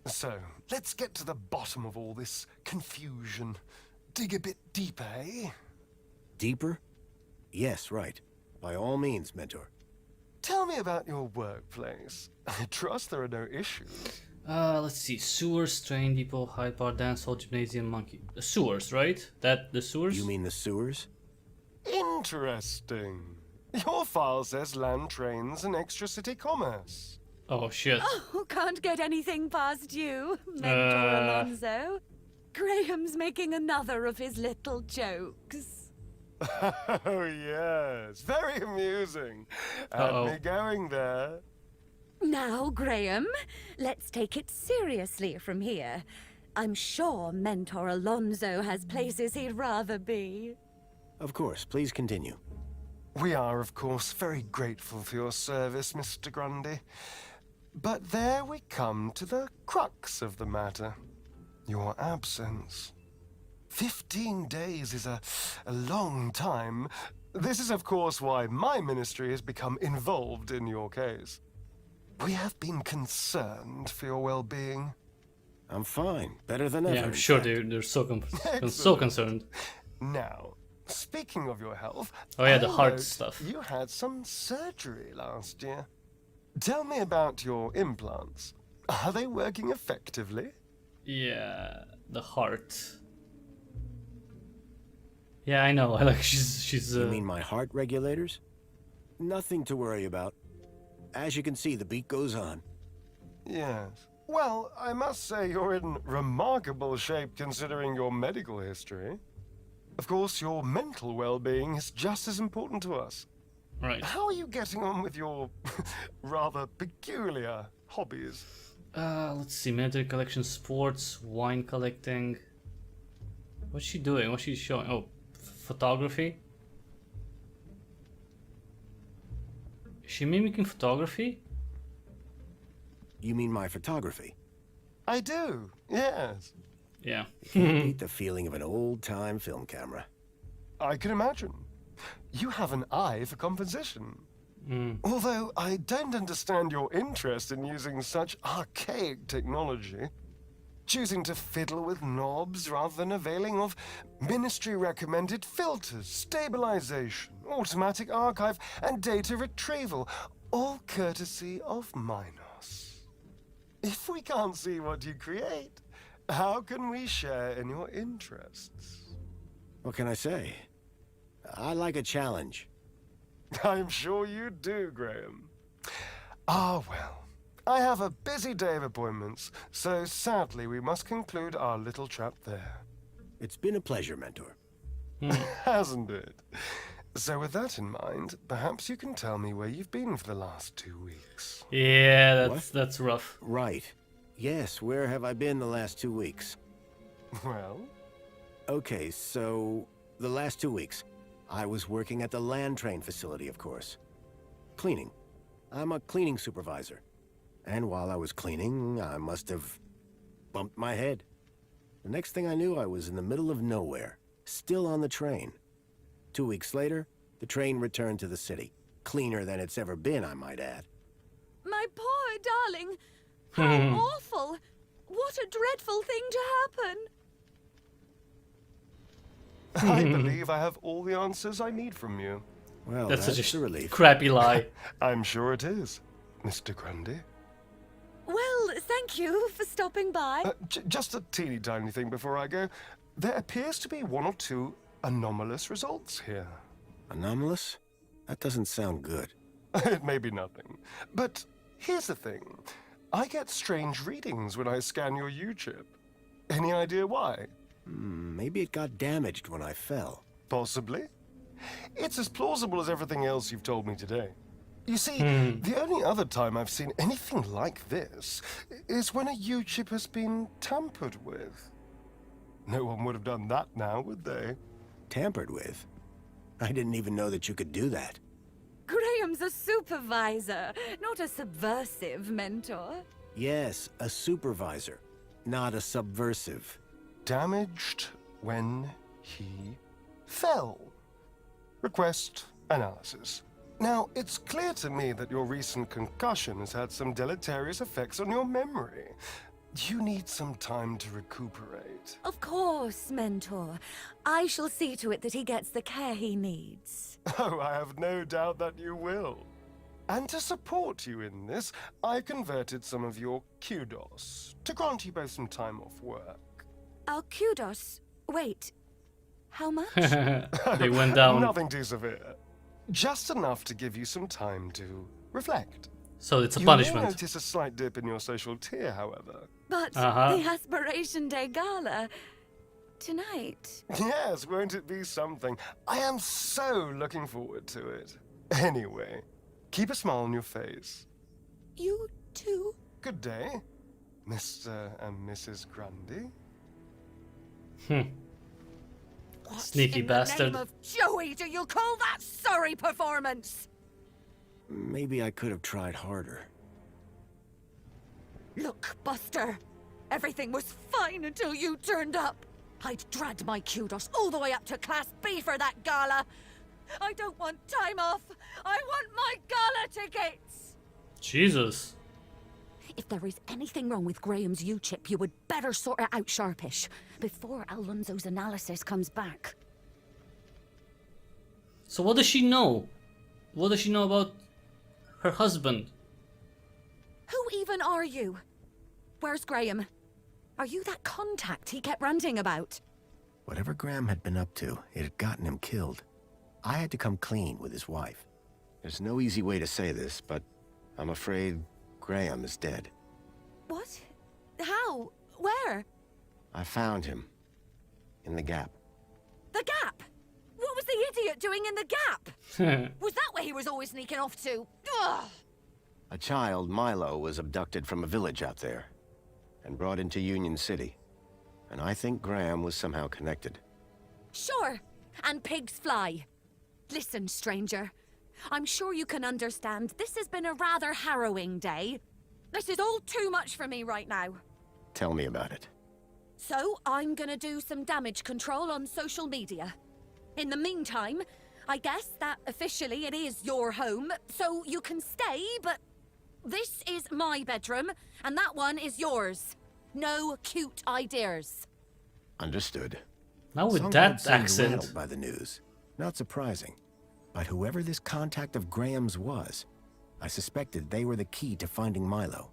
So, let's get to the bottom of all this confusion. Dig a bit deeper, eh? Deeper? Yes, right. By all means, Mentor. Tell me about your workplace. I trust there are no issues. Let's see. Sewers, train depot, Hyde Park, dance hall, gymnasium, monkey. The sewers, right? The sewers? You mean the sewers? Interesting. Your file says land, trains, and extra city commerce. Oh, shit. Oh, can't get anything past you, Mentor Alonso. Graham's making another of his little jokes. Oh, yes. Very amusing. Had me going there. Now, Graham, let's take it seriously from here. I'm sure Mentor Alonso has places he'd rather be. Of course. Please continue. We are, of course, very grateful for your service, Mr. Grundy. But there we come to the crux of the matter. Your absence. 15 days is a long time. This is, of course, why my ministry has become involved in your case. We have been concerned for your well-being. I'm fine. Better than ever. Yeah, I'm sure they're so concerned. Now, speaking of your health... Oh yeah, the I heart note stuff. You had some surgery last year. Tell me about your implants. Are they working effectively? Yeah, the heart. Yeah, I know. I like she's. You mean my heart regulators? Nothing to worry about. As you can see, the beat goes on. Yes. Well, I must say you're in remarkable shape considering your medical history. Of course, your mental well-being is just as important to us. Right. How are you getting on with your rather peculiar hobbies? Let's see. Military collection, sports, wine collecting. What's she doing? What's she showing? Oh, photography. Is she mimicking photography? You mean my photography? I do, yes. Yeah. Can't beat the feeling of an old-time film camera. I can imagine. You have an eye for composition. Although I don't understand your interest in using such archaic technology. Choosing to fiddle with knobs rather than availing of ministry-recommended filters, stabilization, automatic archive, and data retrieval, all courtesy of Minos. If we can't see what you create, how can we share in your interests? What can I say? I like a challenge. I'm sure you do, Graham. Ah, well. I have a busy day of appointments, so sadly we must conclude our little chat there. It's been a pleasure, Mentor. Hasn't it? So with that in mind, perhaps you can tell me where you've been for the last 2 weeks. Yeah, that's rough. Right. Yes, where have I been the last 2 weeks? Well? Okay, so the last 2 weeks, I was working at the land train facility, of course. Cleaning. I'm a cleaning supervisor. And while I was cleaning, I must have bumped my head. The next thing I knew, I was in the middle of nowhere, still on the train. 2 weeks later, the train returned to the city. Cleaner than it's ever been, I might add. My poor darling. How awful. What a dreadful thing to happen. I believe I have all the answers I need from you. Well, that's such a relief. Crappy lie. I'm sure it is, Mr. Grundy. Well, thank you for stopping by. Just a teeny tiny thing before I go. There appears to be 1 or 2 anomalous results here. Anomalous? That doesn't sound good. It may be nothing. But here's the thing. I get strange readings when I scan your U-chip. Any idea why? Maybe it got damaged when I fell. Possibly. It's as plausible as everything else you've told me today. You see, the only other time I've seen anything like this is when a U-chip has been tampered with. No one would have done that now, would they? Tampered with? I didn't even know that you could do that. Graham's a supervisor, not a subversive mentor. Yes, a supervisor, not a subversive. Damaged when he fell. Request analysis. Now, it's clear to me that your recent concussion has had some deleterious effects on your memory. You need some time to recuperate. Of course, Mentor. I shall see to it that he gets the care he needs. Oh, I have no doubt that you will. And to support you in this, I converted some of your kudos to grant you both some time off work. Our kudos? Wait, how much? They went down. Nothing too severe. Just enough to give you some time to reflect. So it's a you punishment. may notice a slight dip in your social tier, however. But the Aspiration Day Gala tonight. Yes, won't it be something? I am so looking forward to it. Anyway, keep a smile on your face. You too. Good day, Mr. and Mrs. Grundy. Sneaky bastard. What in the name of Joey do you call that sorry performance? Maybe I could have tried harder. Look, Buster. Everything was fine until you turned up. I'd dragged my kudos all the way up to Class B for that gala. I don't want time off. I want my gala tickets. Jesus. If there is anything wrong with Graham's U-chip, you would better sort it out sharpish before Alonso's analysis comes back. So what does she know? What does she know about her husband? Who even are you? Where's Graham? Are you that contact he kept ranting about? Whatever Graham had been up to, it had gotten him killed. I had to come clean with his wife. There's no easy way to say this, but I'm afraid Graham is dead. What? How? Where? I found him. In the Gap. The Gap? What was the idiot doing in the Gap? Was that where he was always sneaking off to? Ugh. A child, Milo, was abducted from a village out there and brought into Union City. And I think Graham was somehow connected. Sure, and pigs fly. Listen, stranger. I'm sure you can understand this has been a rather harrowing day. This is all too much for me right now. Tell me about it. So, I'm gonna do some damage control on social media. In the meantime, I guess that officially it is your home, so you can stay, but this is my bedroom, and that one is yours. No cute ideas. Understood. Now with Some that seemed accent. rattled by the news. Not surprising. But whoever this contact of Graham's was, I suspected they were the key to finding Milo.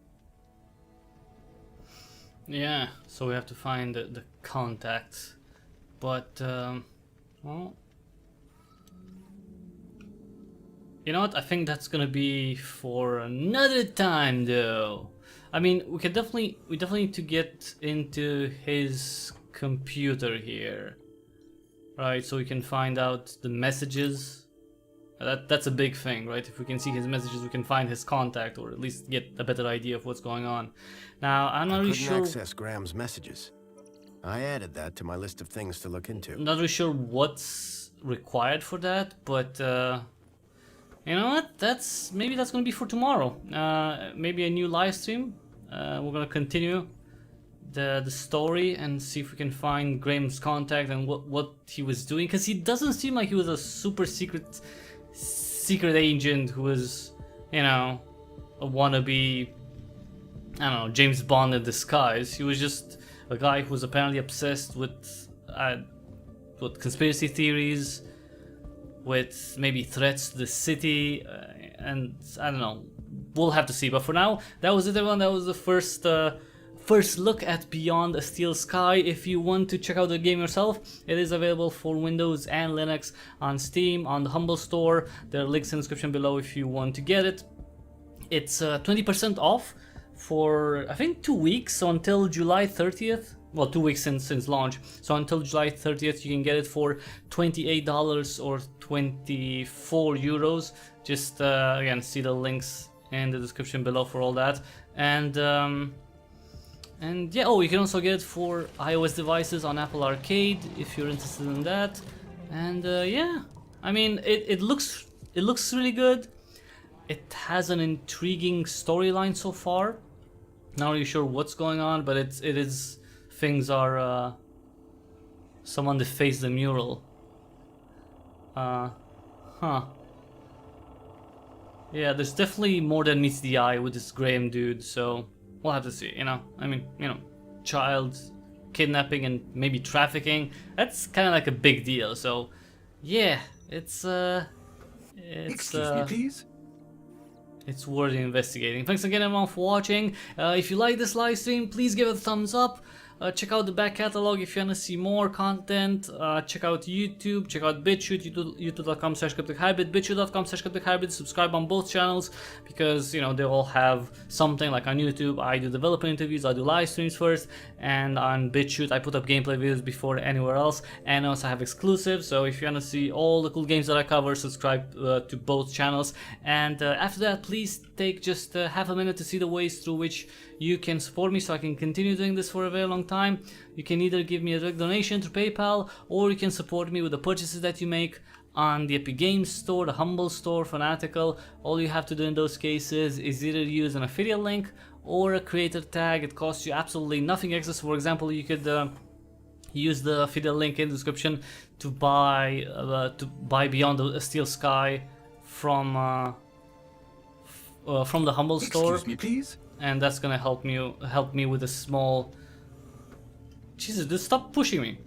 Yeah, so we have to find the contact. But, well... You know what? I think that's gonna be for another time, though. I mean, we definitely need to get into his computer here, right? So we can find out the messages. That's a big thing, right? If we can see his messages, we can find his contact, or at least get a better idea of what's going on. Now, I'm not really sure. I couldn't access Graham's messages. I added that to my list of things to look into. I'm not really sure what's required for that, but you know what? Maybe that's gonna be for tomorrow. Maybe a new live stream. We're gonna continue the story and see if we can find Graham's contact and what he was doing, because he doesn't seem like he was a super secret agent who was, you know, a wannabe, I don't know, James Bond in disguise. He was just a guy who was apparently obsessed with conspiracy theories, with maybe threats to the city, and I don't know. We'll have to see. But for now, that was it, everyone. That was the first look at Beyond a Steel Sky. If you want to check out the game yourself, it is available for Windows and Linux on Steam, on the Humble Store. There are links in the description below if you want to get it. It's 20% off for I think 2 weeks, so until July 30th. Well, 2 weeks since launch, so until July 30th you can get it for $28 or 24 euros. Just again, see the links in the description below for all that. And yeah, oh, you can also get it for iOS devices on Apple Arcade if you're interested in that. And yeah, I mean, it looks really good. It has an intriguing storyline so far. Not really sure what's going on, but it is things are someone defaced the mural. Huh. Yeah, there's definitely more than meets the eye with this Graham dude, so we'll have to see, you know. I mean, you know, child kidnapping and maybe trafficking, that's kind of like a big deal, so yeah, it's Excuse me, please? It's worth investigating. Thanks again everyone for watching. If you like this live stream, please give it a thumbs up. Check out the back catalog if you want to see more content. Check out YouTube, check out BitChute, youtube.com/cryptichybrid, bitchute.com/cryptichybrid. Subscribe on both channels because, you know, they all have something. Like on YouTube, I do developer interviews, I do live streams first, and on BitChute, I put up gameplay videos before anywhere else, and I also have exclusives. So if you want to see all the cool games that I cover, subscribe to both channels. And after that, please take just half a minute to see the ways through which you can support me so I can continue doing this for a very long time. You can either give me a direct donation through PayPal, or you can support me with the purchases that you make on the Epic Games Store, the Humble Store, Fanatical. All you have to do in those cases is either use an affiliate link or a creator tag. It costs you absolutely nothing extra. So for example, you could use the affiliate link in the description to buy Beyond the Steel Sky from the Humble Store. Excuse me, please? And that's gonna help me with a small... Jesus, just stop pushing me!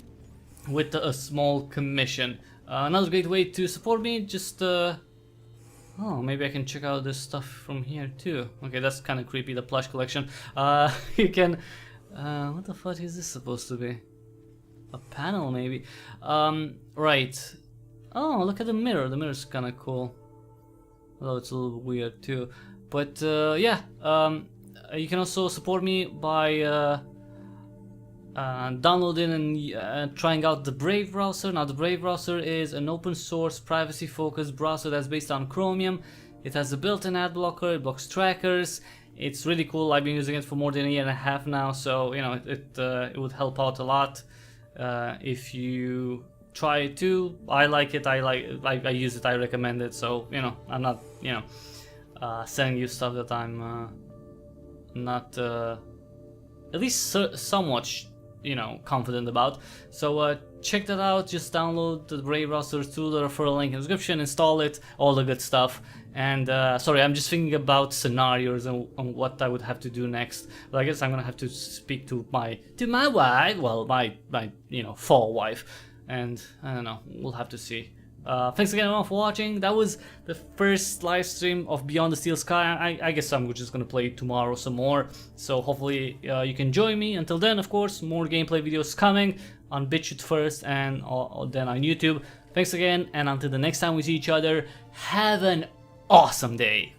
With a small commission. Another great way to support me, just oh, maybe I can check out this stuff from here too. Okay, that's kind of creepy, the plush collection. You can... what the fuck is this supposed to be? A panel, maybe? Right. Oh, look at the mirror. The mirror's kind of cool. Although it's a little weird too. But yeah, you can also support me by downloading and trying out the Brave browser. Now the Brave browser is an open source, privacy focused browser that's based on Chromium. It has a built-in ad blocker, it blocks trackers. It's really cool. I've been using it for more than a year and a half now, so you know it would help out a lot if you try it too. I like it. I use it. I recommend it. So you know, I'm not, you know, sending you stuff that I'm not at least somewhat, you know, confident about. So check that out. Just download the Brave browser through the referral link in the description, install it, all the good stuff. And sorry, I'm just thinking about scenarios and what I would have to do next. But I guess I'm gonna have to speak to my wife, well, my you know, fall wife, and I don't know, we'll have to see. Thanks again everyone for watching. That was the first live stream of Beyond the Steel Sky. I guess I'm just gonna play tomorrow some more, so hopefully you can join me. Until then, of course, more gameplay videos coming on BitChute first and then on YouTube. Thanks again, and until the next time we see each other, have an awesome day.